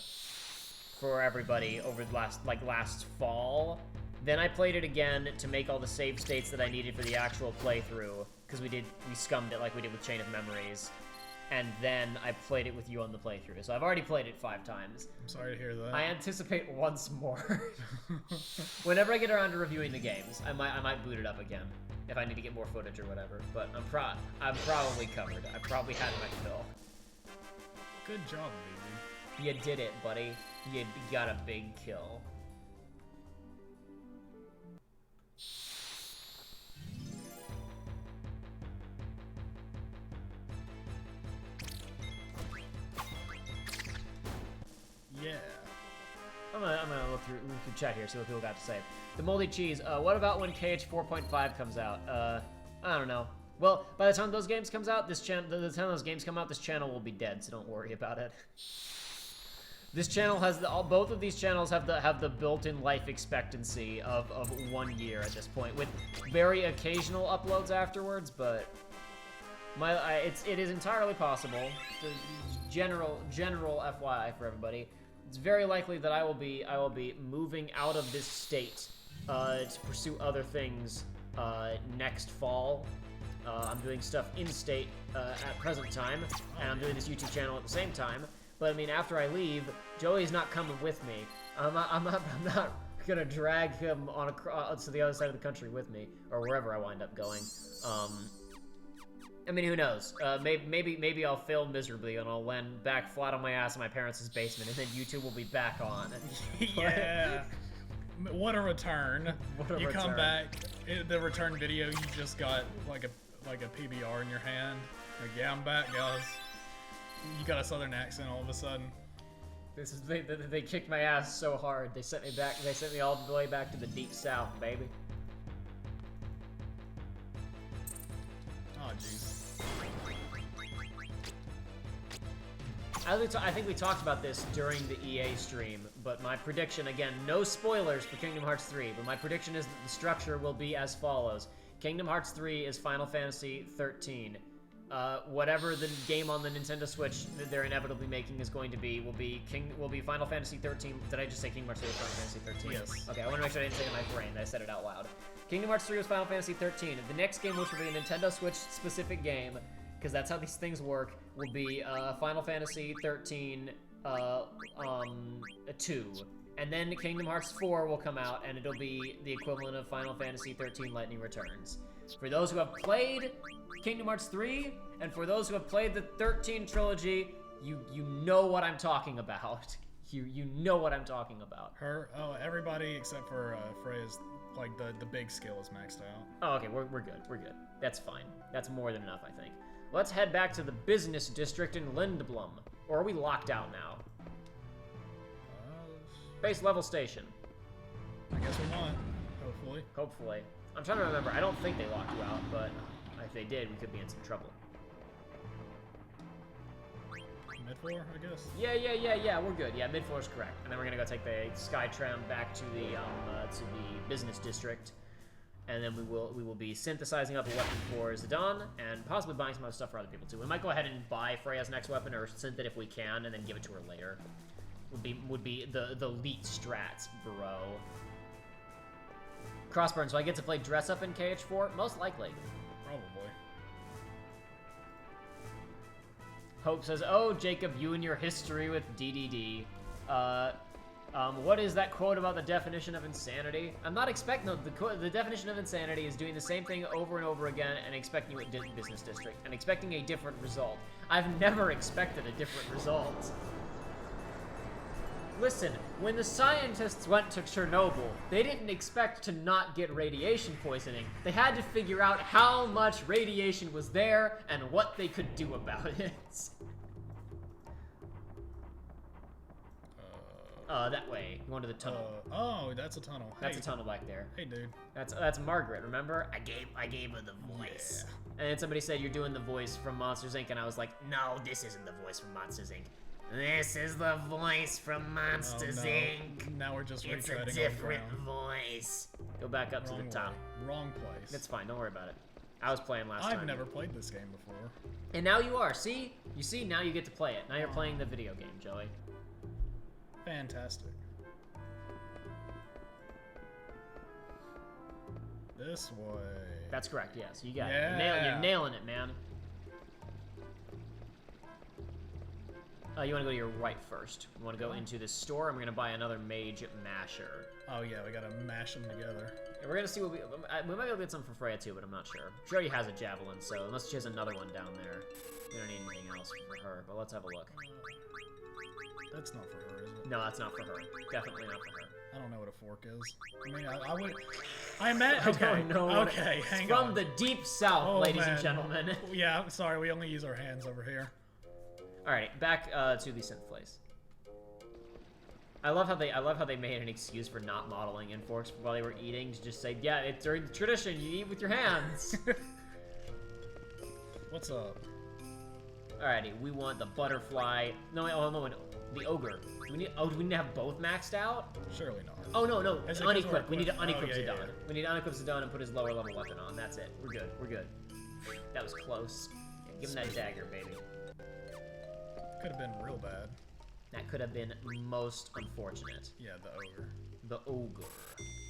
for everybody over last fall. Then I played it again to make all the save states that I needed for the actual playthrough, because we scummed it like we did with Chain of Memories. And then I played it with you on the playthrough. So I've already played it 5 times. I'm sorry to hear that. I anticipate once more. Whenever I get around to reviewing the games, I might boot it up again if I need to get more footage or whatever. But I'm probably covered. I probably had my fill. Good job, baby. You did it, buddy. You got a big kill. gonna look through chat here, see what people got to say. The moldy cheese. What about when KH 4.5 comes out? I don't know. Well, by the time those games comes out, this channel. The time those games come out, this channel will be dead. So don't worry about it. This channel has both of these channels have the built-in life expectancy of 1 year at this point, with very occasional uploads afterwards. But it is entirely possible. General FYI for everybody. It's very likely that I will be moving out of this state to pursue other things next fall. I'm doing stuff in state at present time, and I'm doing this YouTube channel at the same time. But I mean, after I leave, Joey's not coming with me. I'm not gonna drag him on to the other side of the country with me, or wherever I wind up going. I mean, who knows? Maybe I'll fail miserably and I'll land back flat on my ass in my parents' basement, and then YouTube will be back on. Yeah. What a return! You come back, the return video, you just got like a PBR in your hand. Like, yeah, I'm back, guys. You got a southern accent all of a sudden. They kicked my ass so hard. They sent me back. They sent me all the way back to the deep south, baby. Oh jeez. I think we talked about this during the EA stream, but my prediction, again, no spoilers for Kingdom Hearts 3, but my prediction is that the structure will be as follows. Kingdom Hearts 3 is Final Fantasy 13. Whatever the game on the Nintendo Switch that they're inevitably making is going to be will be Final Fantasy 13. Did I just say Kingdom Hearts 3 was Final Fantasy 13? Yes. Okay, I want to make sure I didn't say it in my brain, that I said it out loud. Kingdom Hearts 3 was Final Fantasy 13. The next game, which will be a Nintendo Switch specific game, because that's how these things work, will be Final Fantasy 13 2. And then Kingdom Hearts 4 will come out, and it'll be the equivalent of Final Fantasy 13 Lightning Returns. For those who have played Kingdom Hearts 3, and for those who have played the 13 trilogy, you know what I'm talking about. You know what I'm talking about. Everybody except for Freya's, like, the big skill is maxed out. Oh, okay, we're good, we're good. That's fine. That's more than enough, I think. Let's head back to the business district in Lindblum. Or are we locked out now? Base level station. I guess we're not, hopefully. Hopefully. I'm trying to remember. I don't think they locked you out, but if they did, we could be in some trouble. Mid-floor, I guess? Yeah, we're good. Yeah, mid-floor is correct. And then we're gonna go take the Skytram back to the business district. And then we will be synthesizing up a weapon for Zidane, and possibly buying some other stuff for other people too. We might go ahead and buy Freya's next weapon, or synth it if we can, and then give it to her later. Would be the elite strats, bro. Crossburn, so I get to play dress up in KH4? Most likely. Probably. Hope says, "Oh, Jacob, you and your history with DDD. What is that quote about the definition of insanity? I'm not expecting the definition of insanity is doing the same thing over and over again and expecting you at business district and expecting a different result. I've never expected a different result." Listen, when the scientists went to Chernobyl, they didn't expect to not get radiation poisoning. They had to figure out how much radiation was there and what they could do about it. That way. You go into the tunnel. Oh, that's a tunnel. That's a tunnel back there. Hey, dude. That's Margaret, remember? I gave her the voice. Yeah. And then somebody said, "You're doing the voice from Monsters, Inc." And I was like, "No, this isn't the voice from Monsters, Inc. This is the voice from Monsters, Inc. Now we're just It's retreading a different voice." Go back up to the top. Wrong place. It's fine, don't worry about it. I was playing last time. I've never played this game before. And now you are. See? You see, now you get to play it. Now you're playing the video game, Joey. Fantastic. This way. That's correct, yes. You got it. You're nailing it, man. You want to go to your right first. You want to go into the store, and we're going to buy another mage masher. Oh, yeah, we got to mash them together. And we're going to see what we might be able to get some for Freya, too, but I'm not sure. She already has a javelin, so unless she has another one down there, we don't need anything else for her, but let's have a look. That's not for her, is it? No, that's not for her. Definitely not for her. I don't know what a fork is. I mean, I would... I meant... Okay, I don't know okay, hang on. From the deep south, ladies and gentlemen. Yeah, I'm sorry, we only use our hands over here. Alright, back to the synth place. I love how they made an excuse for not modeling in forks while they were eating to just say, yeah, it's during the tradition, you eat with your hands. What's up? Alrighty, we want the butterfly. No, the ogre. Do we need to have both maxed out? Surely not. Oh no, unequip. We need to unequip yeah, Zidane. yeah. We need to unequip Zidane and put his lower level weapon on. That's it. We're good. We're good. That was close. Yeah, give him that dagger, baby. Could have been real bad. That could have been most unfortunate. Yeah, the ogre. The ogre.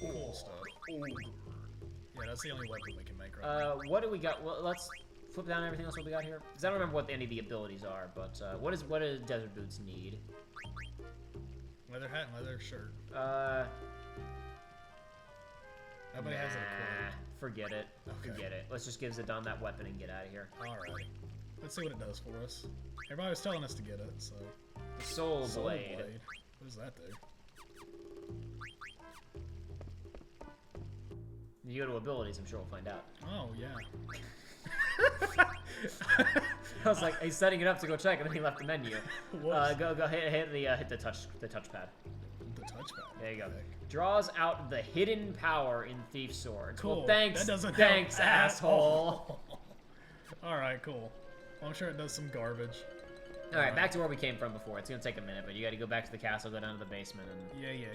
Cool stuff. Ogre. Yeah, that's the only weapon we can make right now. What do we got? Well, let's flip down everything else what we got here. Because I don't remember what any of the abilities are, but what do desert boots need? Leather hat and leather shirt. Nobody has it equipped. Forget it. Okay. Forget it. Let's just give Zidane that weapon and get out of here. Alright. Let's see what it does for us. Everybody was telling us to get it, so... Soul Blade. What does that do? You go to abilities, I'm sure we'll find out. Oh, yeah. I was like, he's setting it up to go check, and then he left the menu. Go hit the touchpad. The touchpad. There you go. Draws out the hidden power in Thief Swords. Cool. Well, thanks. That doesn't thanks, help asshole. All right, cool. Well, I'm sure it does some garbage. All right, back to where we came from before. It's gonna take a minute, but you got to go back to the castle, go down to the basement, and Yeah.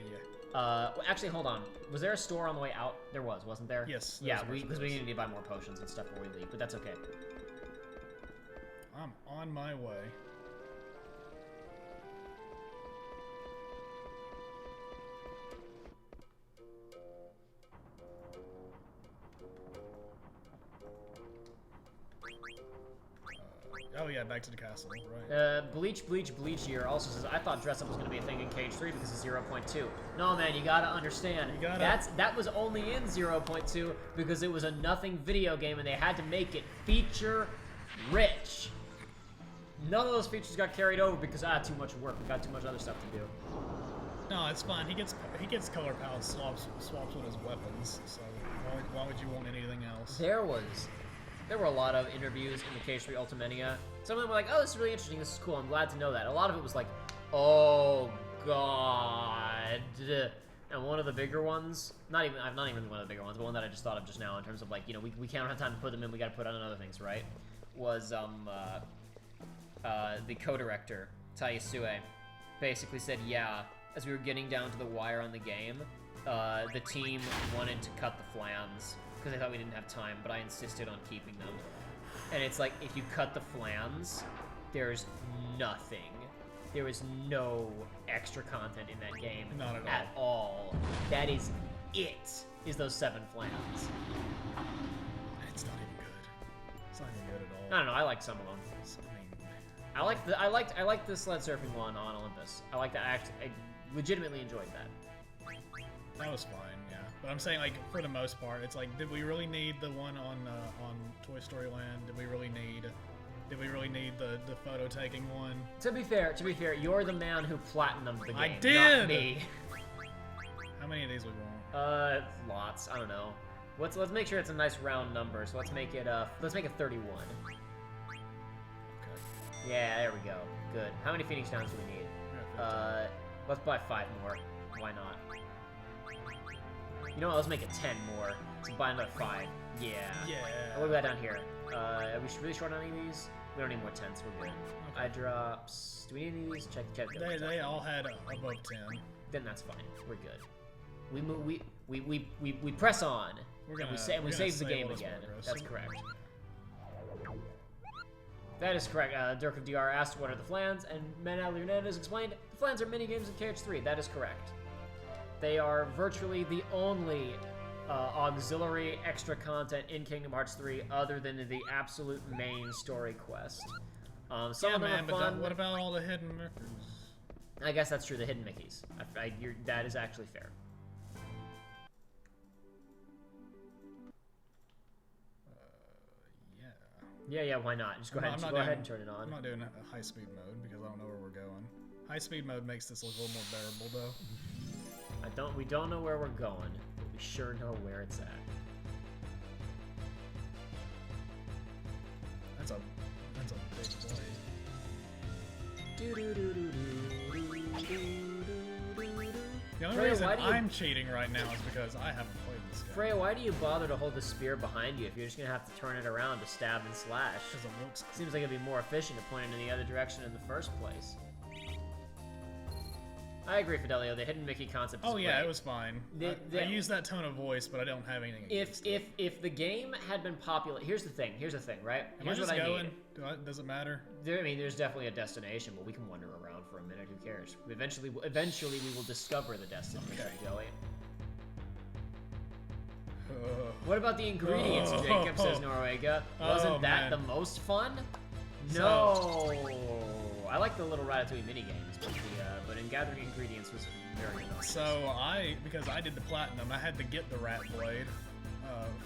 well, actually, hold on. Was there a store on the way out? There was, wasn't there? Yes. Yeah, because we need to buy more potions and stuff before we leave, but that's okay. I'm on my way. Oh yeah, back to the castle, right. Bleach here also says, I thought dress up was going to be a thing in Cage 3 because it's 0.2. No, man, you gotta understand. That was only in 0.2 because it was a nothing video game and they had to make it feature rich. None of those features got carried over because too much work. We got too much other stuff to do. No, it's fine. He gets color palette swaps with his weapons, so why would you want anything else? There were a lot of interviews in the Cage 3 Ultimania. Some of them were like, oh, this is really interesting, this is cool, I'm glad to know that. A lot of it was like, oh, God. And one of the bigger ones, not even one of the bigger ones, but one that I just thought of just now in terms of like, you know, we can't have time to put them in, we gotta put on other things, right? Was, the co-director, Taisue, basically said, yeah, as we were getting down to the wire on the game, the team wanted to cut the flans because they thought we didn't have time, but I insisted on keeping them. And it's like, if you cut the flans, there's nothing. There is no extra content in that game. Not at all. That is it, is those 7 flans. It's not even good. It's not even good at all. I don't know, I like some of them. I liked the sled surfing one on Olympus. I like that. I legitimately enjoyed that. That was fine, yeah. But I'm saying, like, for the most part, it's like, did we really need the one on Toy Story Land? Did we really need the photo taking one? To be fair, you're the man who platinumed the game. I did. Not me. How many of these we want? Lots. I don't know. Let's make sure it's a nice round number. So let's make it 31. Yeah, there we go. Good. How many Phoenix Downs do we need? Let's buy 5 more. Why not? You know what? Let's make it 10 more. So buy another 5. Yeah. Yeah. What do we got down here? Are we really short on any of these? We don't need more 10s. We're good. Okay. Eye drops. Do we need any of these? Check. They all had above 10. Then that's fine. We're good. We move. We press on. We save the game again. Progress. That's correct. That is correct. Dirk of DR asked, what are the flans? And Manal Hernandez explained, the flans are minigames in KH3. That is correct. They are virtually the only auxiliary extra content in Kingdom Hearts 3 other than the absolute main story quest. Some of them are fun. But what about all the hidden Mickers? I guess that's true, the hidden Mickeys. That is actually fair. Yeah, why not? Just go ahead and turn it on. I'm not doing a high-speed mode because I don't know where we're going. High-speed mode makes this look a little more bearable, though. We don't know where we're going, but we sure know where it's at. That's a big blade. The only Freya, reason I'm cheating right now is because I haven't played this game. Freya, why do you bother to hold the spear behind you if you're just gonna have to turn it around to stab and slash? Because it looks cool. Seems like it'd be more efficient to point it in the other direction in the first place. I agree, Fidelio. The hidden Mickey concept is Oh yeah, great. it was fine. I use that tone of voice, but I don't have anything against it. If the game had been popular, here's the thing, right? Am I just going? Does it matter? I mean, there's definitely a destination, but we can wander around for a minute. Who cares? Eventually, we will discover the destination, Joey. What about the ingredients, Jacob, says Norwega. Wasn't that the most fun? No! I like the little Ratatouille minigames, but in gathering ingredients was very nice. So because I did the platinum, I had to get the rat blade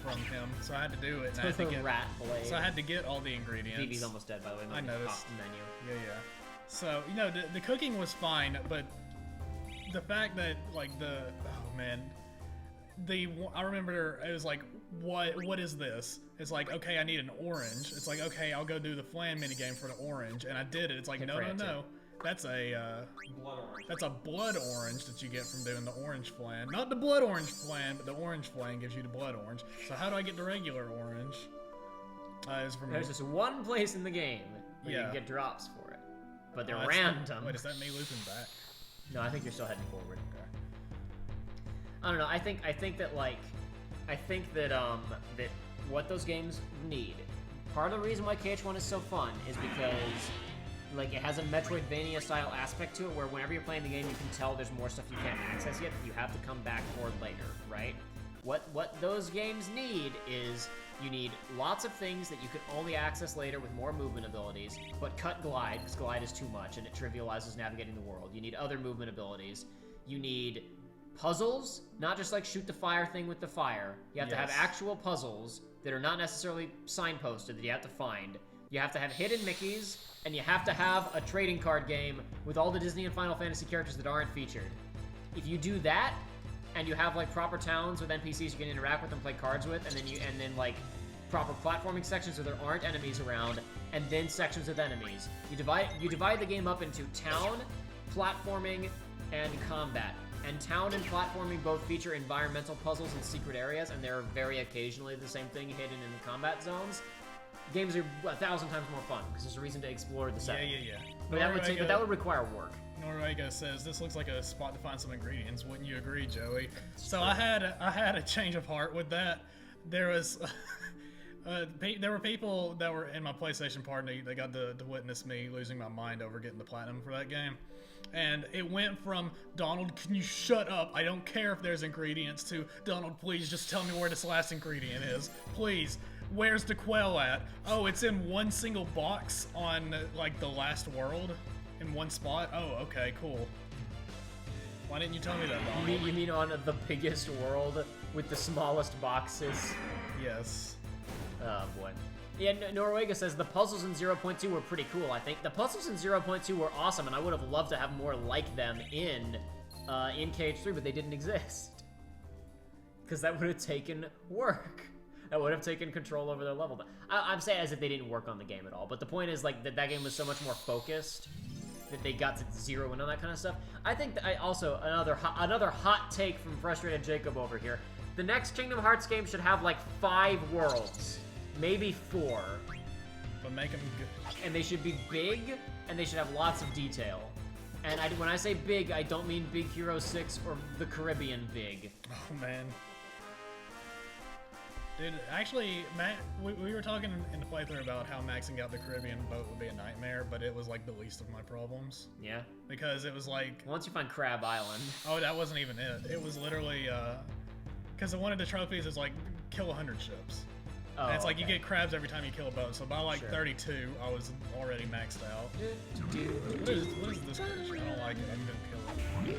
from him, so I had to do it. And I had to get rat blade. So I had to get all the ingredients. Phoebe's almost dead, by the way. I noticed. The menu. Yeah. So the cooking was fine, but the fact that I remember it was like, what is this? It's like, okay, I need an orange. It's like, okay, I'll go do the flan minigame for the orange, and I did it. It's like, no. That's Blood orange. That's a blood orange that you get from doing the orange flan. Not the blood orange flan, but the orange flan gives you the blood orange. So how do I get the regular orange? There's just one place in the game where you can get drops for it, but they're random. Wait, is that me looping back? No, I think you're still heading forward. Okay. I don't know. I think that what those games need. Part of the reason why KH1 is so fun is because it has a Metroidvania style aspect to it, where whenever you're playing the game, you can tell there's more stuff you can't access yet that you have to come back for later, right? What those games need is you need lots of things that you can only access later with more movement abilities, but cut glide, because glide is too much and it trivializes navigating the world. You need other movement abilities. You need puzzles, not just like shoot the fire thing with the fire. You have to have actual puzzles that are not necessarily signposted that you have to find. You have to have hidden Mickeys, and you have to have a trading card game with all the Disney and Final Fantasy characters that aren't featured. If you do that, and you have proper towns with NPCs you can interact with and play cards with, and then proper platforming sections where there aren't enemies around, and then sections with enemies. You divide the game up into town, platforming, and combat. And town and platforming both feature environmental puzzles and secret areas, and they're very occasionally the same thing hidden in the combat zones. Games are 1,000 times more fun because there's a reason to explore the setting. Yeah. But that would require work. Norwega says this looks like a spot to find some ingredients. Wouldn't you agree, Joey? So I had a change of heart with that. There was there were people that were in my PlayStation party that got to witness me losing my mind over getting the platinum for that game. And it went from, Donald, can you shut up? I don't care if there's ingredients, to, Donald, please just tell me where this last ingredient is. Please. Where's the quail at? Oh, it's in one single box on, the last world? In one spot? Oh, okay, cool. Why didn't you tell me that, Donald? You mean on the biggest world with the smallest boxes? Yes. Oh, boy. Yeah, Norwega says the puzzles in 0.2 were pretty cool, I think. The puzzles in 0.2 were awesome, and I would have loved to have more like them in KH3, but they didn't exist. Because that would have taken work. That would have taken control over their level. I'm saying as if they didn't work on the game at all, but the point is that game was so much more focused that they got to zero in on that kind of stuff. I think that also, another hot take from Frustrated Jacob over here, the next Kingdom Hearts game should have 5 worlds. Maybe 4. But make them good. And they should be big, and they should have lots of detail. And when I say big, I don't mean Big Hero 6 or the Caribbean big. Oh, man. Dude, actually, Matt, we were talking in the playthrough about how maxing out the Caribbean boat would be a nightmare, but it was the least of my problems. Yeah? Because it was once you find Crab Island. Oh, that wasn't even it. It was literally, because one of the trophies is kill 100 ships. Oh, and it's you get crabs every time you kill a boat, so by 32, I was already maxed out. What is this creature? I don't like it. I'm gonna kill it.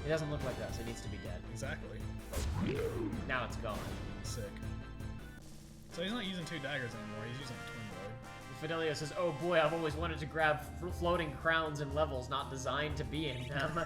It doesn't look like that, so it needs to be dead. Exactly. Now it's gone. Sick. So he's not using 2 daggers anymore, he's using a twin blade. Fidelio says, oh boy, I've always wanted to grab floating crowns and levels not designed to be in them.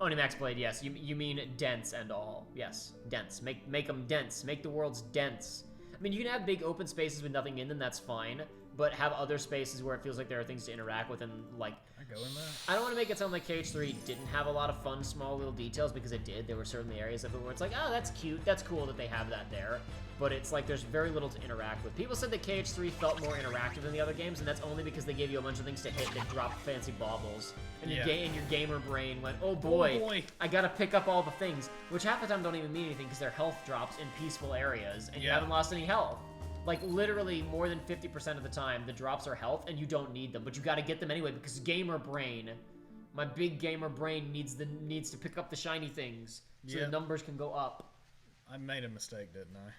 Onimax Blade, yes. You mean dense and all. Yes, dense. Make them dense. Make the worlds dense. I mean, you can have big open spaces with nothing in them, that's fine. but have other spaces where it feels like there are things to interact with and like. I go in there. I don't want to make it sound like KH3 didn't have a lot of fun, small little details, because it did. There were certainly areas of it where it's like, oh, that's cute, that's cool that they have that there. But it's like there's very little to interact with. People said that KH3 felt more interactive than the other games, and that's only because they gave you a bunch of things to hit that drop fancy baubles. And your gamer brain went, oh boy, I gotta pick up all the things, which half the time don't even mean anything because their health drops in peaceful areas, and you haven't lost any health. Like, literally, more than 50% of the time, the drops are health, and you don't need them, but you gotta get them anyway, because gamer brain, my big gamer brain needs to pick up the shiny things, so the numbers can go up. I made a mistake, didn't I?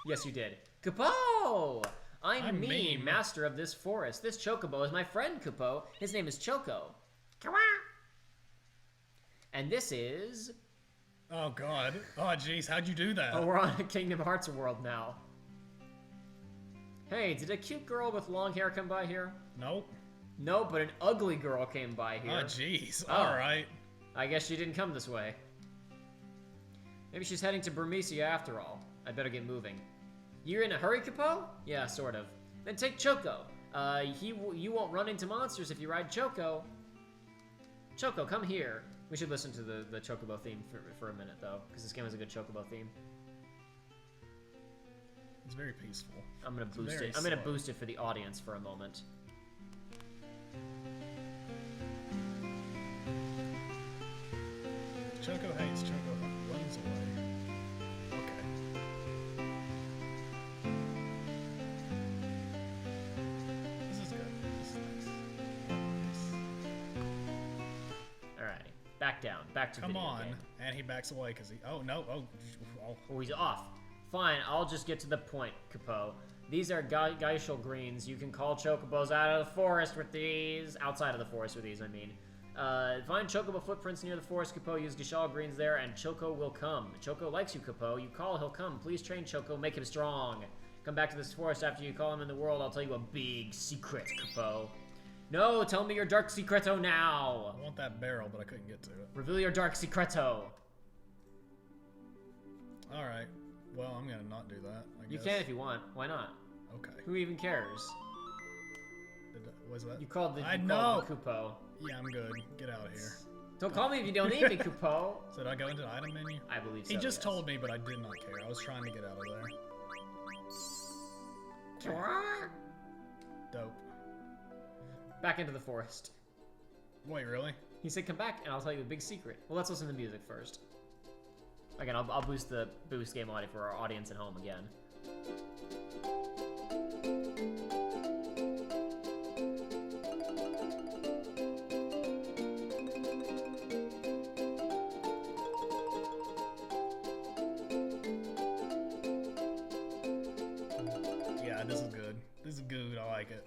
Yes, you did. Kupo! I'm me, master of this forest. This Chocobo is my friend, Kupo. His name is Choco. And this is... Oh, God. Oh, jeez, how'd you do that? Oh, we're on a Kingdom Hearts world now. Hey, did a cute girl with long hair come by here? Nope. No, but an ugly girl came by here. Oh, jeez. All right. I guess she didn't come this way. Maybe she's heading to Burmecia after all. I better get moving. You're in a hurry, Kupo? Yeah, sort of. Then take Choco. You won't run into monsters if you ride Choco. Choco, come here. We should listen to the Chocobo theme for a minute, though, because this game has a good Chocobo theme. It's very peaceful. I'm gonna boost it. I'm gonna boost it for the audience for a moment. Choco hates. Choco runs away. Okay. This is good. This is nice. Alrighty. Back down. Back to video game. And he backs away because he... Oh, no. Oh, he's off. Fine, I'll just get to the point, Kupo. These are Geishel greens. You can call Chocobos out of the forest with these. Outside of the forest with these, I mean. Find Chocobo footprints near the forest, Kupo. Use Geishel greens there, and Choco will come. Choco likes you, Kupo. You call, he'll come. Please train Choco. Make him strong. Come back to this forest after you call him in the world. I'll tell you a big secret, Kupo. No, tell me your dark secreto now. I want that barrel, but I couldn't get to it. Reveal your dark secreto. Alright. Well, I'm gonna not do that, I guess. You can if you want. Why not? Okay. Who even cares? Was that? You called the Kupo. Yeah, I'm good. Get out of here. Don't call me if you don't need me, Kupo. So did I go into the item menu? I believe so. He just told me, but I did not care. I was trying to get out of there. Dope. Back into the forest. Wait, really? He said come back and I'll tell you a big secret. Well, let's listen to the music first. Again, I'll boost game audio for our audience at home again. Yeah, this is good. This is good. I like it.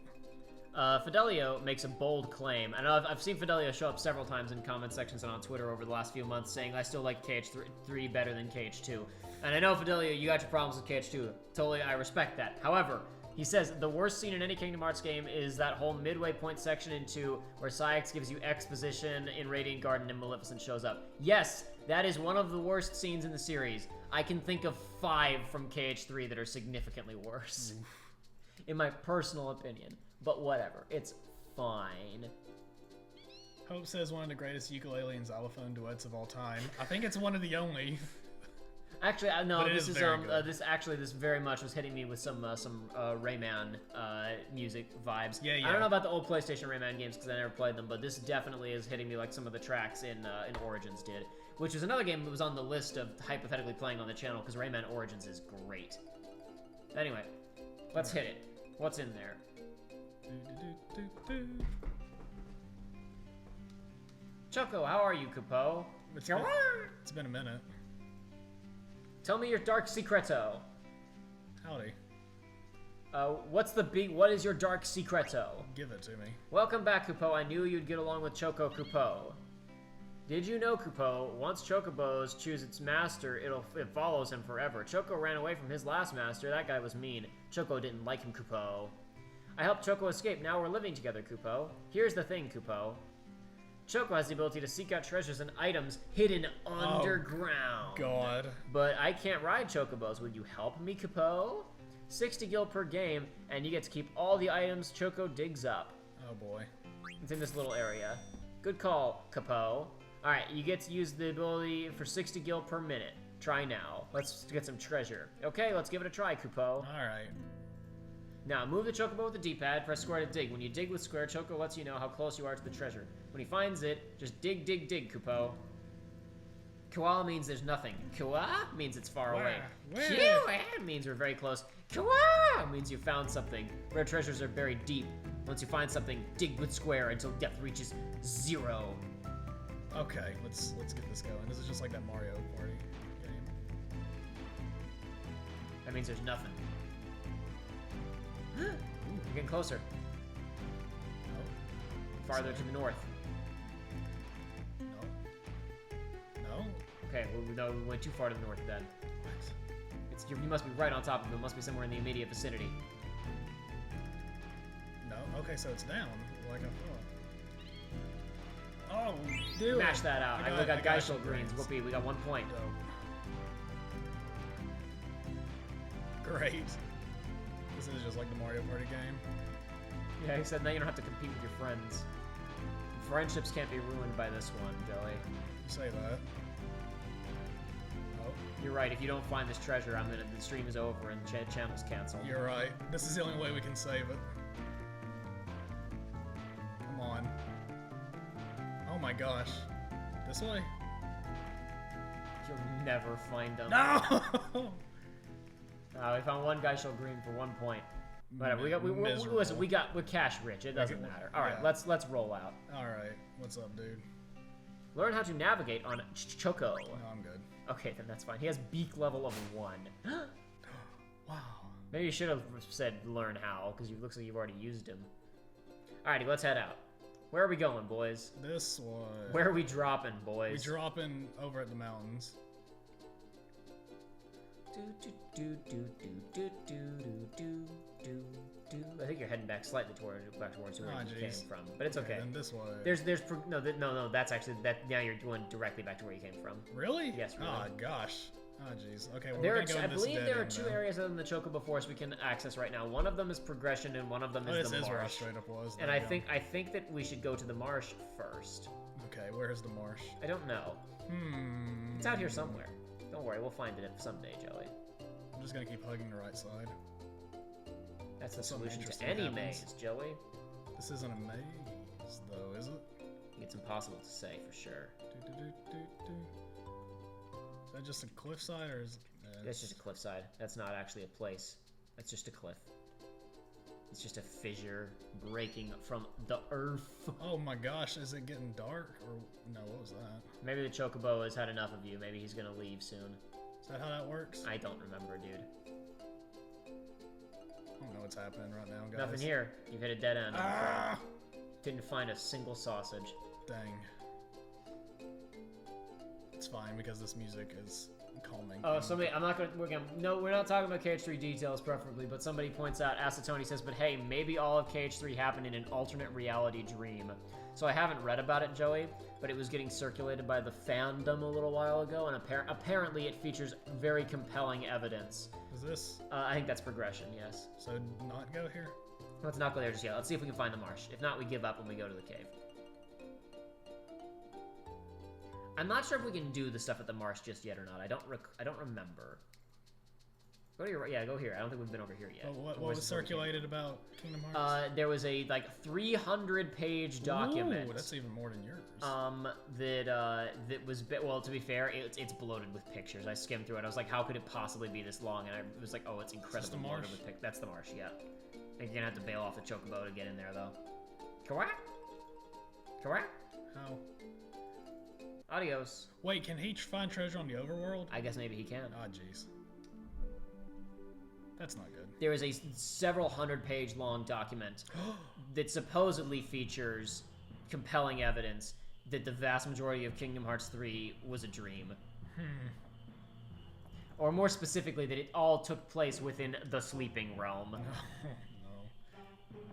Fidelio makes a bold claim, and I've seen Fidelio show up several times in comment sections and on Twitter over the last few months saying I still like KH3 better than KH2. And I know, Fidelio, you got your problems with KH2. Totally, I respect that. However, he says the worst scene in any Kingdom Hearts game is that whole midway point section in 2 where Cyax gives you exposition in Radiant Garden and Maleficent shows up. Yes, that is one of the worst scenes in the series. I can think of 5 from KH3 that are significantly worse. In my personal opinion. But whatever, it's fine. Hope says one of the greatest ukulele and xylophone duets of all time. I think it's one of the only. Actually, no, this is this very much was hitting me with some Rayman music vibes. Yeah. I don't know about the old PlayStation Rayman games because I never played them, but this definitely is hitting me like some of the tracks in Origins did, which was another game that was on the list of hypothetically playing on the channel because Rayman Origins is great. Anyway, let's hit it. What's in there? Choco, how are you, Kupo? It's been a minute. Tell me your dark secreto. Howdy. What is your dark secreto? Give it to me. Welcome back, Kupo. I knew you'd get along with Choco, Kupo. Did you know, Kupo, once Chocobos choose its master, it follows him forever. Choco ran away from his last master. That guy was mean. Choco didn't like him, Kupo. I helped Choco escape. Now we're living together, Kupo. Here's the thing, Kupo. Choco has the ability to seek out treasures and items hidden underground. God. But I can't ride Chocobos. Would you help me, Kupo? 60 gil per game, and you get to keep all the items Choco digs up. Oh boy. It's in this little area. Good call, Capo. Alright, you get to use the ability for 60 gil per minute. Try now. Let's get some treasure. Okay, let's give it a try, Kupo. Alright. Now, move the Chocobo with the D-pad, press square to dig. When you dig with square, Choco lets you know how close you are to the treasure. When he finds it, just dig, dig, dig, Kupo. Koala means there's nothing. Kua means it's far away. Kua means we're very close. Kua means you found something. Rare treasures are buried deep. Once you find something, dig with square until depth reaches 0. Okay, let's get this going. This is just like that Mario Party game. That means there's nothing. You're getting closer. No. Farther to the north. No. Okay, well, no, we went too far to the north then. What? You must be right on top of it. It must be somewhere in the immediate vicinity. No. Okay, so it's down, like I thought. Oh, dude. Mash that out. I got Geishel greens. Whoopee, we got 1 point. Dope. Great. This is just like the Mario Party game. Yeah, he said now you don't have to compete with your friends. Friendships can't be ruined by this one, Joey. You say that. Oh. You're right. If you don't find this treasure, the stream is over and channel's canceled. You're right. This is the only way we can save it. Come on. Oh my gosh. This way? You'll never find them. No! We found one Geishel green for 1 point. Whatever. Listen, we're cash rich. It doesn't matter. All right, yeah. let's roll out. All right. What's up, dude? Learn how to navigate on Choco. No, I'm good. Okay, then that's fine. He has beak level of 1. Wow. Maybe you should have said learn how, because it looks like you've already used him. Alrighty, let's head out. Where are we going, boys? This way. Where are we dropping, boys? We dropping over at the mountains. I think you're heading back slightly towards where you came from, but it's okay. And this way. No. That's actually that. Now you're going directly back to where you came from. Really? Yes. Really. Oh gosh. Oh jeez. Okay. Well, I believe there are 2 areas other than the Chocobo Forest we can access right now. One of them is progression, and one of them is the marsh. Where I straight up was. And I think that we should go to the marsh first. Okay. Where's the marsh? I don't know. It's out here somewhere. Don't worry, we'll find it someday, Joey. I'm just gonna keep hugging the right side. That's the solution to any maze, Joey. This isn't a maze, though, is it? It's impossible to say for sure. Is that just a cliffside, or is? That's just a cliffside. That's not actually a place. That's just a cliff. It's just a fissure breaking from the earth. Oh my gosh, is it getting dark? Or no, what was that? Maybe the Chocobo has had enough of you. Maybe he's gonna leave soon. Is that how that works? I don't remember, dude. I don't know what's happening right now, guys. Nothing here. You've hit a dead end. Ah! Didn't find a single sausage. Dang. It's fine because this music is calming. Oh, somebody, we're not talking about KH3 details preferably, but somebody points out, Acetone says, but hey, maybe all of KH3 happened in an alternate reality dream. So I haven't read about it, Joey, but it was getting circulated by the fandom a little while ago, and apparently it features very compelling evidence. Is this? I think that's progression, yes. So not go here? Let's not go there just yet. Let's see if we can find the marsh. If not, we give up when we go to the cave. I'm not sure if we can do the stuff at the marsh just yet or not. I don't remember. Go to your right. Yeah, go here. I don't think we've been over here yet. What was circulated about Kingdom Hearts? There was a 300-page document. Ooh, that's even more than yours. That was well. To be fair, it's bloated with pictures. I skimmed through it. I was like, how could it possibly be this long? And I was like, oh, it's incredibly bloated with pictures. That's the marsh. Yeah. I think you're gonna have to bail off the Chocobo to get in there, though. Correct. How? Adios. Wait, can he find treasure on the overworld? I guess maybe he can. Ah, jeez. That's not good. There is a several 100-page long document that supposedly features compelling evidence that the vast majority of Kingdom Hearts 3 was a dream. Or more specifically, that it all took place within the sleeping realm. No.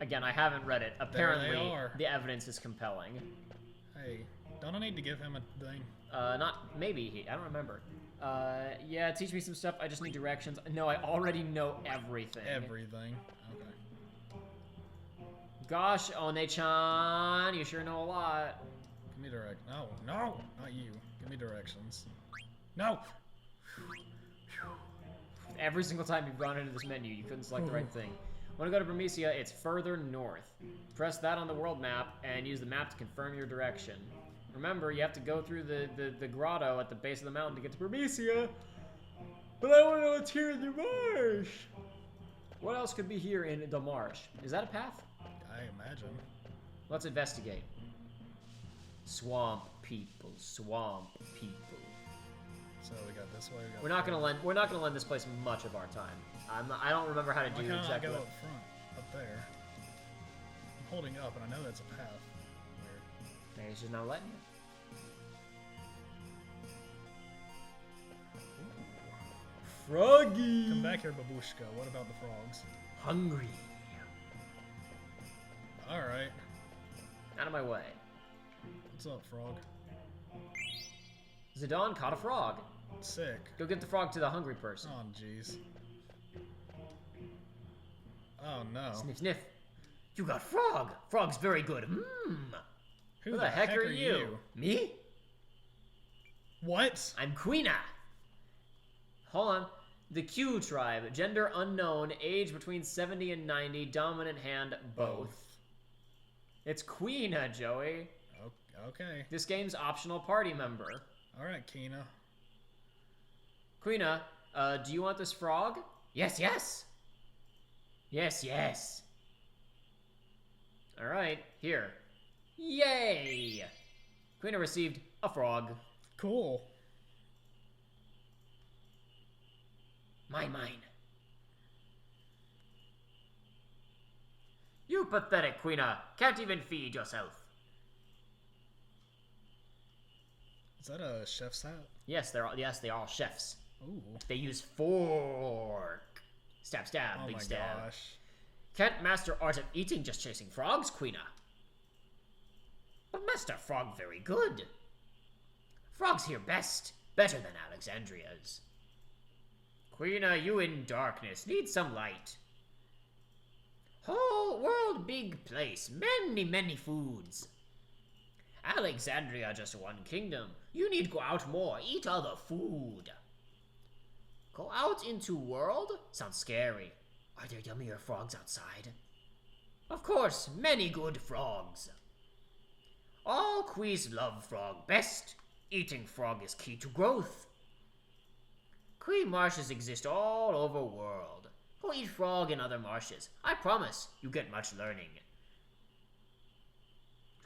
Again, I haven't read it. Apparently, the evidence is compelling. Hey, don't I need to give him a thing? Maybe. I don't remember. Yeah, teach me some stuff. I just need directions. No, I already know everything. Everything. Okay. Gosh, One-chan, you sure know a lot. Give me no, not you. Give me directions. No! Every single time you've gone into this menu, you couldn't select the right thing. Want to go to Bermesia? It's further north. Press that on the world map and use the map to confirm your direction. Remember, you have to go through the grotto at the base of the mountain to get to Bermesia. But I want to know what's here in the marsh. What else could be here in the marsh? Is that a path? I imagine. Let's investigate. Swamp people, swamp people. So we got this way. We're not gonna lend this place much of our time. I don't remember how to do exactly. Why can't I go up front, up there? I'm holding up, and I know that's a path. Weird. Maybe it's just not letting you. Froggy! Come back here, babushka. What about the frogs? Hungry. Alright. Out of my way. What's up, frog? Zidane caught a frog. Sick. Go get the frog to the hungry person. Oh, jeez. Oh, no. Sniff, sniff. You got frog. Frog's very good. Mmm. Who the heck are you? Me? What? I'm Queena. Hold on. The Q tribe. Gender unknown. Age between 70 and 90. Dominant hand both. It's Queena, Joey. Okay. This game's optional party member. Alright, Keena. Queena, do you want this frog? Yes, yes. Yes, yes. Alright, here. Yay! Queena received a frog. Cool. Mine. You pathetic Queena. Can't even feed yourself. Is that a chef's hat? Yes, they're all chefs. Ooh. They use fork. Stab, stab, Oh big my stab. gosh. Can't master art of eating just chasing frogs, Queena. But Master Frog very good. Frogs here best. Better than Alexandria's. Queena, you in darkness. Need some light. Whole world big place. Many foods. Alexandria just one kingdom. You need go out more. Eat other food. Go out into world? Sounds scary. Are there yummier frogs outside? Of course, many good frogs. All Quees love frog best. Eating frog is key to growth. Quee marshes exist all over world. Go eat frog in other marshes. I promise you get much learning.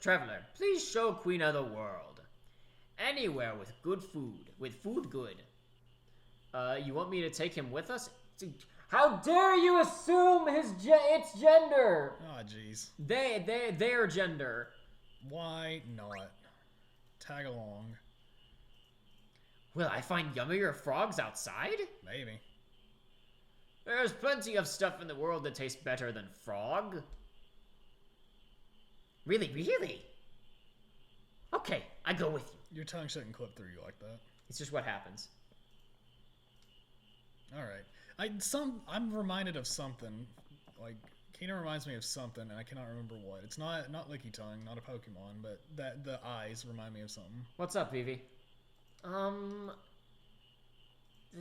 Traveler, please show Queena the world. Anywhere with good food. With food good. You want me to take him with us? How dare you assume its gender? Oh, jeez. Their gender. Why not? Tag along. Will I find yummier frogs outside? Maybe. There's plenty of stuff in the world that tastes better than frog. Really? Okay, I go with you. Your tongue shouldn't clip through you like that. It's just what happens. Alright. I'm reminded of something. Like, Keena reminds me of something, and I cannot remember what. It's not Licky Tongue, not a Pokemon, but the eyes remind me of something. What's up, Vivi?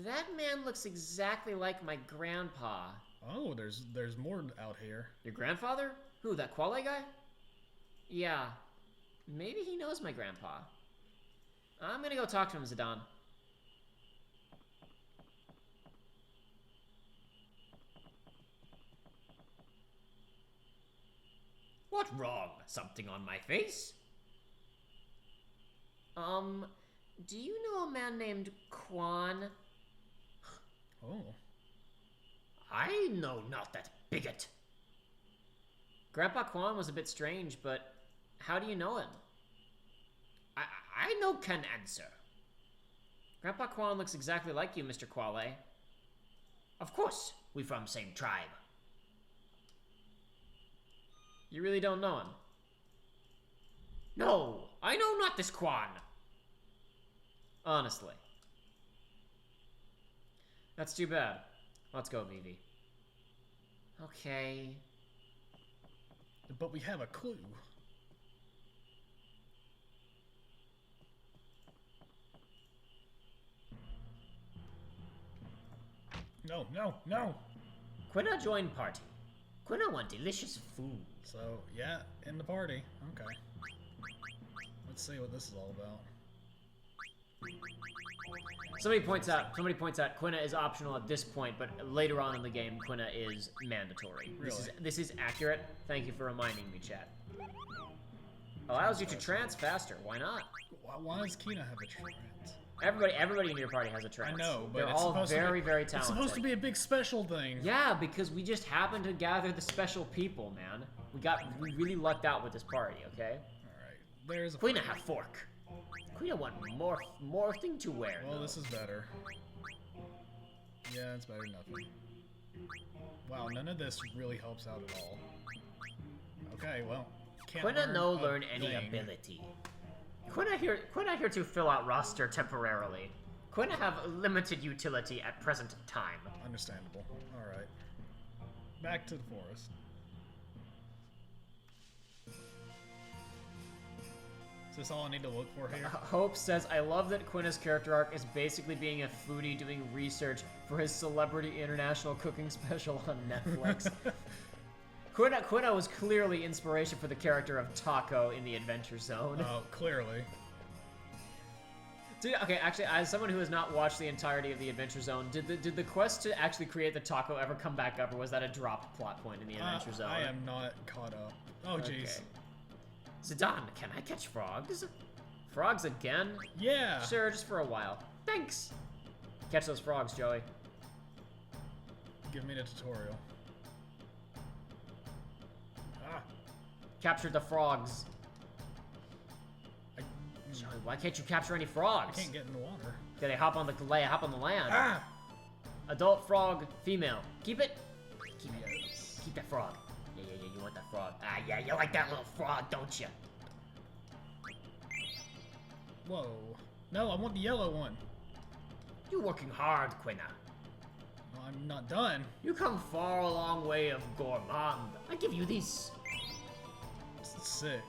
That man looks exactly like my grandpa. Oh, there's more out here. Your grandfather? Who, that Quale guy? Yeah. Maybe he knows my grandpa. I'm gonna go talk to him, Zidane. What wrong? Something on my face? Do you know a man named Quan? Oh. I know not that bigot. Grandpa Quan was a bit strange, but how do you know him? I no can answer. Grandpa Quan looks exactly like you, Mr. Quale. Of course, we from same tribe. You really don't know him? No, I know not this Quan. Honestly. That's too bad. Let's go, Vivi. Okay. But we have a clue. No, no, no! Quina joined party. Quina want delicious food. So, yeah, in the party. Okay. Let's see what this is all about. Somebody points out Quina is optional at this point, but later on in the game, Quina is mandatory. Really? This is accurate. Thank you for reminding me, chat. Allows you to trance faster. Why not? Why does Kina have a trance? Everybody in your party has a trance. I know, but they're it's all very, very It's talented. supposed to be a big special thing. Yeah, because we just happened to gather the special people, man. We really lucked out with this party, okay? Alright, there's a Quina have fork. Quina want more thing to wear. Well, though. this is better. Yeah, it's better than nothing. Wow, none of this really helps out at all. Okay, well, can't Quina no learn learn a any thing. ability. Quina here to fill out roster temporarily. Quina have limited utility at present time. Understandable. Alright. Back to the forest. Is this all I need to look for here? Hope says, I love that Quina's character arc is basically being a foodie doing research for his Celebrity International Cooking Special on Netflix. Quina was clearly inspiration for the character of Taco in the Adventure Zone. Oh, clearly. Dude, okay, actually, as someone who has not watched the entirety of the Adventure Zone, did the quest to actually create the taco ever come back up, or was that a dropped plot point in the Adventure Zone? I am not caught up. Oh, jeez. Okay. Zidane, can I catch frogs? Frogs again? Yeah. Sure, just for a while. Thanks. Catch those frogs, Joey. Give me the tutorial. Ah. Capture the frogs. Joey, why can't you capture any frogs? I can't get in the water. Okay, they hop on the land. Ah! Adult frog, female. Keep it. Keep it. Keep that frog. Yeah, you want that frog. Ah, yeah, you like that little frog, don't you? Whoa. No, I want the yellow one. You working hard, Quina. No, I'm not done. You come far a long way of gourmand. I give you this. It's sick.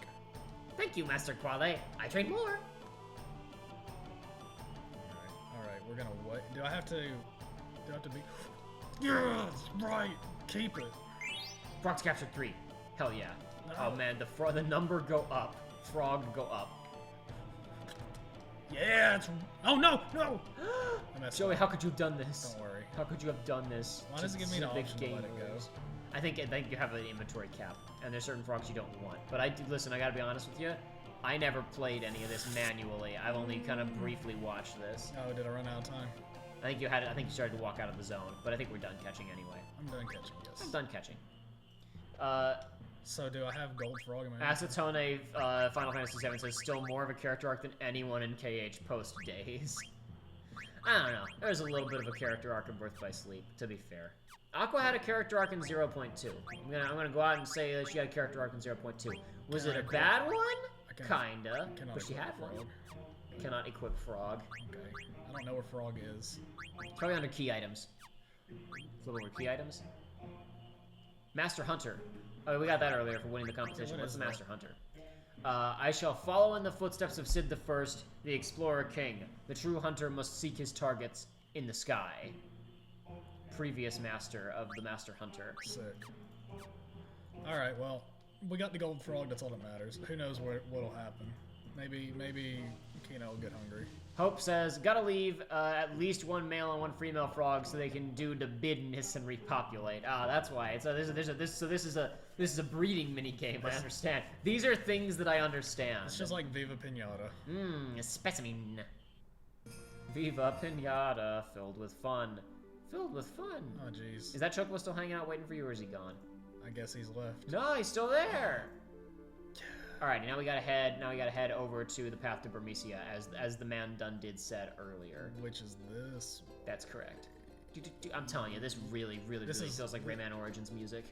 Thank you, Master Quale. I train more. Alright, we're gonna what? Do I have to be... Yeah, right. Keep it. Frogs captured 3. Hell yeah. No. Oh man, the number go up. Frog go up. Yeah, it's... Oh, no, no! I messed Joey, up. how could you have done this? Don't worry. How could you have done this? Why does it give me the Big option to game let it go? rules. I think you have an inventory cap, and there's certain frogs you don't want. But listen, I gotta be honest with you. I never played any of this manually. I've only kind of briefly watched this. Oh, did I run out of time? I think you started to walk out of the zone, but I think we're done catching anyway. I'm done catching, yes. I'm done catching. So do I have gold frog in my Acetone, Final Fantasy VII says still more of a character arc than anyone in KH post days. I don't know. There's a little bit of a character arc in Birth by Sleep, to be fair. Aqua had a character arc in 0.2. I'm gonna go out and say that she had a character arc in 0.2. Was it a bad one? Kinda, but she had one. Cannot equip frog. Okay. I don't know where frog is. Probably under key items. Flip over key items. Master Hunter. Oh, we got that earlier for winning the competition. What's the Master Hunter? I shall follow in the footsteps of Sid I, the Explorer King. The true hunter must seek his targets in the sky. Previous master of the Master Hunter. Sick. Alright, well, we got the gold frog, that's all that matters. Who knows what'll happen. Maybe Kino will get hungry. Hope says, gotta leave at least one male and one female frog so they can do the business and repopulate. Ah, that's why. So this is a breeding mini game. I understand. These are things that I understand. It's just like Viva Pinata. A specimen. Viva Pinata, filled with fun. Filled with fun. Oh jeez. Is that Chocobo still hanging out waiting for you, or is he gone? I guess he's left. No, he's still there. All right, now we gotta head over to the path to Burmecia, as the man Dundid said earlier. Which is this? That's correct. I'm telling you, this really feels like Rayman Origins music.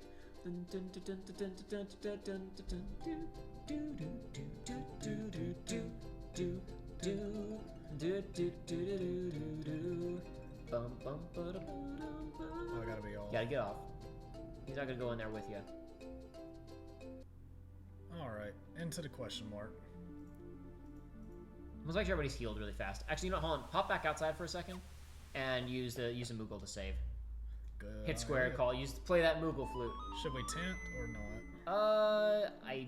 I gotta be off. Gotta get off. He's not gonna go in there with you. Alright, into the question mark. Let's make sure everybody's healed really fast. Actually, you know what? Hold on. Pop back outside for a second, and use a Moogle to save. Good. Hit square, call. Play that Moogle flute. Should we tent or not? I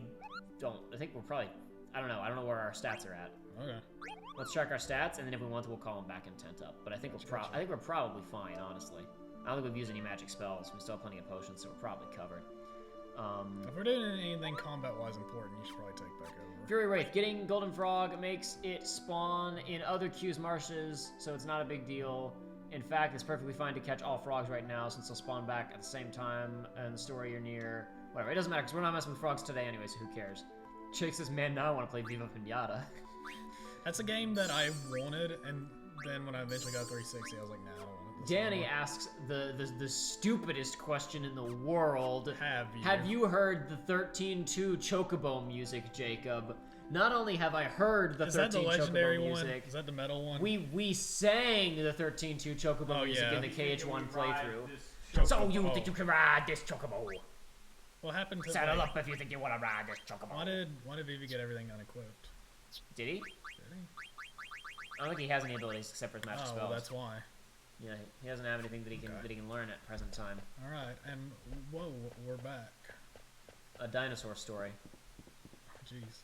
don't. I think we're probably. I don't know. I don't know where our stats are at. Okay. Let's check our stats, and then if we want to, we'll call them back and tent up. But I think we're probably fine, honestly. I don't think we've used any magic spells. We still have plenty of potions, so we're probably covered. If we're doing anything combat-wise important, you should probably take back over. Fury Wraith. Getting Golden Frog makes it spawn in other Q's marshes, so it's not a big deal. In fact, it's perfectly fine to catch all frogs right now, since they'll spawn back at the same time in the story you're near. Whatever, it doesn't matter, because we're not messing with frogs today anyway, so who cares? Jake says, man, now I want to play Viva Pinata. That's a game that I wanted, and then when I eventually got 360, I was like, nah, I don't want it. Danny asks the stupidest question in the world. Have you heard the 13-2 Chocobo music, Jacob? Not only have I heard the 13 Chocobo music... Is that the legendary one? Is that the metal one? We sang the 13-2 Chocobo music in the KH1 playthrough. So you think you can ride this Chocobo? What happened to Saddle up if you think you want to ride this Chocobo. Why did Vivi get everything unequipped? Did he? Did he? I don't think he has any abilities except for his magic spells. Oh, that's why. Yeah, he doesn't have anything that he can learn at present time. All right, and whoa, we're back. A dinosaur story. Jeez.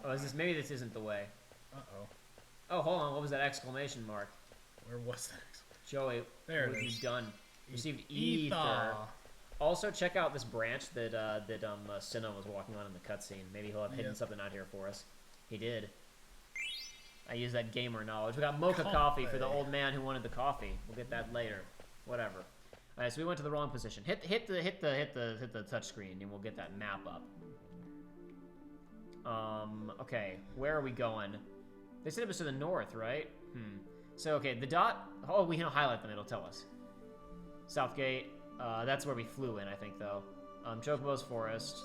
Oh, maybe this isn't the way. Uh-oh. Oh, hold on. What was that exclamation mark? Where was that? Joey, there what have you done? Received ether. Also, check out this branch that Sinnoh was walking on in the cutscene. Maybe he'll have hidden something out here for us. He did. I use that gamer knowledge. We got mocha coffee for the old man who wanted the coffee. We'll get that later. Whatever. All right, so we went to the wrong position. Hit the touch screen, and we'll get that map up. Okay, where are we going? They said it was to the north, right? So, okay, the dot... Oh, we can highlight them. It'll tell us. Southgate. That's where we flew in, I think, though. Chocobo's Forest.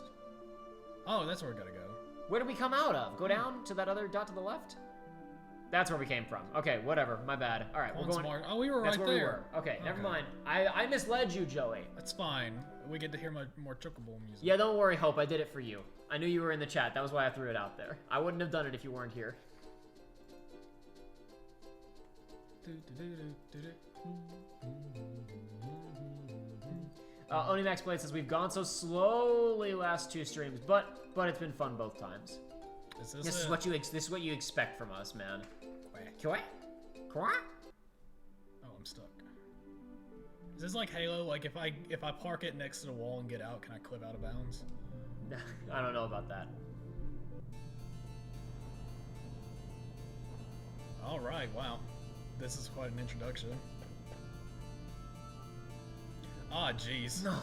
Oh, that's where we gotta go. Where did we come out of? Go down to that other dot to the left? That's where we came from. Okay, whatever. My bad. All right, we're going... Oh, we were right there. That's where we were. Okay, never mind. I misled you, Joey. That's fine. We get to hear more Chocobo music. Yeah, don't worry, Hope. I did it for you. I knew you were in the chat. That was why I threw it out there. I wouldn't have done it if you weren't here. Onimax Blade says, we've gone so slowly last 2 streams, but it's been fun both times. This is what you expect from us, man. Oh, I'm stuck. Is this like Halo? Like if I park it next to the wall and get out, can I clip out of bounds? I don't know about that. All right, wow. This is quite an introduction. Ah, jeez. No.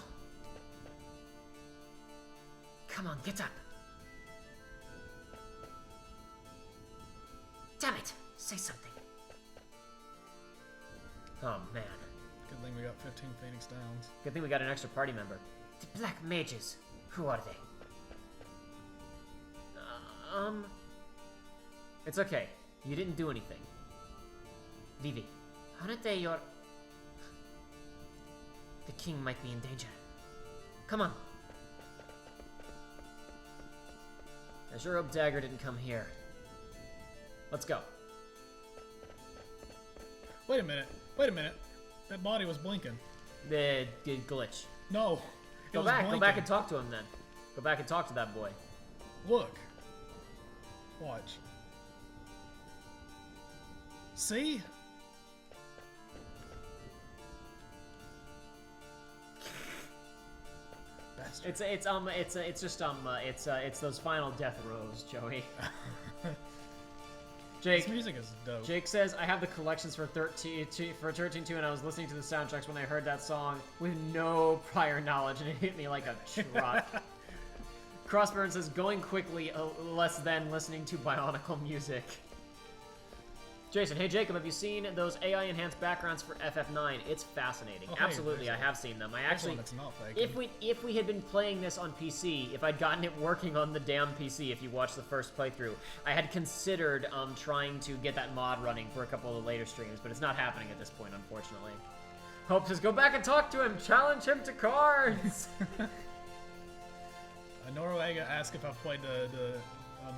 Come on, get up. Damn it! Say something. Oh, man. Good thing we got 15 Phoenix Downs. Good thing we got an extra party member. The Black Mages. Who are they? It's okay. You didn't do anything. Vivi, aren't they your... The king might be in danger. Come on. I sure hope Dagger didn't come here. Let's go. Wait a minute. Wait a minute. That body was blinking. The glitch. No. Go back and talk to him then. Go back and talk to that boy. Look. Watch. See? Bastard. It's those final death rows, Joey. Jake, this music is dope. Jake says, I have the collections for 13-2, and I was listening to the soundtracks when I heard that song with no prior knowledge, and it hit me like a truck. Crossburn says, going quickly less than listening to Bionicle music. Jason, hey Jacob, have you seen those AI-enhanced backgrounds for FF9? It's fascinating. Oh, hey, absolutely, I have seen them. I actually, it's not fake. if we had been playing this on PC, if I'd gotten it working on the damn PC, if you watched the first playthrough, I had considered trying to get that mod running for a couple of the later streams, but it's not happening at this point, unfortunately. Hope says, go back and talk to him, challenge him to cards. Norwega asked if I've played the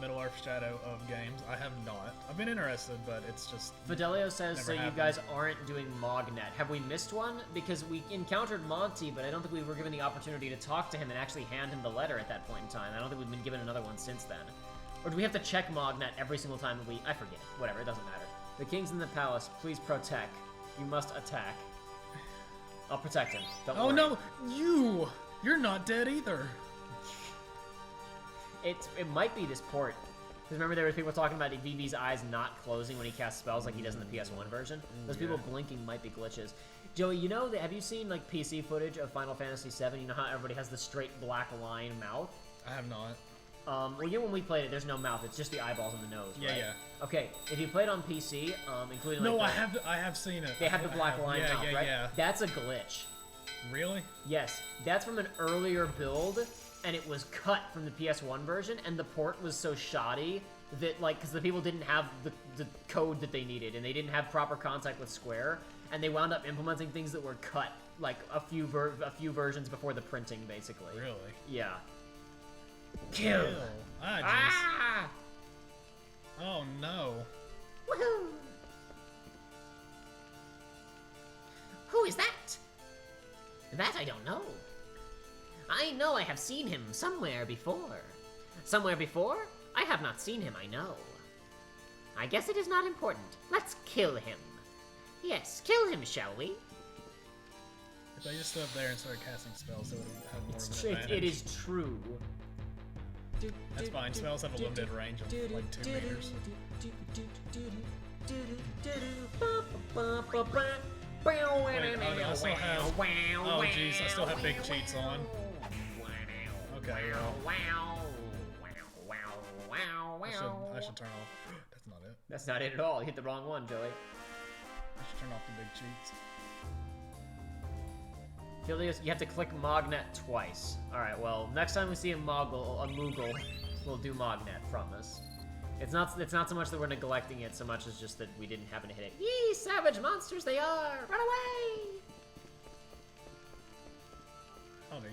Middle-earth Shadow of games. I have not. I've been interested, but it's just Fidelio says, so happened. you guys aren't doing Mognet. Have we missed one? Because we encountered Monty, but I don't think we were given the opportunity to talk to him and actually hand him the letter at that point in time. I don't think we've been given another one since then. Or do we have to check Mognet every single time that I forget. Whatever, it doesn't matter. The king's in the palace. Please protect. You must attack. I'll protect him. Don't worry. no! You're not dead either. It might be this port. Because remember there were people talking about Vivi's eyes not closing when he casts spells like he does in the PS1 version? Those people blinking might be glitches. Joey, you know, have you seen like PC footage of Final Fantasy VII? You know how everybody has the straight black line mouth? I have not. Well, you know when we played it, there's no mouth. It's just the eyeballs and the nose, right? Yeah. Okay, if you play it on PC, including No, like I have seen it. they have the black line mouth, right? Yeah. That's a glitch. Really? Yes, that's from an earlier build, and it was cut from the PS1 version, and the port was so shoddy that, like, because the people didn't have the code that they needed, and they didn't have proper contact with Square, and they wound up implementing things that were cut, like, a few versions before the printing, basically. Really? Yeah. Kill! Ah! Oh, no. Woohoo! Who is that? That I don't know. I know I have seen him somewhere before. Somewhere before? I have not seen him, I know. I guess it is not important. Let's kill him. Yes, kill him, shall we? If I just stood up there and started casting spells, it would have more of an advantage. It is true. That's fine. Spells have a limited range of like 2 meters. Wait, I still have... Oh, jeez, I still have big cheats on. Okay, well... I should turn off... That's not it. That's not it at all. You hit the wrong one, Joey. I should turn off the big cheats. Filius, you have to click Mognet twice. Alright, well, next time we see a Moogle, we'll do Mognet, promise. It's not so much that we're neglecting it, so much as just that we didn't happen to hit it. Yee, savage monsters they are! Run away! Howdy.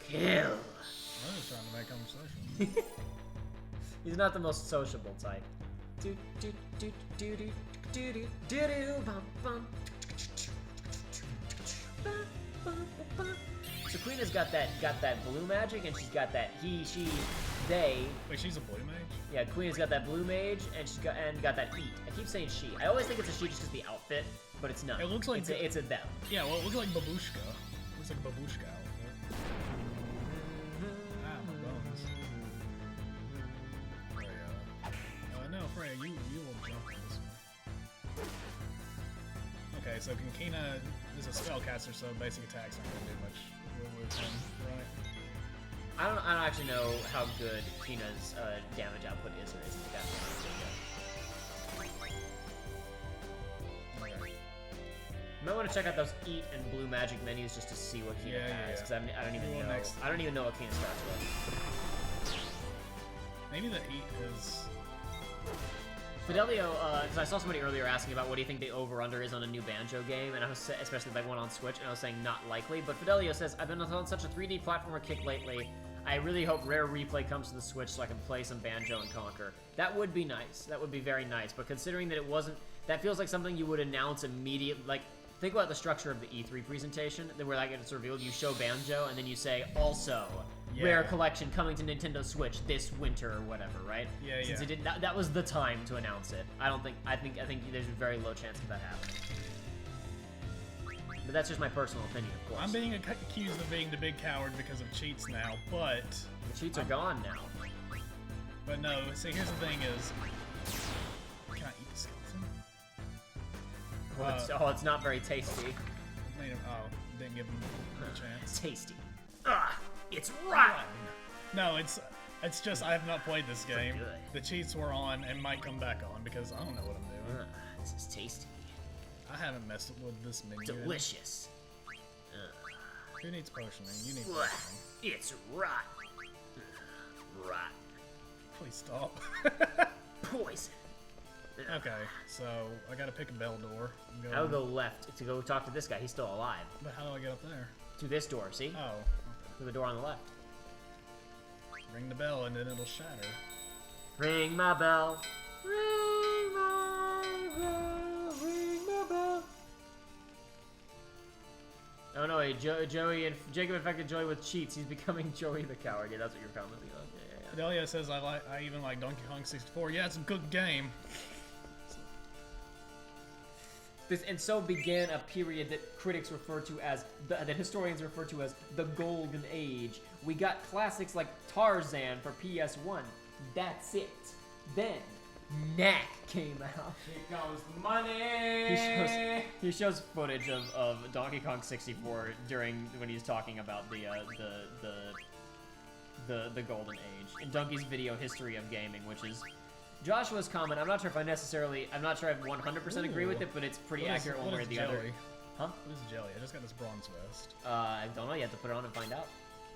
Kill! I'm just trying to make conversation. He's not the most sociable type. Do do do do do do do do do bum bum. So Queena's got that blue magic, and she's got that he, she, they. Wait, she's a blue mage? Yeah, Queena's got that blue mage, and she's got that eat. I keep saying she. I always think it's a she just because the outfit, but it's not. It looks like it's a them. Yeah, well, it looks like babushka. It looks like a babushka outfit. Ah, my bones. Freya. No, Freya, you will jump in this one. Okay, so Kankina is a spellcaster, so basic attacks aren't gonna do much with him, right? I don't actually know how good Kina's damage output is or isn't. Okay. You might want to check out those eat and blue magic menus just to see what Kina has, because I don't even know. Next. I don't even know what Kina starts with. Maybe the eat is. Fidelio, because I saw somebody earlier asking about what do you think the over/under is on a new Banjo game, and I was especially like one on Switch, and I was saying not likely. But Fidelio says, I've been on such a 3D platformer kick lately. I really hope Rare Replay comes to the Switch so I can play some Banjo and Conquer. That would be nice. That would be very nice. But considering that it wasn't, that feels like something you would announce immediately. Like, think about the structure of the E3 presentation. Then where like it's revealed, you show Banjo, and then you say also. Yeah. Rare collection coming to Nintendo Switch this winter or whatever, right? Yeah, Since yeah. it didn't, that was the time to announce it. I think there's a very low chance of that happening. But that's just my personal opinion, of course. I'm being accused of being the big coward because of cheats now, but The cheats are gone now. But no, see, here's the thing is, can I eat the skeleton? It's not very tasty. Didn't give him a chance. Tasty. Ah, it's rotten. No, it's It's just I have not played this game. good. The cheats were on and might come back on because I don't know what I'm doing. This is tasty. I haven't messed with this menu. Delicious. Who needs potioning? You need Ugh, potioning. it's rotten. Rotten. Please stop. Poison. Okay, so I gotta pick a bell door. I would go left to go talk to this guy. He's still alive. But how do I get up there? To this door, see? Oh, To the door on the left. okay. Ring the bell and then it'll shatter. Ring my bell. Ring my bell. Ring my bell. Oh no, Joey and Jacob infected Joey with cheats. He's becoming Joey the coward. Yeah, that's what you're commenting on. Yeah. Fidelia says I even like Donkey Kong 64. Yeah, it's a good game. And so began a period that critics refer to as, that historians refer to as the Golden Age. We got classics like Tarzan for PS1. That's it. Then, Knack came out. Here comes the money. He shows footage of Donkey Kong 64 when he's talking about the Golden Age in Donkey's video history of gaming, which is Joshua's comment. I'm not sure if I 100% agree with it, but it's pretty accurate one way or the other. Huh? What is jelly? I just got this bronze vest. I don't know. You have to put it on and find out.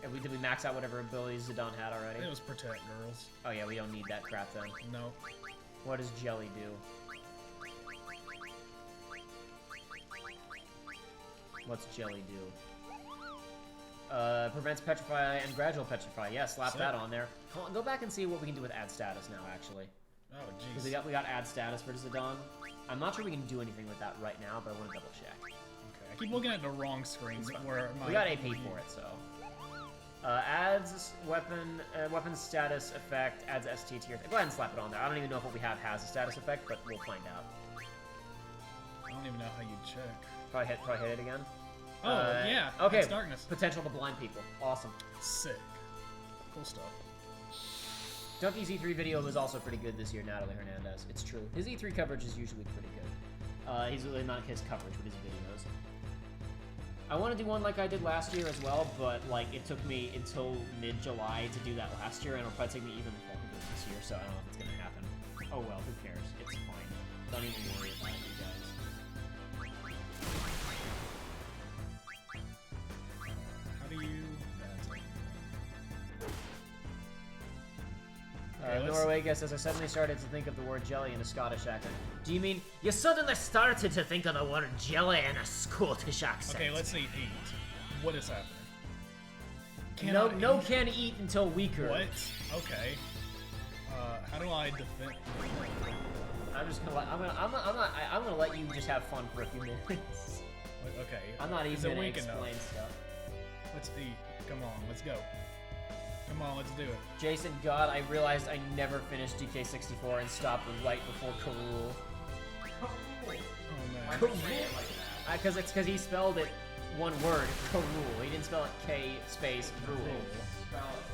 Did we max out whatever abilities Zidane had already? It was protect girls. Oh yeah, we don't need that crap then. No. What does jelly do? What's jelly do? Prevents petrify and gradual petrify. Yeah, slap that on there. Come on, go back and see what we can do with add status now, actually. Oh, jeez. Because we got add status for Zidane. I'm not sure we can do anything with that right now, but I want to double check. Okay. I keep looking at the wrong screen. Where we got AP for it, so. Adds weapon status effect, adds ST tier. Go ahead and slap it on there. I don't even know if what we have has a status effect, but we'll find out. I don't even know how you check. Probably hit it again. Oh, yeah. Okay. It's darkness. Potential to blind people. Awesome. Sick. Cool stuff. Donkey's E3 video was also pretty good this year, Natalie Hernandez. It's true. His E3 coverage is usually pretty good. He's really not his coverage, but his videos. I want to do one like I did last year as well, but like it took me until mid-July to do that last year, and it'll probably take me even longer this year, so I don't know if it's gonna happen. Oh well, who cares? It's fine. Don't even worry about it, you guys. How do you... Norway says, I suddenly started to think of the word jelly in a Scottish accent. Do you mean, you suddenly started to think of the word jelly in a Scottish accent? Okay, let's see, eat. What is happening? No can eat until weaker. What? Okay. How do I defend? I'm just gonna I'm gonna let you just have fun for a few minutes. Okay. I'm not even gonna explain enough? stuff. Let's eat. Come on, let's go. Come on, let's do it. Jason, God, I realized I never finished DK64 and stopped right before Karul. Oh man. Why would you say it like that? Because he spelled it one word, Karul. He didn't spell it K space rule. Spell it.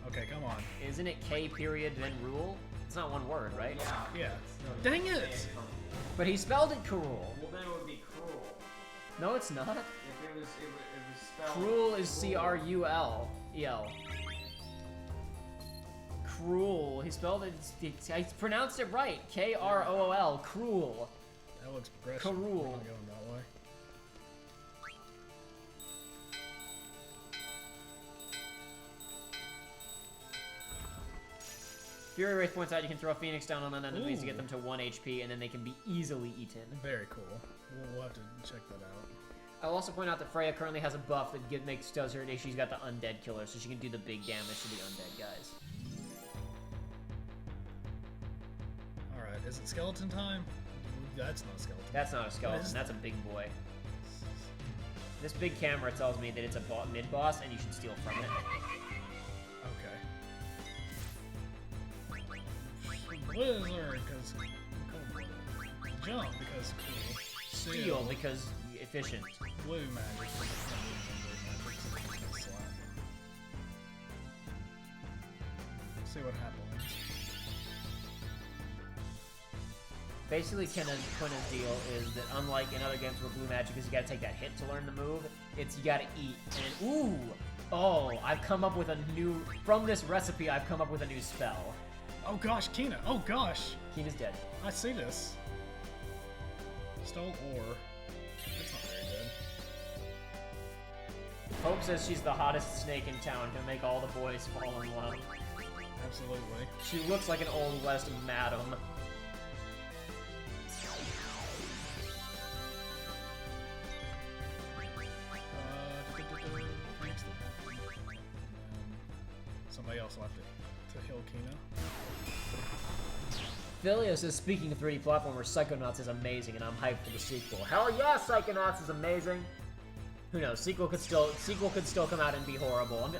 Okay, come on. Isn't it K period then rule? It's not one word, right? Yeah. Dang it! But he spelled it Karul. Well, then it would be cruel. No, it's not. If it was spelled. Cruel is C-R-U-L-E-L. Cruel. He spelled it. He pronounced it right. K-R-O-O-L. Cruel. That looks progressive. Karul. We're going that way. Fury Wraith points out you can throw a Phoenix down on enemies to get them to 1 HP, and then they can be easily eaten. Very cool. We'll have to check that out. I'll also point out that Freya currently has a buff that does her. She's got the undead killer, so she can do the big damage to the undead guys. Alright, is it skeleton time? That's not a skeleton. That's not a skeleton, that's a big boy. This big camera tells me that it's a mid-boss, and you should steal from it. Okay. Blizzard, because cold. Jump, because cool. Steal, because efficient. Blue magic. See what happens. Basically, Quina's deal is that unlike in other games where blue magic is you gotta take that hit to learn the move, It's you gotta eat. And ooh! Oh, I've come up with a new... From this recipe, I've come up with a new spell. Oh gosh, Kina. Oh gosh. Kina's dead. I see this. Stole ore. That's not very good. Hope says she's the hottest snake in town. Can make all the boys fall in love. Absolutely. She looks like an Old West madam. Somebody else left it to heal Kina. Philia says, speaking of 3D platformers, Psychonauts is amazing, and I'm hyped for the sequel. Hell yeah, Psychonauts is amazing. Who knows? Sequel could still come out and be horrible.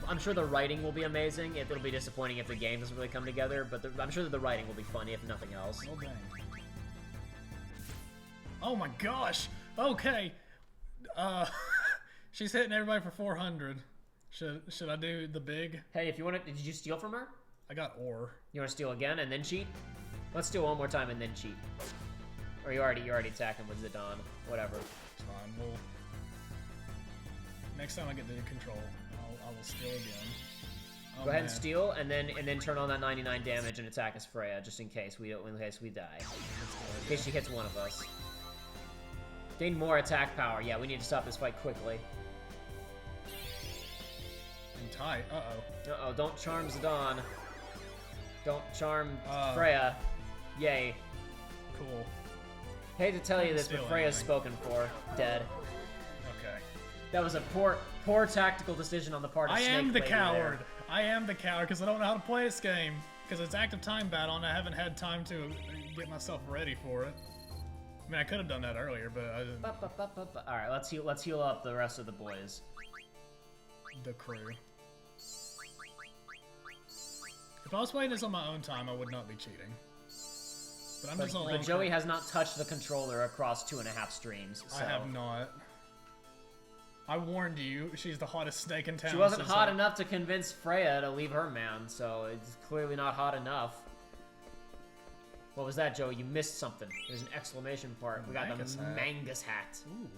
I'm sure the writing will be amazing. It'll be disappointing if the game doesn't really come together, but I'm sure that the writing will be funny if nothing else. Oh dang! Oh my gosh! Okay, she's hitting everybody for 400. Should I do the big? Hey, if you want to, did you steal from her? I got ore. You want to steal again and then cheat? Let's do it one more time and then cheat. Or you already attacked him with Zidane. Whatever. It's fine. We'll... Next time I get the control, I will steal again. Oh, Go ahead and steal, and then turn on that 99 damage and attack us, Freya, just in case we die. In case she hits one of us. Gain more attack power. Yeah, we need to stop this fight quickly. And tight. Uh-oh. Uh-oh, don't charm Zidane. Don't charm Freya. Yay. Cool. Hate to tell you this, but Freya's spoken for. Dead. Okay. That was a poor tactical decision on the part of Snake. I am the Lady coward. there. I am the coward because I don't know how to play this game. Because it's active time battle and I haven't had time to get myself ready for it. I mean, I could have done that earlier, but I didn't. All right, let's heal up the rest of the boys. The crew. If I was playing this on my own time, I would not be cheating. But I'm just on But Joey has not touched the controller across 2.5 streams. So. I have not. I warned you, she's the hottest snake in town. She wasn't hot enough to convince Freya to leave her man, so it's clearly not hot enough. What was that, Joey? You missed something. There's an exclamation part. We got the Mangus hat. Ooh.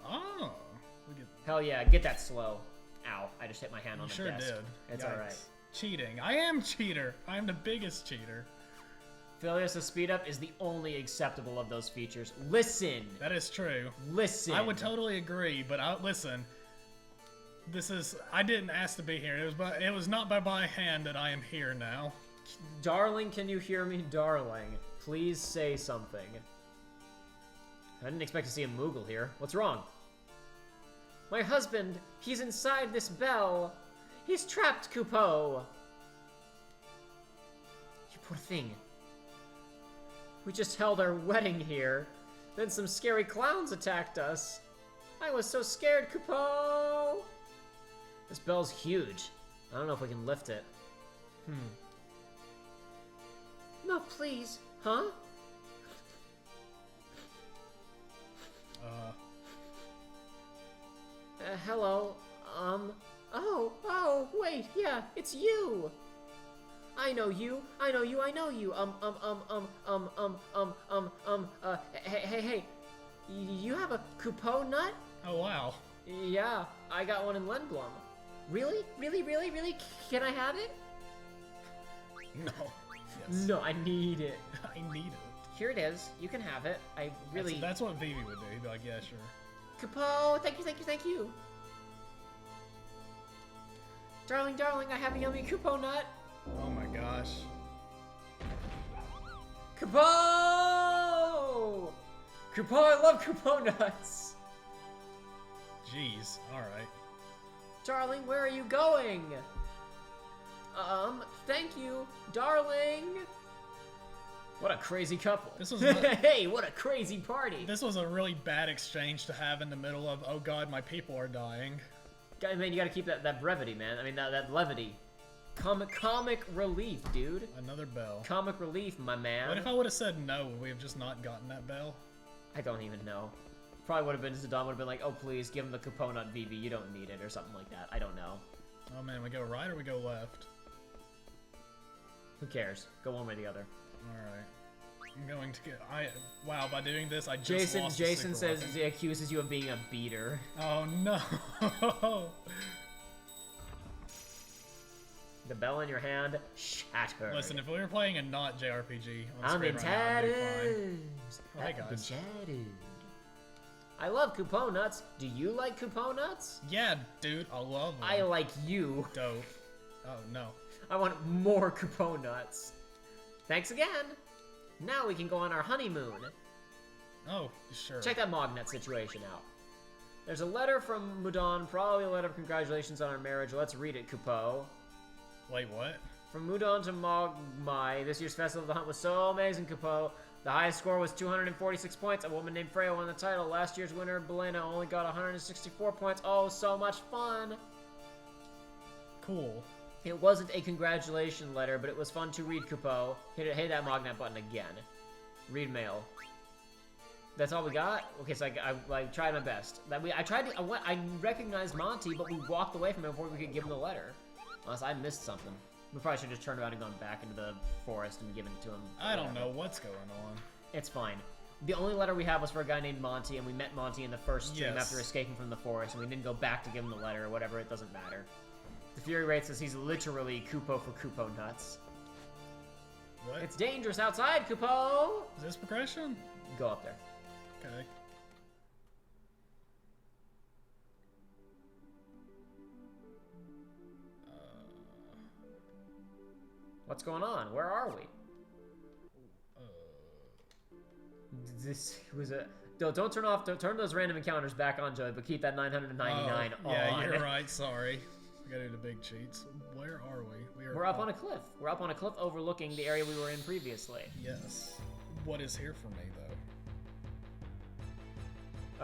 Oh. Hell yeah, get that slow. Ow, I just hit my hand on the sure desk. Did. It's Yikes. alright. Cheating. I am cheater. I am the biggest cheater. Philius' speed up is the only acceptable of those features. Listen! That is true. Listen! I would totally agree, but listen. This is... I didn't ask to be here. It was not by my hand that I am here now. Darling, can you hear me? Darling, please say something. I didn't expect to see a Moogle here. What's wrong? My husband, he's inside this bell. He's trapped, Coupeau. You poor thing. We just held our wedding here. Then some scary clowns attacked us. I was so scared, Coupeau. This bell's huge. I don't know if we can lift it. No, please. Huh? Hello. Oh, wait, yeah, it's you. I know you. Hey. You have a Coupeau nut? Oh, wow. Yeah, I got one in Lindblum. Really? Can I have it? No. Yes. No, I need it. I need it. Here it is. You can have it. I really... That's what Vivi would do. He'd be like, yeah, sure. Coupeau, thank you. Darling, I have a yummy Coupeau nut. Oh my gosh. Coupeau! Coupeau, I love Coupeau nuts. Jeez, alright. Darling, where are you going? Thank you, darling. What a crazy couple. This was hey, what a crazy party. This was a really bad exchange to have in the middle of, oh god, my people are dying. Man, you gotta keep that brevity, man. I mean, that levity. Comic relief, dude. Another bell. Comic relief, my man. What if I would have said no? Would we have just not gotten that bell? I don't even know. Probably would have been, Zidane would have been like, oh please, give him the Coupeau nut, Vivi, you don't need it, or something like that. I don't know. Oh man, we go right or we go left? Who cares? Go one way or the other. Alright. I'm going to get... Wow, by doing this, I just lost Jason a super says weapon. he accuses you of being a beater. Oh, no. The bell in your hand, shatter. Listen, if we were playing a not JRPG on I'm screen in right now, I'd be tatters. Oh, hey, I'm guys. shattered. I love Coupo nuts. Do you like Coupo nuts? Yeah, dude, I love them. I like you. Dope. Oh, no. I want more Coupo nuts. Thanks again. Now we can go on our honeymoon. Oh, sure. Check that Mognet situation out. There's a letter from Mudon, probably a letter of congratulations on our marriage. Let's read it, Coupo. Wait, what? From Mudon to Mogmai, this year's Festival of the Hunt was so amazing, Coupo. The highest score was 246 points. A woman named Freya won the title. Last year's winner, Belena, only got 164 points. Oh, so much fun. Cool. It wasn't a congratulation letter, but it was fun to read, Coupo. Hit that Mognet button again. Read mail. That's all we got? Okay, so I tried my best. I recognized Monty, but we walked away from him before we could give him the letter. Unless I missed something. We probably should have just turned around and gone back into the forest and given it to him. I don't know what's going on. It's fine. The only letter we have was for a guy named Monty, and we met Monty in the first stream after escaping from the forest, and we didn't go back to give him the letter or whatever, it doesn't matter. The Fury Rate says he's literally Coupo for Coupo nuts. What? It's dangerous outside, Coupo! Is this progression? Go up there. Okay. What's going on? Where are we? This was a... Don't turn off... Don't turn those random encounters back on, Joey, but keep that 999 on. Yeah, you're right. Sorry. I gotta do the big cheats. Where are we? We're up on a cliff. We're up on a cliff overlooking the area we were in previously. Yes. What is here for me, though?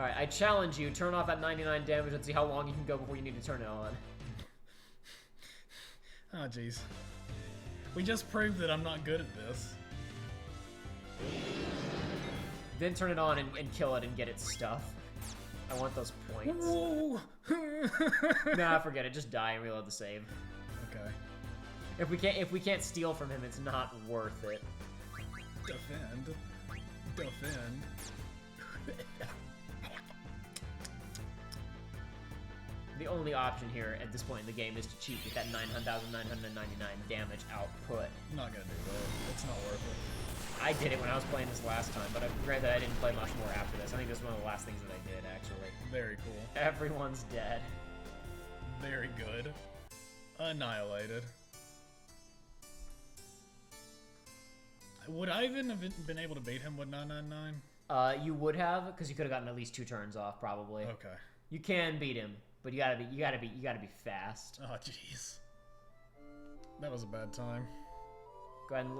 Alright, I challenge you. Turn off that 99 damage and see how long you can go before you need to turn it on. Oh, jeez. We just proved that I'm not good at this. Then turn it on and kill it and get its stuff. I want those points. Whoa! Nah, forget it. Just die and reload the save. Okay. If we can't steal from him, it's not worth it. Defend. Defend. The only option here at this point in the game is to cheat with that 9,999 damage output. I'm not gonna do that. It's not worth it. I did it when I was playing this last time, but I'm granted I didn't play much more after this. I think this is one of the last things that I did, actually. Very cool. Everyone's dead. Very good. Annihilated. Would I even have been able to beat him with 999? You would have, because you could have gotten at least 2 turns off, probably. Okay. You can beat him, but you gotta be fast. Oh, jeez. That was a bad time. Go ahead and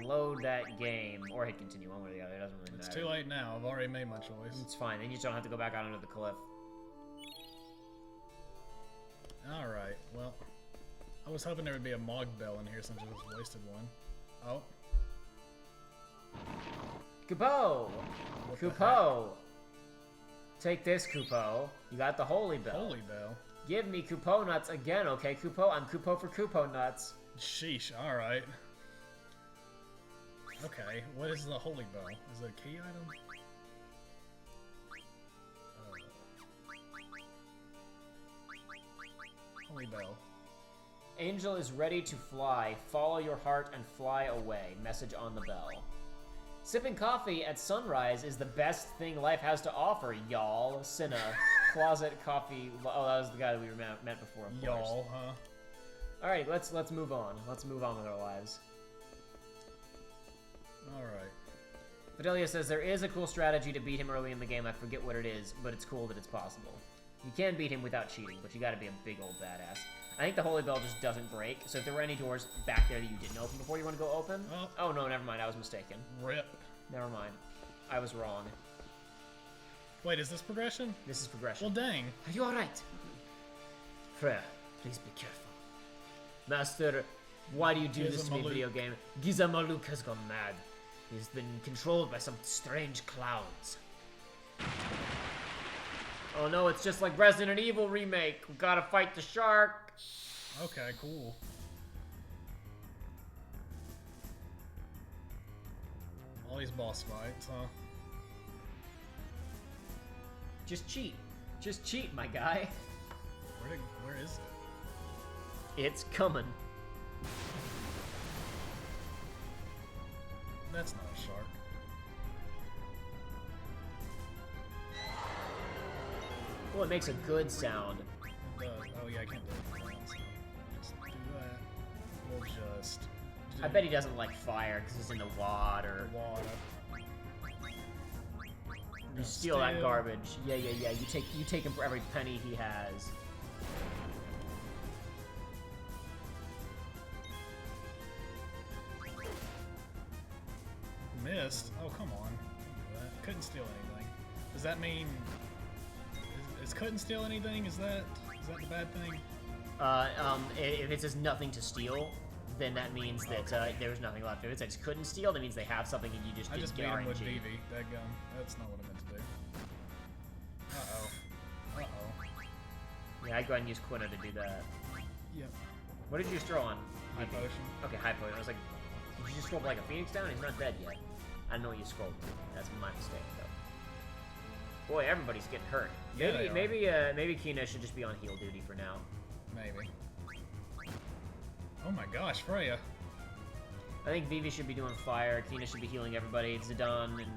load that game, or hit continue, one way or the other. It doesn't really matter. It's too late now. I've already made my choice. It's fine. Then you just don't have to go back out onto the cliff. All right. Well, I was hoping there would be a Mog Bell in here since I just wasted one. Oh. Coupo! What the Coupo! Take this, Coupo. You got the Holy Bell. Holy Bell. Give me Coupo nuts again, okay, Coupo? I'm Coupo for Coupo nuts. Sheesh. All right. Okay. What is the Holy Bell? Is it a key item? Holy Bell. Angel is ready to fly. Follow your heart and fly away. Message on the bell. Sipping coffee at sunrise is the best thing life has to offer, y'all. Cinna. Closet coffee. Oh, that was the guy that we met before, of course. Y'all, huh? Alright, let's move on. Let's move on with our lives. Alright. Fidelia says there is a cool strategy to beat him early in the game. I forget what it is, but it's cool that it's possible. You can beat him without cheating, but you gotta be a big old badass. I think the Holy Bell just doesn't break, so if there were any doors back there that you didn't open before, you want to go open? Oh no, never mind, I was mistaken. RIP. Never mind. I was wrong. Wait, is this progression? This is progression. Well, dang. Are you alright? Freya, please be careful. Master, why do you do this to me, video game? Gizamaluk has gone mad. He's been controlled by some strange clouds. Oh no, it's just like Resident Evil remake. We gotta fight the shark. Okay, cool. All these boss fights, huh? Just cheat. Just cheat, my guy. Where is it? It's coming. That's not a shark. Well, it makes a good sound. It does. Oh yeah, I can't do it. Just do that. We'll just... I bet he doesn't like fire because he's in the water. You steal that garbage. Yeah. You take him for every penny he has. Missed? Oh, come on. Couldn't steal anything. Does that mean... Is couldn't steal anything? Is that the bad thing? If it says nothing to steal, then that means that there's nothing left. If it says couldn't steal, that means they have something and you just didn't get RNG. I just beat him with Vivi. Dadgum. That's not what I meant to do. Uh-oh. Yeah, I'd go ahead and use Quina to do that. Yep. What did you just throw on? High potion. Okay, high potion. I was like, did you just scroll like a phoenix down? He's not dead yet. I don't know what you scrolled to. That's my mistake, though. Boy, everybody's getting hurt. Maybe Kina should just be on heal duty for now. Maybe. Oh my gosh, Freya. I think Vivi should be doing fire. Kina should be healing everybody. Zidane and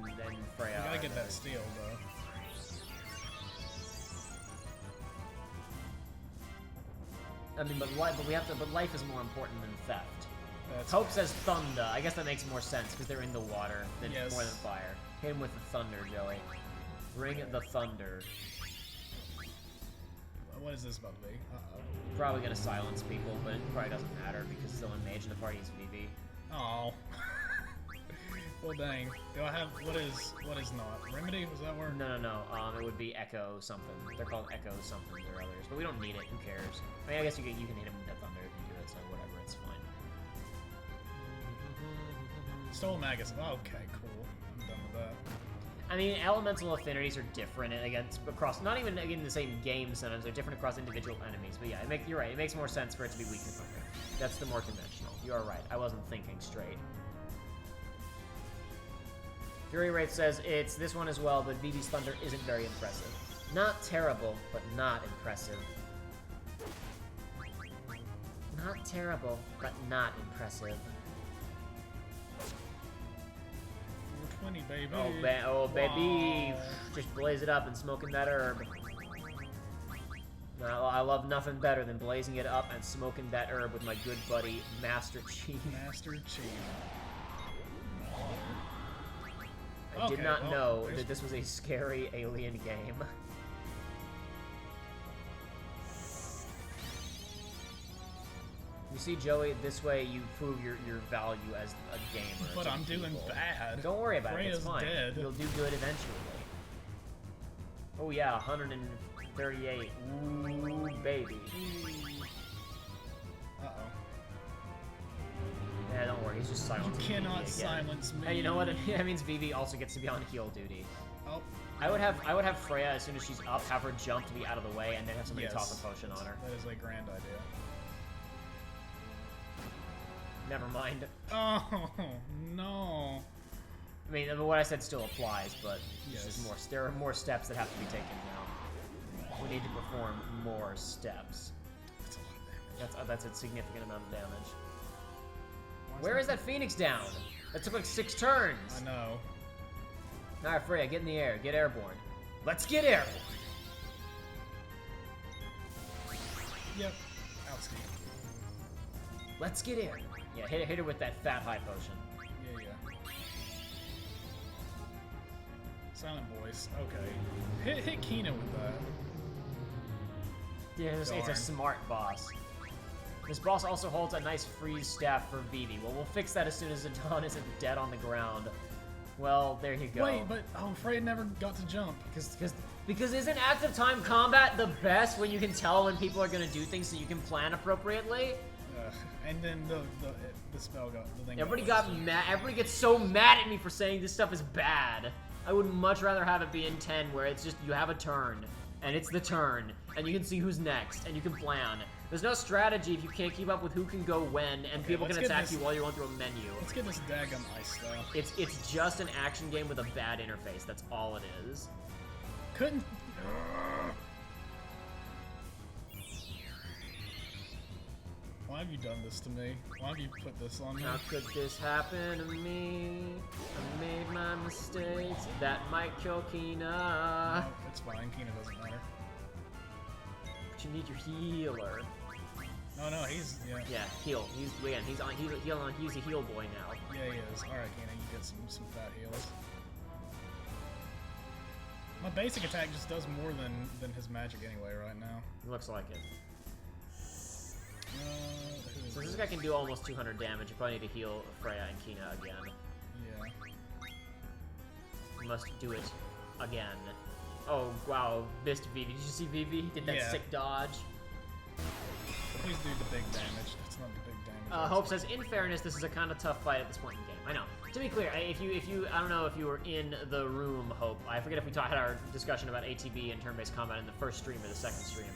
Freya. You gotta get that steal, though. I mean, but life is more important than theft. That's Hope says thunder. I guess that makes more sense because they're in the water than more than fire. Hit him with the thunder, Joey. Bring the thunder. What is this about to be? Uh-oh. Probably gonna silence people, but it probably doesn't matter because still in mage and the party is VV. Oh. Well, dang. Do I have what is not remedy? Was that word? No. It would be echo something. They're called echo something or others, but we don't need it. Who cares? I mean, I guess you can hit him with that thunder if you do it. So whatever, it's fine. Stole Magus. Oh, okay, cool. I'm done with that. I mean, elemental affinities are different against across, not even in the same game sometimes, they're different across individual enemies. But yeah, you're right, it makes more sense for it to be weak to thunder. That's the more conventional. You are right, I wasn't thinking straight. Fury Wraith says it's this one as well, but Vivi's thunder isn't very impressive. Not terrible, but not impressive. Not terrible, but not impressive. 420, baby. Oh, baby. Just blaze it up and smoking that herb. Now, I love nothing better than blazing it up and smoking that herb with my good buddy, Master Chief. Master Chief. I did not know that this was a scary alien game. You see, Joey, this way you prove your value as a gamer. But I'm doing bad. Don't worry about it, it's fine. Dead. You'll do good eventually. Oh yeah, 138. Ooh, baby. Uh-oh. Yeah, don't worry, he's just silencing You cannot silence me. And you know what? That means Vivi also gets to be on heal duty. Oh. I would have Freya, as soon as she's up, have her jump to be out of the way, and then have somebody toss a potion on her. That is a grand idea. Never mind. Oh, no. I mean, what I said still applies, but there are more steps that have to be taken now. We need to perform more steps. That's a lot of damage. That's a significant amount of damage. Where is that Phoenix down? That took like 6 turns. I know. Alright, Freya, get in the air. Get airborne. Let's get airborne. Yep. Outski. Let's get airborne. Yeah, hit her with that fat high potion. Yeah. Silent voice. Okay. Hit Kina with that. Yeah, it's a smart boss. This boss also holds a nice freeze staff for Vivi. Well, we'll fix that as soon as Zidane isn't dead on the ground. Well, there you go. Wait, but Freya never got to jump. Because isn't active time combat the best when you can tell when people are gonna do things so you can plan appropriately? And then the spell got the thing. Everybody got mad. Everybody gets so mad at me for saying this stuff is bad. I would much rather have it be in 10 where it's just you have a turn and it's the turn and you can see who's next and you can plan. There's no strategy if you can't keep up with who can go when, and people can attack you while you're going through a menu. Let's get this daggum ice stuff. It's just an action game with a bad interface. That's all it is. Couldn't... Why have you done this to me? Why have you put this on me? How could this happen to me? I made my mistakes. That might kill Kina. No, it's fine. Kina doesn't matter. But you need your healer. No, he's... Yeah, heal. He's a heal boy now. Yeah, he is. Alright, Kina, you get some fat heals. My basic attack just does more than his magic anyway right now. Looks like it. So this guy can do almost 200 damage. You probably need to heal Freya and Kina again. Yeah. You must do it again. Oh, wow. Missed Vivi. Did you see Vivi? He did that sick dodge. Please do the big damage. That's not the big damage. Hope says, in fairness, this is a kind of tough fight at this point in the game. I know. To be clear, if you, I don't know if you were in the room, Hope. I forget if we had our discussion about ATB and turn-based combat in the first stream or the second stream.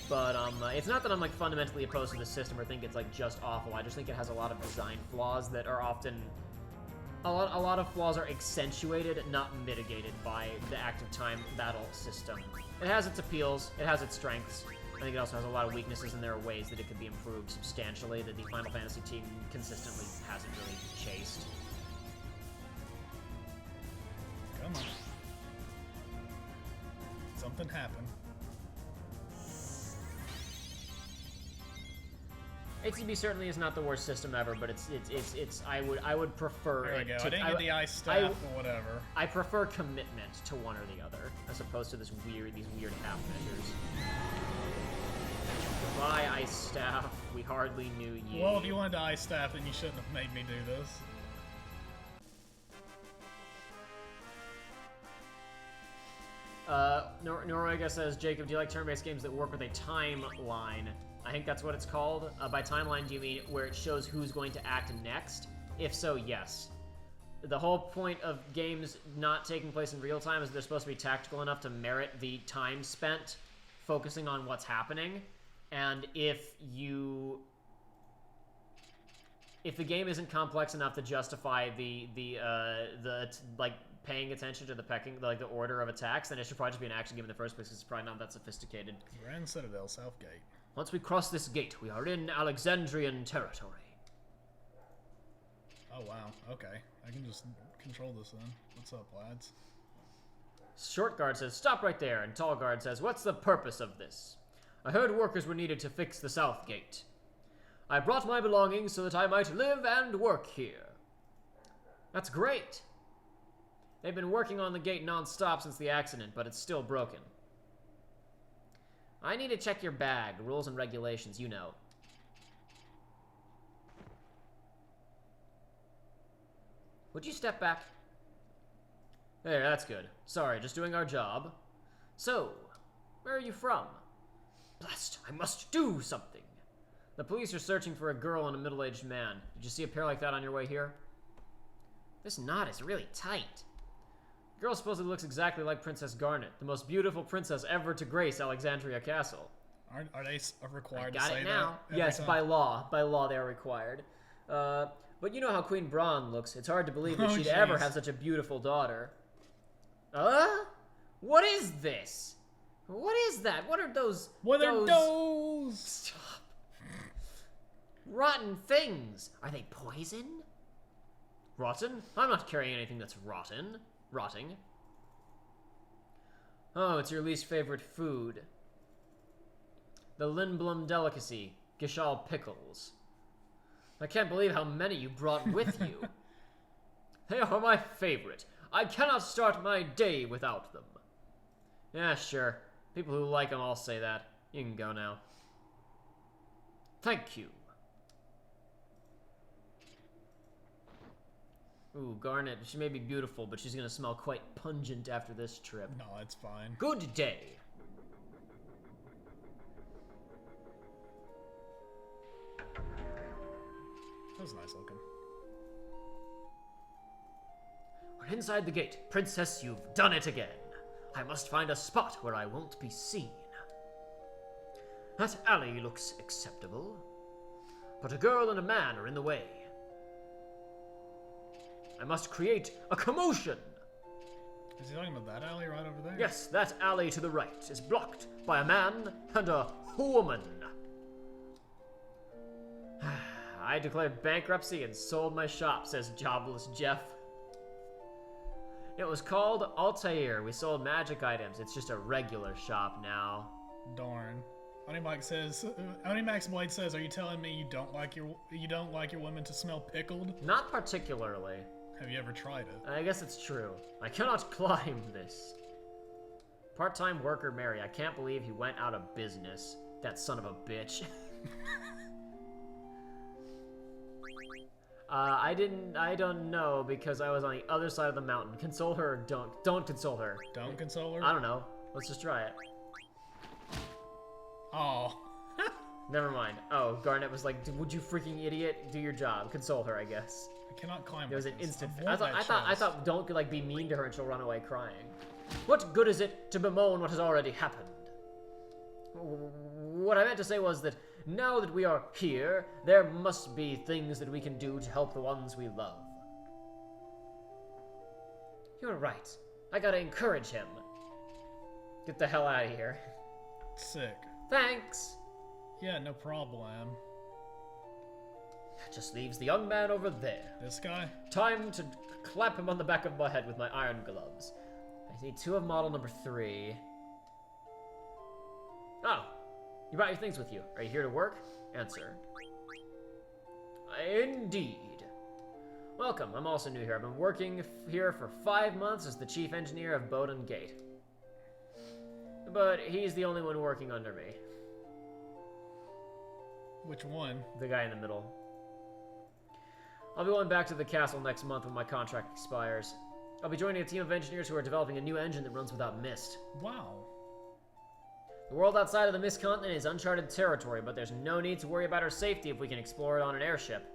But it's not that I'm like fundamentally opposed to the system or think it's like just awful. I just think it has a lot of design flaws that are often a lot of flaws are accentuated, not mitigated by the active time battle system. It has its appeals, it has its strengths. I think it also has a lot of weaknesses, and there are ways that it could be improved substantially that the Final Fantasy team consistently hasn't really chased. Come on. Something happened. ATB certainly is not the worst system ever, but it's I would prefer. There we go. I didn't get the ice staff or whatever. I prefer commitment to one or the other, as opposed to these weird half measures. Goodbye, ice staff. We hardly knew ye. Well, if you wanted to ice staff, then you shouldn't have made me do this. Noriega says, Jacob, do you like turn-based games that work with a timeline? I think that's what it's called. By timeline, do you mean where it shows who's going to act next? If so, yes. The whole point of games not taking place in real time is they're supposed to be tactical enough to merit the time spent focusing on what's happening. And if the game isn't complex enough to justify the like paying attention to the order of attacks, then it should probably just be an action game in the first place. It's probably not that sophisticated. Grand Citadel, Southgate. Once we cross this gate, we are in Alexandrian territory. Oh wow, okay. I can just control this then. What's up, lads? Short guard says, stop right there, and tall guard says, what's the purpose of this? I heard workers were needed to fix the south gate. I brought my belongings so that I might live and work here. That's great. They've been working on the gate non-stop since the accident, but it's still broken. I need to check your bag. Rules and regulations, you know. Would you step back? There, that's good. Sorry, just doing our job. So, where are you from? Blast, I must do something. The police are searching for a girl and a middle-aged man. Did you see a pair like that on your way here? This knot is really tight. The girl supposedly looks exactly like Princess Garnet, the most beautiful princess ever to grace Alexandria Castle. Are they required to say that? I got it now. Yes, by law. By law they are required. But you know how Queen Braun looks. It's hard to believe that she'd ever have such a beautiful daughter. What is this? What is that? What are those? What are those? Stop. Rotten things. Are they poison? Rotten? I'm not carrying anything that's rotten. Rotting. Oh, it's your least favorite food. The Lindblum delicacy, Gishal pickles. I can't believe how many you brought with you. They are my favorite. I cannot start my day without them. Yeah, sure. People who like them all say that. You can go now. Thank you. Ooh, Garnet, she may be beautiful, but she's gonna smell quite pungent after this trip. No, it's fine. Good day. That was nice looking. We're inside the gate. Princess, you've done it again. I must find a spot where I won't be seen. That alley looks acceptable, but a girl and a man are in the way. I must create a commotion! Is he talking about that alley right over there? Yes, that alley to the right is blocked by a man and a woman. I declared bankruptcy and sold my shop, says jobless Jeff. It was called Altair. We sold magic items. It's just a regular shop now. Darn. Max Blade says, "Are you telling me you don't like your women to smell pickled?" Not particularly. Have you ever tried it? I guess it's true. I cannot climb this. Part-time worker Mary. I can't believe he went out of business. That son of a bitch. I don't know because I was on the other side of the mountain. Console her or don't console her. Don't console her? I don't know. Let's just try it. Oh. Never mind. Oh, Garnet was like, would you freaking idiot? Do your job. Console her, I guess. I cannot climb. There was an this. instant. I thought don't like be mean to her and she'll run away crying. What good is it to bemoan what has already happened? What I meant to say was that now that we are here, there must be things that we can do to help the ones we love. You're right. I gotta encourage him. Get the hell out of here. Sick. Thanks. Yeah, no problem. That just leaves the young man over there. This guy? Time to clap him on the back of my head with my iron gloves. I need 2 of model number 3. Oh, you brought your things with you. Are you here to work? Answer. Indeed. Welcome, I'm also new here. I've been working here for 5 months as the chief engineer of Bowden Gate. But he's the only one working under me. Which one? The guy in the middle. I'll be going back to the castle next month when my contract expires. I'll be joining a team of engineers who are developing a new engine that runs without mist. Wow. The world outside of the Mist Continent is uncharted territory, but there's no need to worry about our safety if we can explore it on an airship.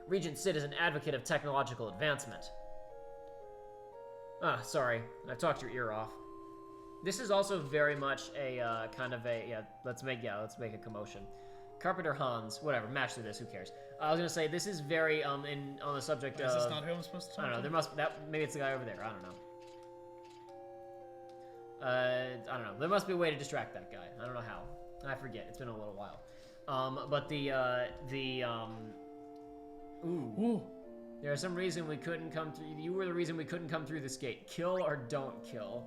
Regent Sid is an advocate of technological advancement. Ah, sorry. I've talked your ear off. This is also very much a kind of a let's make a commotion. Carpenter Hans, whatever, mash through this, who cares? I was gonna say this is very on the subject of. Is this not who I'm supposed to talk I don't know. to? Maybe it's the guy over there. I don't know. I don't know. There must be a way to distract that guy. I don't know how. I forget. It's been a little while. Ooh. There's some reason we couldn't come through. You were the reason we couldn't come through this gate. Kill or don't kill.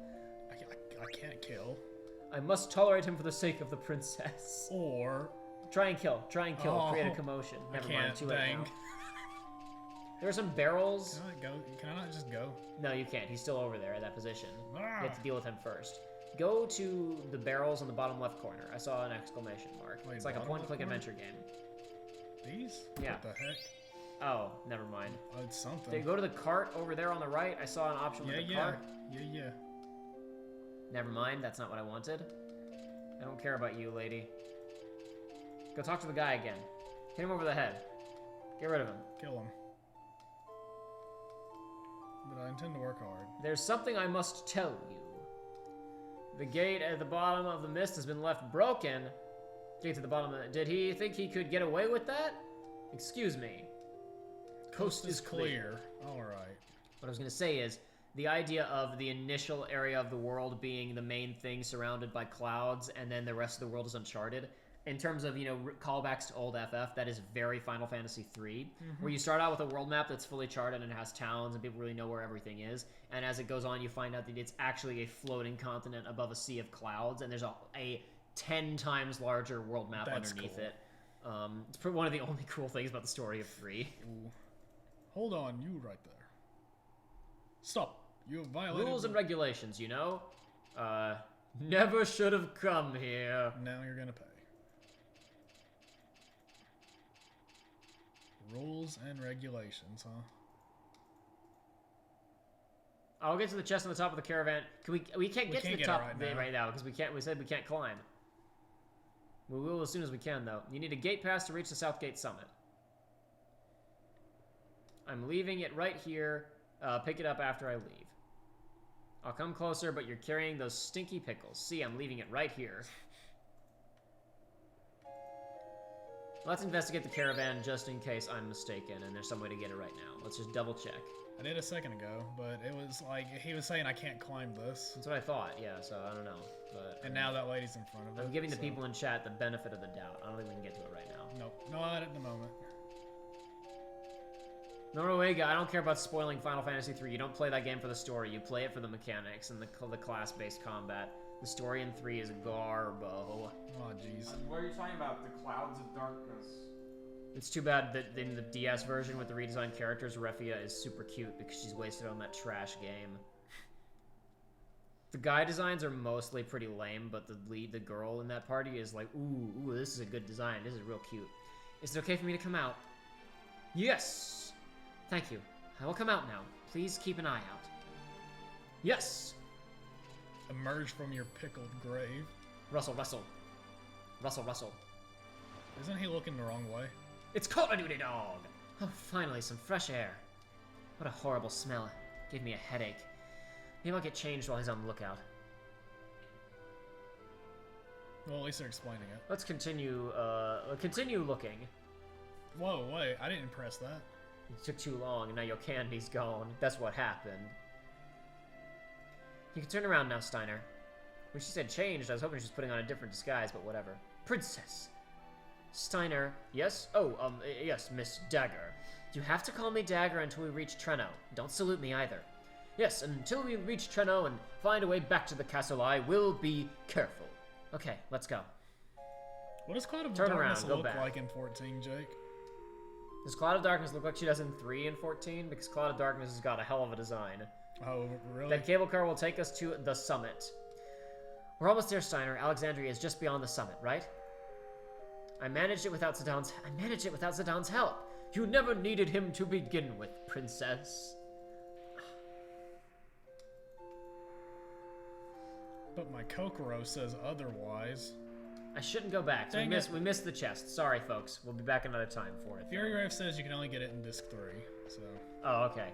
I can't kill. I must tolerate him for the sake of the princess. Or try and kill. Oh, Create a commotion. Never mind. Too late dang. now. There are some barrels. Can I go? Can I not just go? No, you can't. He's still over there in that position. Ah. You have to deal with him first. Go to the barrels on the bottom left corner. I saw an exclamation mark. Wait, it's like a point-and-click adventure game. These? Yeah. What the heck? Oh, never mind. Oh, it's something. Go to the cart over there on the right. I saw an option with the cart. Yeah. Never mind. That's not what I wanted. I don't care about you, lady. Go talk to the guy again. Hit him over the head. Get rid of him. Kill him. But I intend to work hard. There's something I must tell you. The gate at the bottom of the mist has been left broken. Gate to the bottom of it. Did he think he could get away with that? Excuse me. Coast is clear. Alright. What I was going to say is, the idea of the initial area of the world being the main thing surrounded by clouds, and then the rest of the world is uncharted. In terms of, callbacks to old FF, that is very Final Fantasy III, where you start out with a world map that's fully charted and has towns and people really know where everything is, and as it goes on you find out that it's actually a floating continent above a sea of clouds, and there's a 10 times larger world map underneath it. It's one of the only cool things about the story of 3. Ooh. Hold on, you right there. Stop. You have violated Rules and regulations, never should have come here. Now you're gonna pay. Rules and regulations, huh? I'll get to the chest on the top of the caravan. We can't get to the top right now because we said we can't climb. We will as soon as we can, though. You need a gate pass to reach the South Gate Summit. I'm leaving it right here. Pick it up after I leave. I'll come closer, but you're carrying those stinky pickles. See, I'm leaving it right here. Let's investigate the caravan just in case I'm mistaken and there's some way to get it right now. Let's just double check. I did a second ago, but it was like, he was saying I can't climb this. That's what I thought, yeah, so I don't know. But And now that lady's in front of it. I'm giving the people in chat the benefit of the doubt. I don't think we can get to it right now. Nope, not at the moment. Norwega, I don't care about spoiling Final Fantasy 3. You don't play that game for the story. You play it for the mechanics and the class-based combat. The story in 3 is garbo. Oh, jeez. What are you talking about? The Clouds of Darkness. It's too bad that in the DS version with the redesigned characters, Refia is super cute because she's wasted on that trash game. The guy designs are mostly pretty lame, but the girl in that party is like, ooh, this is a good design. This is real cute. Is it okay for me to come out? Yes! Thank you. I will come out now. Please keep an eye out. Yes! Emerge from your pickled grave. Russell, Russell. Russell, Russell. Isn't he looking the wrong way? It's Call of Duty Dog! Oh, finally, some fresh air. What a horrible smell. Gave me a headache. Maybe I'll get changed while he's on the lookout. Well, at least they're explaining it. Let's continue looking. Whoa, wait, I didn't press that. It took too long, and now your candy's gone. That's what happened. You can turn around now, Steiner. When she said changed, I was hoping she was putting on a different disguise, but whatever. Princess. Steiner. Yes? Oh, yes, Miss Dagger. You have to call me Dagger until we reach Treno. Don't salute me either. Yes, until we reach Treno and find a way back to the castle, I will be careful. Okay, let's go. What does Cloud of Turn Darkness around, go look back. like in 14, Jake? Does Cloud of Darkness look like she does in 3 and 14? Because Cloud of Darkness has got a hell of a design. Oh, really? That cable car will take us to the summit. We're almost there, Steiner. Alexandria is just beyond the summit, right? I managed it without Zidane help. You never needed him to begin with, Princess. But my Kokoro says otherwise. I shouldn't go back. So we missed the chest. Sorry, folks. We'll be back another time for it. Fury Rave says you can only get it in disc 3, so... Oh, okay.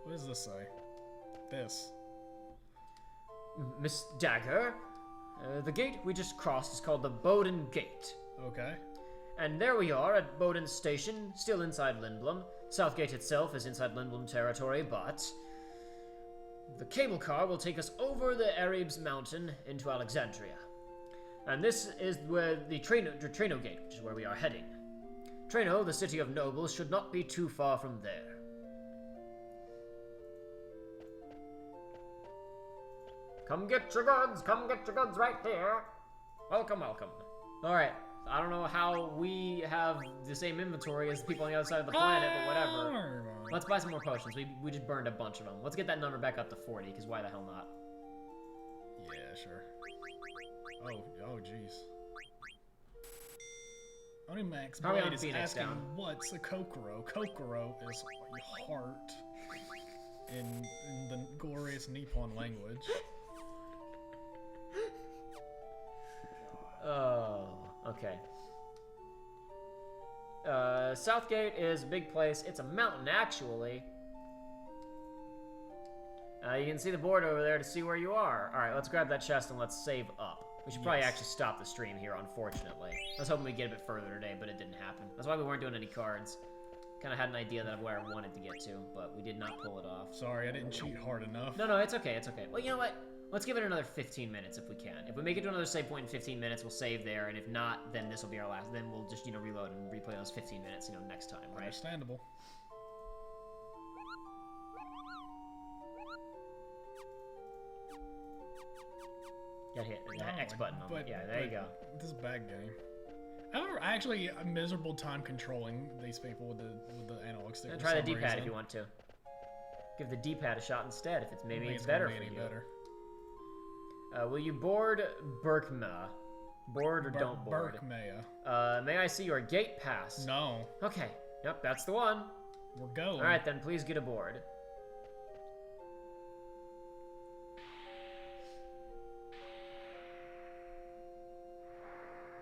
What does this say? This. Miss Dagger, the gate we just crossed is called the Bowden Gate. Okay. And there we are at Bowden Station, still inside Lindblum. Southgate itself is inside Lindblum territory, but... the cable car will take us over the Erebs Mountain into Alexandria. And this is where the Treno Gate, which is where we are heading. Treno, the city of nobles, should not be too far from there. Come get your goods right here. Welcome, welcome. Alright, I don't know how we have the same inventory as the people on the other side of the planet, but whatever. Let's buy some more potions. We just burned a bunch of them. Let's get that number back up to 40, because why the hell not? Yeah, sure. Oh, jeez. Onimax Blade is asking, what's a Kokoro? Kokoro is heart in the glorious Nippon language. Oh, okay. Southgate is a big place. It's a mountain, actually. You can see the board over there to see where you are. Alright, let's grab that chest and let's save up. We should probably actually stop the stream here, unfortunately. I was hoping we'd get a bit further today, but it didn't happen. That's why we weren't doing any cards. Kind of had an idea of where I wanted to get to, but we did not pull it off. Sorry, I didn't cheat hard enough. No, it's okay, it's okay. Well, you know what? Let's give it another 15 minutes if we can. If we make it to another save point in 15 minutes, we'll save there, and if not, then this will be our last. Then we'll just, reload and replay those 15 minutes, next time, right? Understandable. Gotta hit that X button on it. Yeah, there you go. This is a bad game. I actually a miserable time controlling these people with the analog stick. Try the D-pad if you want to. Give the D-pad a shot instead if it's it's better for you. Will you board Berkma? Board or don't board? Berkmaya. May I see your gate pass? No. Okay. Yep, that's the one. We're going. Alright then, please get aboard.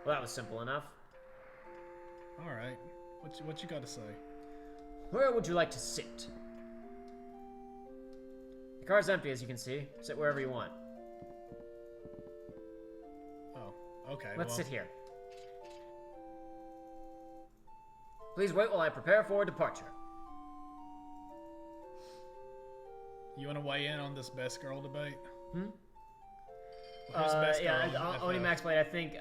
Well, that was simple enough. Alright. What you got to say? Where would you like to sit? The car's empty, as you can see. Sit wherever you want. Oh, okay. Let's sit here. Please wait while I prepare for departure. You want to weigh in on this best girl debate? Hmm? Who's best girl in Oni FF? Max Blade, I think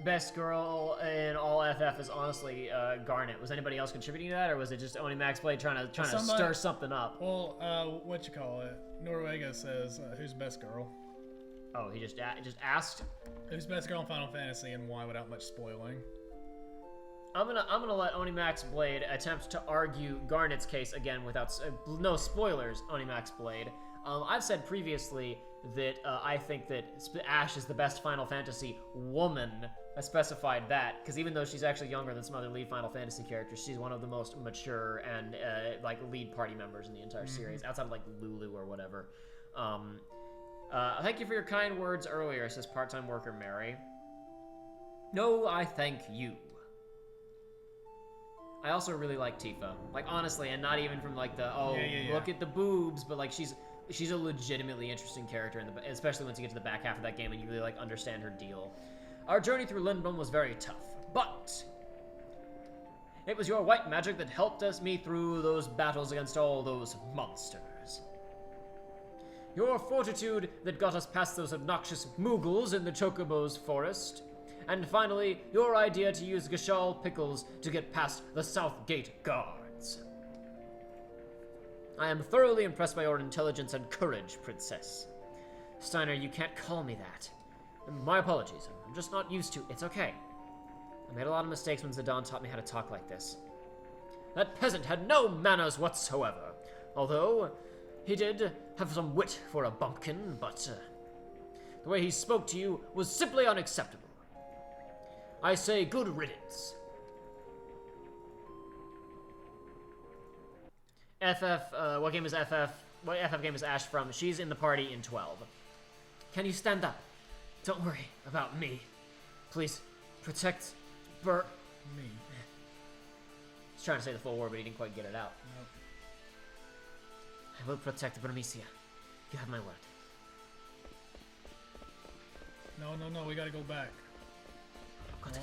best girl in all FF is honestly Garnet. Was anybody else contributing to that, or was it just Oni Max Blade trying to stir something up? Well, what you call it? Noruega says, who's best girl? Oh, he just asked. Who's best girl in Final Fantasy and why without much spoiling? I'm gonna let Oni Max Blade attempt to argue Garnet's case again without no spoilers. Oni Max Blade. I've said previously that I think that Ashe is the best Final Fantasy woman. I specified that because even though she's actually younger than some other lead Final Fantasy characters, she's one of the most mature and like lead party members in the entire series, outside of like Lulu or whatever. Thank you for your kind words earlier, says part-time worker Mary. No, I thank you. I also really like Tifa. Like, honestly, and not even from like the, look at the boobs, but like she's a legitimately interesting character, especially once you get to the back half of that game and you really like understand her deal. Our journey through Lindblum was very tough, but it was your white magic that helped me through those battles against all those monsters. Your fortitude that got us past those obnoxious Moogles in the Chocobo's forest. And finally, your idea to use Gashal pickles to get past the South Gate guards. I am thoroughly impressed by your intelligence and courage, Princess. Steiner, you can't call me that. My apologies. I'm just not used to. It's okay. I made a lot of mistakes when Zidane taught me how to talk like this. That peasant had no manners whatsoever. Although, he did have some wit for a bumpkin, but the way he spoke to you was simply unacceptable. I say good riddance. What game is FF? What FF game is Ashe from? She's in the party in 12. Can you stand up? Don't worry about me. Please, protect Me. He's trying to say the full word, but he didn't quite get it out. Nope. I will protect Burmecia. You have my word. No, we gotta go back.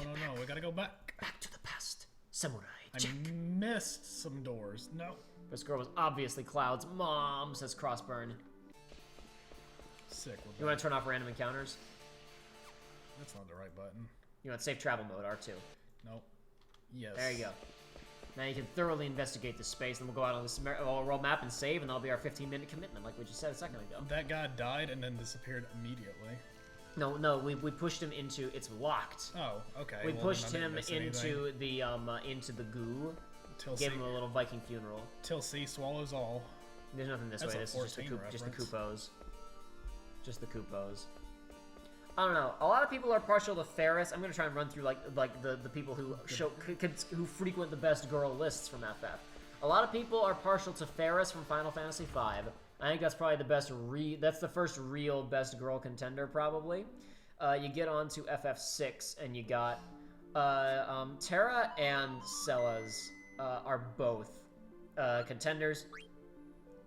No, we gotta go back. Back to the past. Samurai. I Check. missed some doors. No. This girl was obviously Cloud's mom, says Crossburn. Sick. You want to turn off random encounters? That's not the right button. You want safe travel mode, R2. Nope. Yes. There you go. Now you can thoroughly investigate the space, then we'll go out on this world map and save, and that'll be our 15-minute commitment, like we just said a second ago. That guy died and then disappeared immediately. No, we pushed him into, it's locked. Oh, okay. We pushed him into the goo. Gave him a little Viking funeral. Till C swallows all. There's nothing this way. This is just the Kupos. Just the Kupos. I don't know. A lot of people are partial to Ferris. I'm gonna try and run through like the people who who frequent the best girl lists from FF. A lot of people are partial to Ferris from Final Fantasy V. I think that's probably the best. That's the first real best girl contender, probably. You get on to FF6, and you got Terra and Celas are both contenders,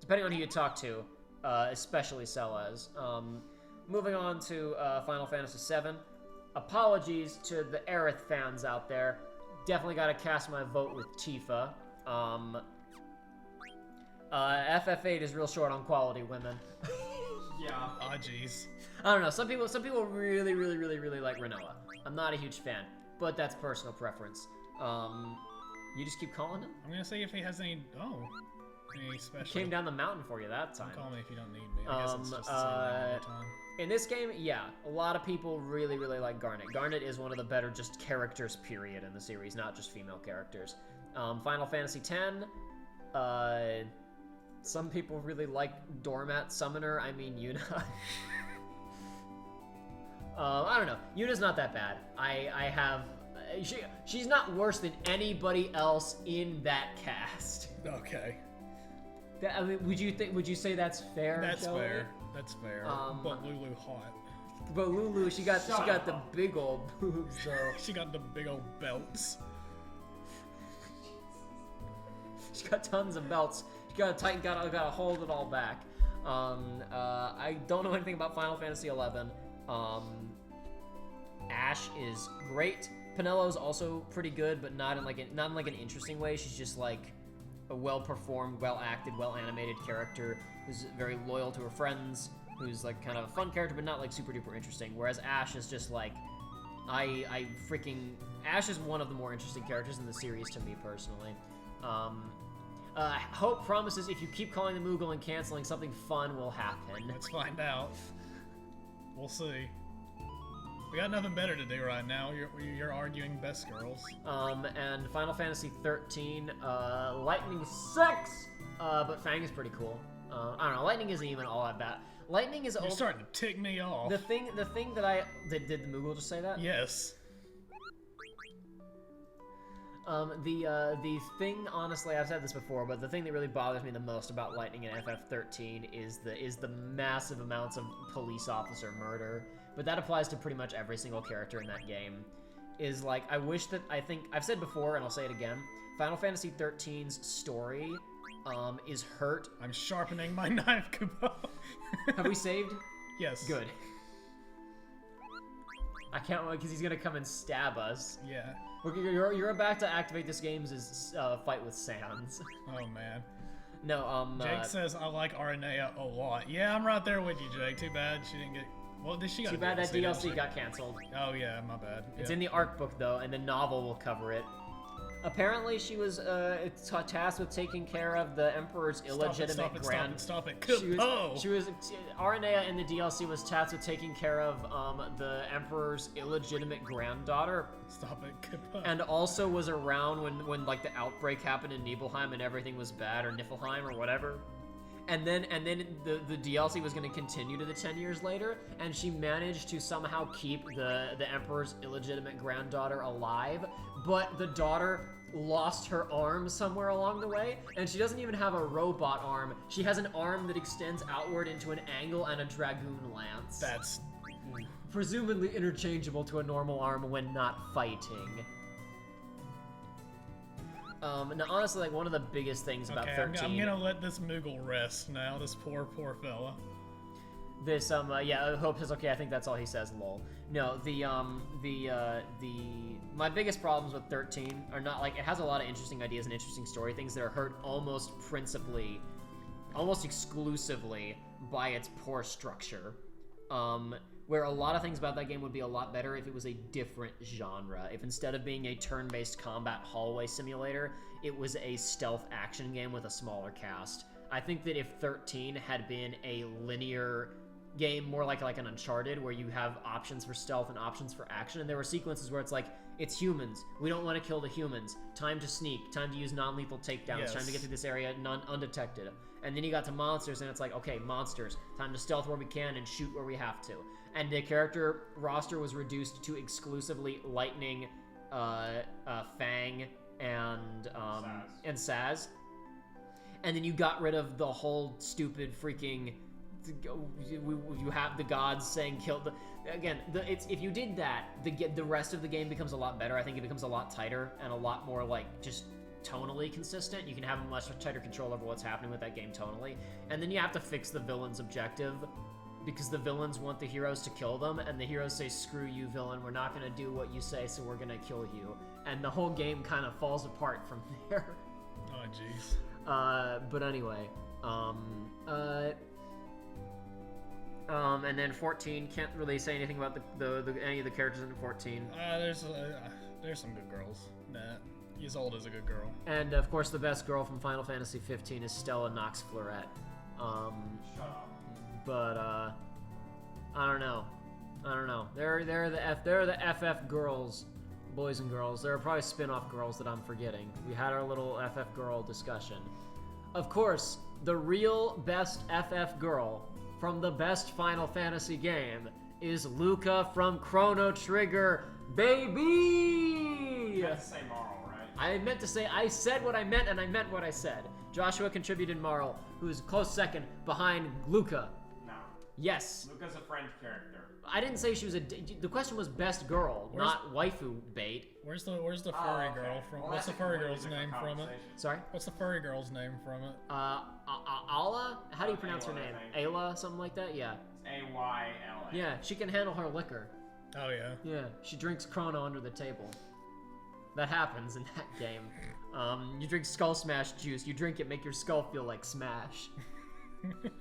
depending on who you talk to, especially Celas. Moving on to Final Fantasy VII. Apologies to the Aerith fans out there. Definitely got to cast my vote with Tifa. FF8 is real short on quality women. Yeah. Ah, jeez. I don't know. Some people really like Renoa. I'm not a huge fan, but that's personal preference. You just keep calling him? I'm gonna see if he has any. Any special. Came down the mountain for you that time. Call me if you don't need me. I guess it's just the same all the time. In this game, yeah, a lot of people really like Garnet. Garnet is one of the better just characters, period, in the series, not just female characters. Final Fantasy X. Some people really like Doormat Summoner. I mean, Yuna. I don't know. Yuna's not that bad. I have. She's not worse than anybody else in that cast. Okay. I mean, would you say that's fair? That's Joey? fair. That's fair. But Lulu hot. But Lulu, she got the big old boobs though. She got the big old belts. She got tons of belts. She got to hold it all back. I don't know anything about Final Fantasy XI. Ashe is great. Penello's also pretty good, but not in like an interesting way. She's just like a well-performed, well-acted, well-animated character who's very loyal to her friends, who's like kind of a fun character, but not like super duper interesting. Whereas Ash is just like, Ash is one of the more interesting characters in the series to me personally. Hope promises if you keep calling the Moogle and canceling, something fun will happen. Let's find out. We'll see. We got nothing better to do right now. You're arguing best girls. And Final Fantasy 13, Lightning sucks, but Fang is pretty cool. I don't know, Lightning isn't even all that bad. Lightning is. You're starting to tick me off. The thing that did the Moogle just say that? Yes. The thing, honestly, I've said this before, but the thing that really bothers me the most about Lightning and FF13 is the massive amounts of police officer murder. But that applies to pretty much every single character in that game. Is like, I think I've said before, and I'll say it again, Final Fantasy 13's story, is hurt. I'm sharpening my knife, Kubo. Have we saved? Yes. Good. I can't wait, because he's gonna come and stab us. Yeah. You're about to activate this game's fight with Sans. Oh, man. No, Jake says, I like Aranea a lot. Yeah, I'm right there with you, Jake. Too bad she didn't get... Well, did she got Too bad that DLC got canceled. Oh, yeah, my bad. It's in the art book, though, and the novel will cover it. Apparently, she was tasked with taking care of the Emperor's illegitimate grand... Stop it. She was Aranea in the DLC was tasked with taking care of the Emperor's illegitimate granddaughter. Stop it. And also was around when like the outbreak happened in Nibelheim and everything was bad, or Niflheim or whatever. And then the DLC was going to continue to the 10 years later, and she managed to somehow keep the Emperor's illegitimate granddaughter alive, but the daughter lost her arm somewhere along the way, and she doesn't even have a robot arm. She has an arm that extends outward into an angle and a dragoon lance. That's... presumably interchangeable to a normal arm when not fighting. Now, honestly, like, one of the biggest things about 13... I'm gonna let this Moogle rest now, this poor fella. This, yeah, Hope says, okay, I think that's all he says, lol. No, my biggest problems with 13 are not, like, it has a lot of interesting ideas and interesting story things that are hurt almost exclusively by its poor structure. Where a lot of things about that game would be a lot better if it was a different genre. If instead of being a turn-based combat hallway simulator, it was a stealth action game with a smaller cast. I think that if 13 had been a linear game, more like an Uncharted, where you have options for stealth and options for action, and there were sequences where it's like, it's humans, we don't want to kill the humans, time to sneak, time to use non-lethal takedowns, yes. Time to get through this area undetected. And then you got to monsters, and it's like, okay, monsters, time to stealth where we can and shoot where we have to. And the character roster was reduced to exclusively Lightning, Fang, and Saz. And then you got rid of the whole stupid freaking... You have the gods saying kill the... Again, if you did that, the rest of the game becomes a lot better. I think it becomes a lot tighter and a lot more, like, just tonally consistent. You can have much tighter control over what's happening with that game tonally. And then you have to fix the villain's objective, because the villains want the heroes to kill them, and the heroes say, screw you, villain, we're not going to do what you say, so we're going to kill you. And the whole game kind of falls apart from there. Oh, jeez. But anyway, and then 14, can't really say anything about any of the characters in 14. There's some good girls. Nah, Isolde's a good girl. And, of course, the best girl from Final Fantasy 15 is Stella Nox Fleuret. Shut up. But, I don't know. They're the FF girls, boys and girls. There are probably spin-off girls that I'm forgetting. We had our little FF girl discussion. Of course, the real best FF girl from the best Final Fantasy game is Luca from Chrono Trigger, baby! You have to say Marl, right? I said what I meant, and I meant what I said. Joshua contributed Marl, who is close second behind Luca. No. Yes. Luca's a French character. I didn't say she was the question was best girl, not waifu bait. Where's the furry girl from? Well, what's the furry girl's name from it? Sorry? What's the furry girl's name from it? Ala? How do you pronounce her name? Ayla, something like that? Yeah. It's A-Y-L-A. Yeah, she can handle her liquor. Oh, yeah. Yeah, she drinks Chrono under the table. That happens in that game. You drink Skull Smash juice. You drink it, make your skull feel like Smash.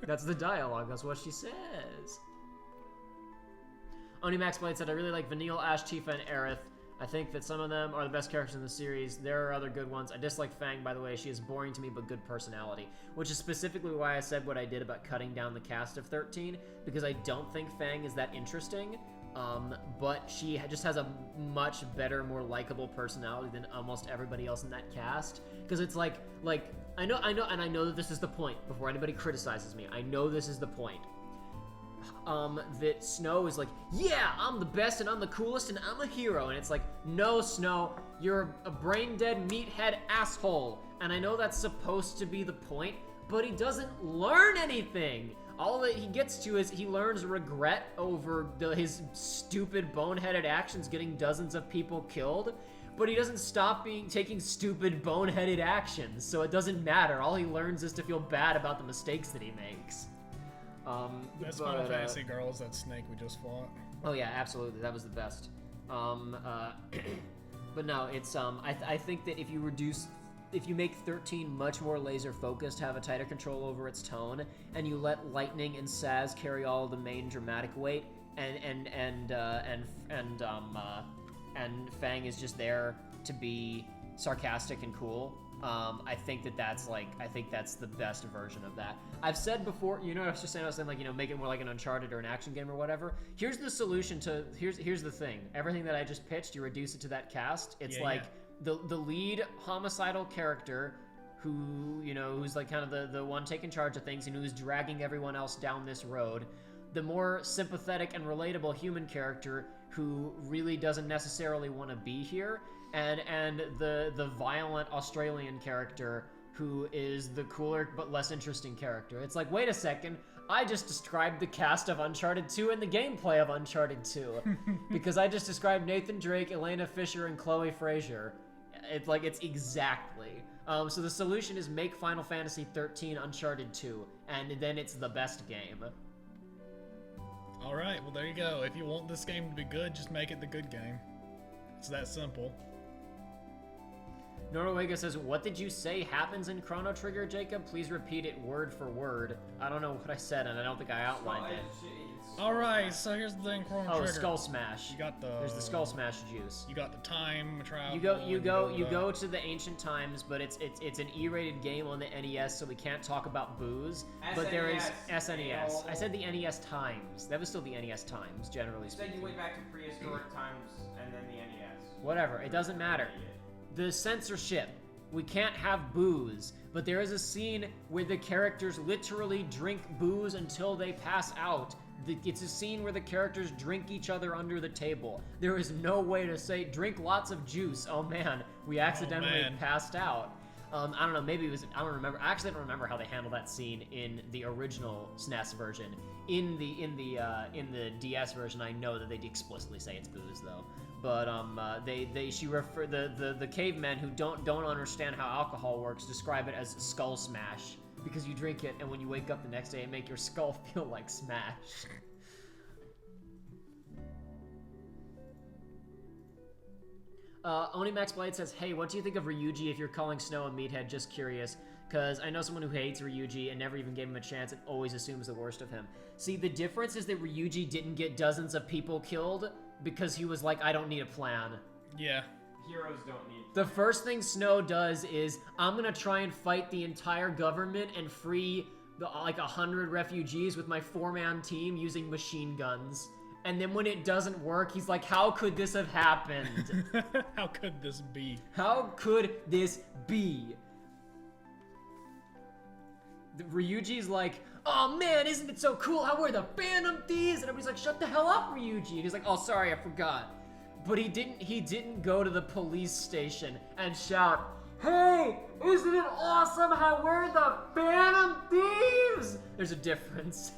That's the dialogue. That's what she says. Onimax Blade said, I really like Vanille, Ash, Tifa, and Aerith. I think that some of them are the best characters in the series. There are other good ones. I dislike Fang, by the way. She is boring to me, but good personality. Which is specifically why I said what I did about cutting down the cast of 13, because I don't think Fang is that interesting. But she just has a much better, more likable personality than almost everybody else in that cast. Because it's like, I know, and I know that this is the point, before anybody criticizes me. I know this is the point. That Snow is like, yeah, I'm the best and I'm the coolest and I'm a hero. And it's like, no, Snow, you're a brain-dead meathead asshole. And I know that's supposed to be the point, but he doesn't learn anything. All that he gets to is he learns regret over his stupid, boneheaded actions getting dozens of people killed, but he doesn't stop taking stupid, boneheaded actions, so it doesn't matter. All he learns is to feel bad about the mistakes that he makes. That's Final Fantasy Girls, that snake we just fought. Oh yeah, absolutely. That was the best. But no, it's, I think that if you make 13 much more laser focused, have a tighter control over its tone, and you let Lightning and Saz carry all the main dramatic weight, and Fang is just there to be sarcastic and cool. I think that's the best version of that. I've said before, I was saying like, make it more like an Uncharted or an action game or whatever. Here's the solution to, here's the thing. Everything that I just pitched, you reduce it to that cast. It's the lead homicidal character who's like kind of the one taking charge of things and who's dragging everyone else down this road. The more sympathetic and relatable human character who really doesn't necessarily want to be here, and the violent Australian character who is the cooler but less interesting character. It's like, wait a second, I just described the cast of Uncharted 2 and the gameplay of Uncharted 2. Because I just described Nathan Drake, Elena Fisher, and Chloe Frazier. It's exactly. So the solution is make Final Fantasy 13 Uncharted 2, and then it's the best game. Alright, well there you go. If you want this game to be good, just make it the good game. It's that simple. Noruega says, what did you say happens in Chrono Trigger, Jacob? Please repeat it word for word. I don't know what I said, and I don't think I outlined it. Alright, so here's the thing, Chrono Trigger. Oh, Skull Smash. You got There's the Skull Smash juice. You got the time travel. You go to the ancient times, but it's an E-rated game on the NES, so we can't talk about booze. But there is SNES. I said the NES times. That was still the NES times, generally speaking. You said you went back to prehistoric times and then the NES. Whatever, it doesn't matter. The censorship. We can't have booze, but there is a scene where the characters literally drink booze until they pass out. It's a scene where the characters drink each other under the table. There is no way to say, drink lots of juice. Oh man, we accidentally passed out. I don't know, maybe it was, I don't remember. I actually don't remember how they handled that scene in the original SNES version. In the DS version, I know that they explicitly say it's booze though. But the cavemen who don't understand how alcohol works describe it as skull smash, because you drink it and when you wake up the next day, it make your skull feel like smash. Onimax Blade says, hey, what do you think of Ryuji if you're calling Snow a meathead? Just curious, because I know someone who hates Ryuji and never even gave him a chance and always assumes the worst of him. See, the difference is that Ryuji didn't get dozens of people killed because he was like, I don't need a plan. Yeah. Heroes don't need The first thing Snow does is, I'm gonna try and fight the entire government and free like 100 refugees with my 4-man team using machine guns. And then when it doesn't work, he's like, how could this have happened? How could this be? How could this be? Ryuji's like, oh man, isn't it so cool how we're the Phantom Thieves? And everybody's like, shut the hell up, Ryuji. And he's like, oh, sorry, I forgot. But he didn't go to the police station and shout, hey, isn't it awesome how we're the Phantom Thieves? There's a difference.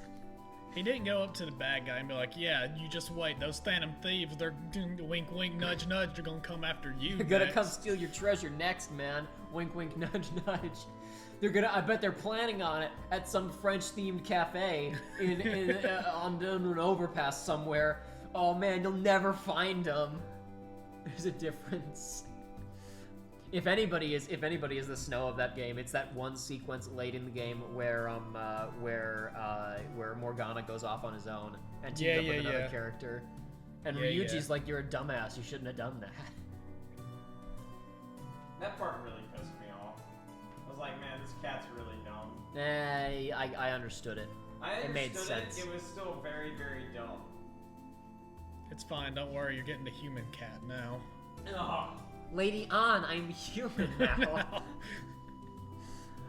He didn't go up to the bad guy and be like, yeah, you just wait, those Phantom Thieves, they're doing the wink, wink, nudge, nudge, they're gonna come after you. They're gonna come steal your treasure next, man. Wink, wink, nudge, nudge. I bet they're planning on it at some French-themed cafe on an overpass somewhere. Oh man, you'll never find them. There's a difference. If anybody is the Snow of that game, it's that one sequence late in the game where Morgana goes off on his own and teams up with another character, and Ryuji's like, "You're a dumbass. You shouldn't have done that." That part really pissed me off. I was like, man, this cat's really dumb. I understood it. It made sense. It was still very, very dumb. It's fine. Don't worry. You're getting the human cat now. Ugh. Lady An, I'm human now.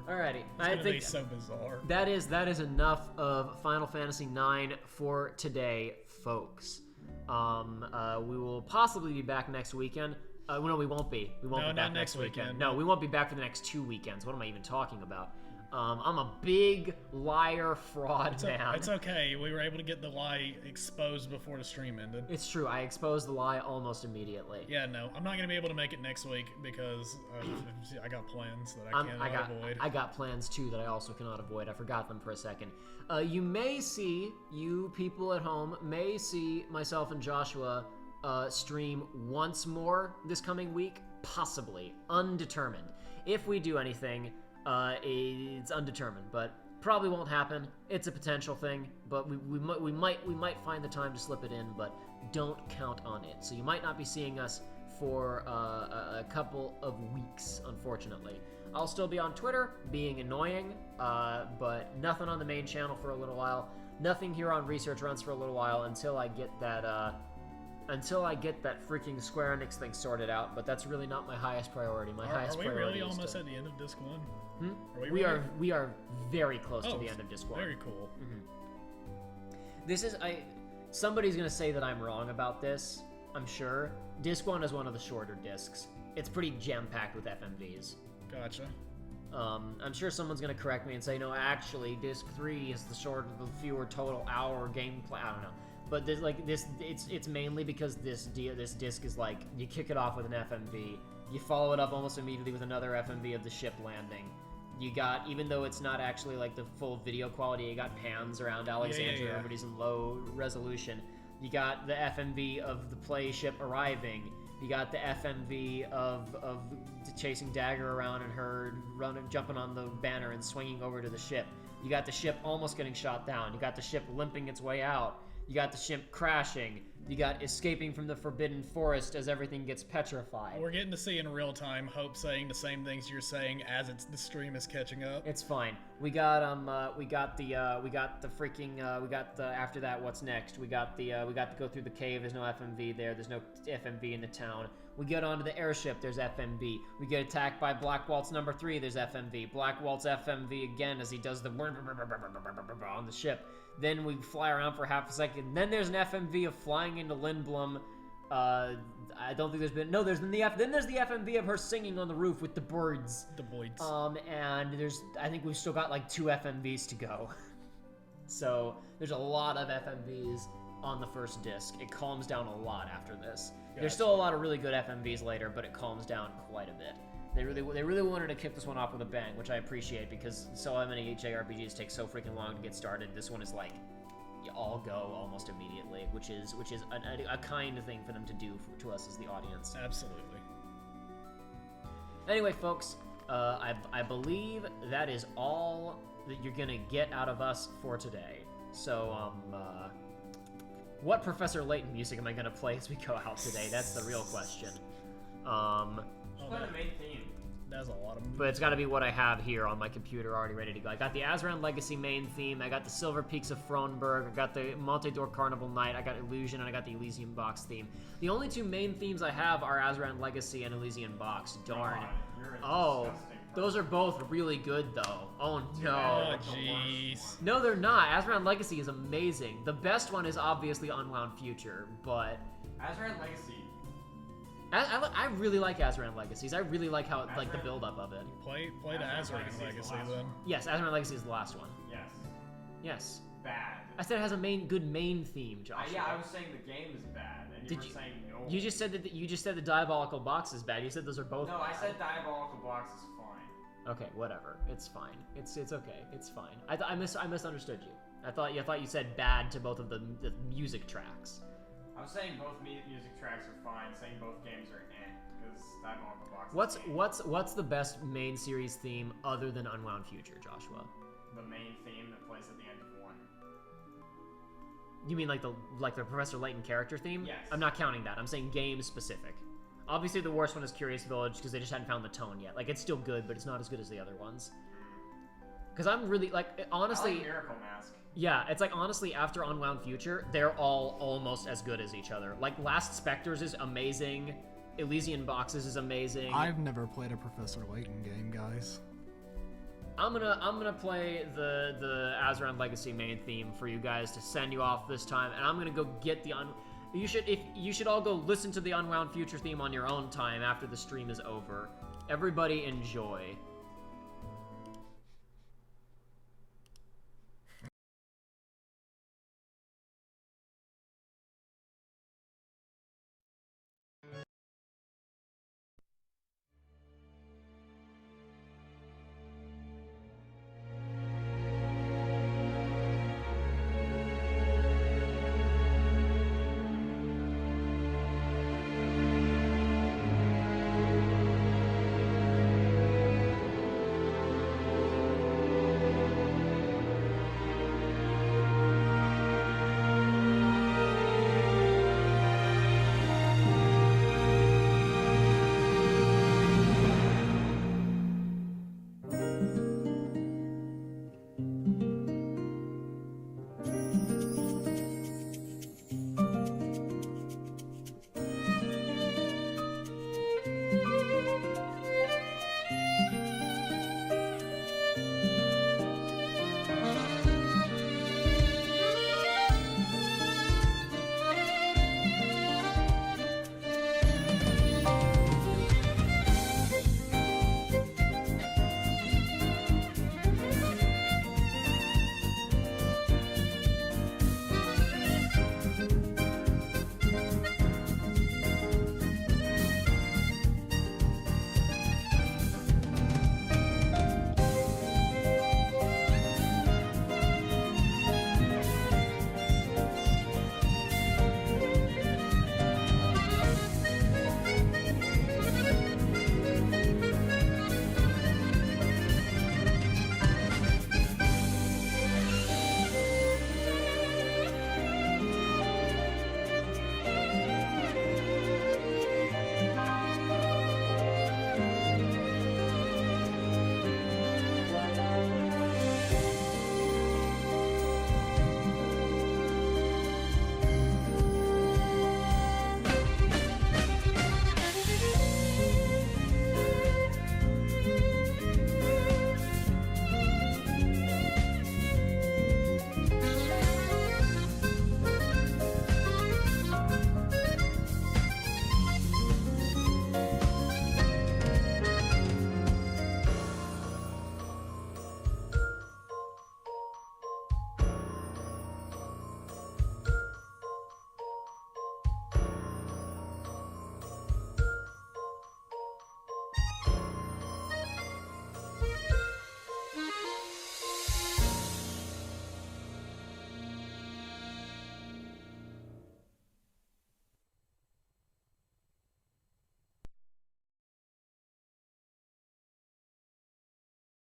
Alrighty, I think be so bizarre. That is enough of Final Fantasy IX for today, folks. We will possibly be back next weekend. No, we won't be. We won't be back next weekend. No, we won't be back for the next 2 weekends. What am I even talking about? I'm a big liar fraud man. It's okay. We were able to get the lie exposed before the stream ended. It's true. I exposed the lie almost immediately. Yeah, no. I'm not going to be able to make it next week because I got plans that I cannot avoid. I got plans too that I also cannot avoid. I forgot them for a second. You people at home may see myself and Joshua stream once more this coming week. Possibly. Undetermined. If we do anything... it's undetermined, but probably won't happen. It's a potential thing, but we might find the time to slip it in, but don't count on it. So you might not be seeing us for a couple of weeks, unfortunately. I'll still be on Twitter, being annoying, but nothing on the main channel for a little while. Nothing here on Research Runs for a little while until I get that freaking Square Enix thing sorted out, but that's really not my highest priority. My highest priority is Are we really almost at the end of Disc 1? We are very close to the end of Disc 1. Very cool. This is somebody's gonna say that I'm wrong about this. I'm sure. Disc 1 is one of the shorter discs. It's pretty jam-packed with FMVs. Gotcha. I'm sure someone's gonna correct me and say, no, actually, Disc 3 is the fewer total hour gameplay. I don't know. But it's mainly because this disc is like, you kick it off with an FMV, you follow it up almost immediately with another FMV of the ship landing. You got, even though it's not actually like the full video quality, you got pans around Alexandria, everybody's in low resolution. You got the FMV of the play ship arriving. You got the FMV of chasing Dagger around and her jumping on the banner and swinging over to the ship. You got the ship almost getting shot down. You got the ship limping its way out. You got the ship crashing. You got escaping from the Forbidden Forest as everything gets petrified. We're getting to see in real time Hope saying the same things you're saying as the stream is catching up. It's fine. We got after that, what's next? We got to go through the cave. There's no FMV there. There's no FMV in the town. We get onto the airship. There's FMV. We get attacked by Black Waltz number 3. There's FMV. Black Waltz FMV again as he does the on the ship. Then we fly around for half a second. Then there's an FMV of flying into Lindblum. I don't think there's been... No, then there's the FMV of her singing on the roof with the birds. The boys. And I think we've still got like 2 FMVs to go. So there's a lot of FMVs on the first disc. It calms down a lot after this. Gotcha. There's still a lot of really good FMVs later, but it calms down quite a bit. They really wanted to kick this one off with a bang, which I appreciate because so many JRPGs take so freaking long to get started. This one is like, you all go almost immediately, which is a kind thing for them to do to us as the audience. Absolutely. Anyway, folks, I believe that is all that you're gonna get out of us for today. So, what Professor Layton music am I gonna play as we go out today? That's the real question. Play the main theme. That's a lot of... But it's got to be what I have here on my computer already ready to go. I got the Azran Legacy main theme, I got the Silver Peaks of Fronberg, I got the Montedor Carnival Night, I got Illusion, and I got the Elysian Box theme. The only 2 main themes I have are Azran Legacy and Elysian Box. Darn. Oh, those are both really good, though. Oh, no. Oh, jeez. No, they're not. Azran Legacy is amazing. The best one is obviously Unwound Future, but... Azran Legacy. I really like Azran Legacies. I really like how the build up of it. Play the Azran Legacy then. Yes, Azran Legacy is the last one. Yes. Yes. Bad. I said it has a good main theme, Josh. Yeah, I was saying the game is bad, and you were saying no. You just said the Diabolical Box is bad. You said those are both. No, bad. I said Diabolical Box is fine. Okay, whatever. It's fine. It's okay. It's fine. I misunderstood you. I thought you said bad to both of the music tracks. I'm saying both music tracks are fine. Saying both games are because I bought the box. What's the best main series theme other than Unwound Future, Joshua? The main theme that plays at the end of 1. You mean like the Professor Layton character theme? Yes. I'm not counting that. I'm saying game specific. Obviously, the worst one is Curious Village because they just hadn't found the tone yet. Like, it's still good, but it's not as good as the other ones. Because I'm really, like, honestly... I like Miracle Mask. Yeah, it's like, honestly, after Unwound Future, they're all almost as good as each other. Like, Last Spectres is amazing. Elysian Boxes is amazing. I've never played a Professor Layton game, guys. I'm gonna play the Azeroth Legacy main theme for you guys to send you off this time, and I'm gonna go get the You should all go listen to the Unwound Future theme on your own time after the stream is over. Everybody enjoy.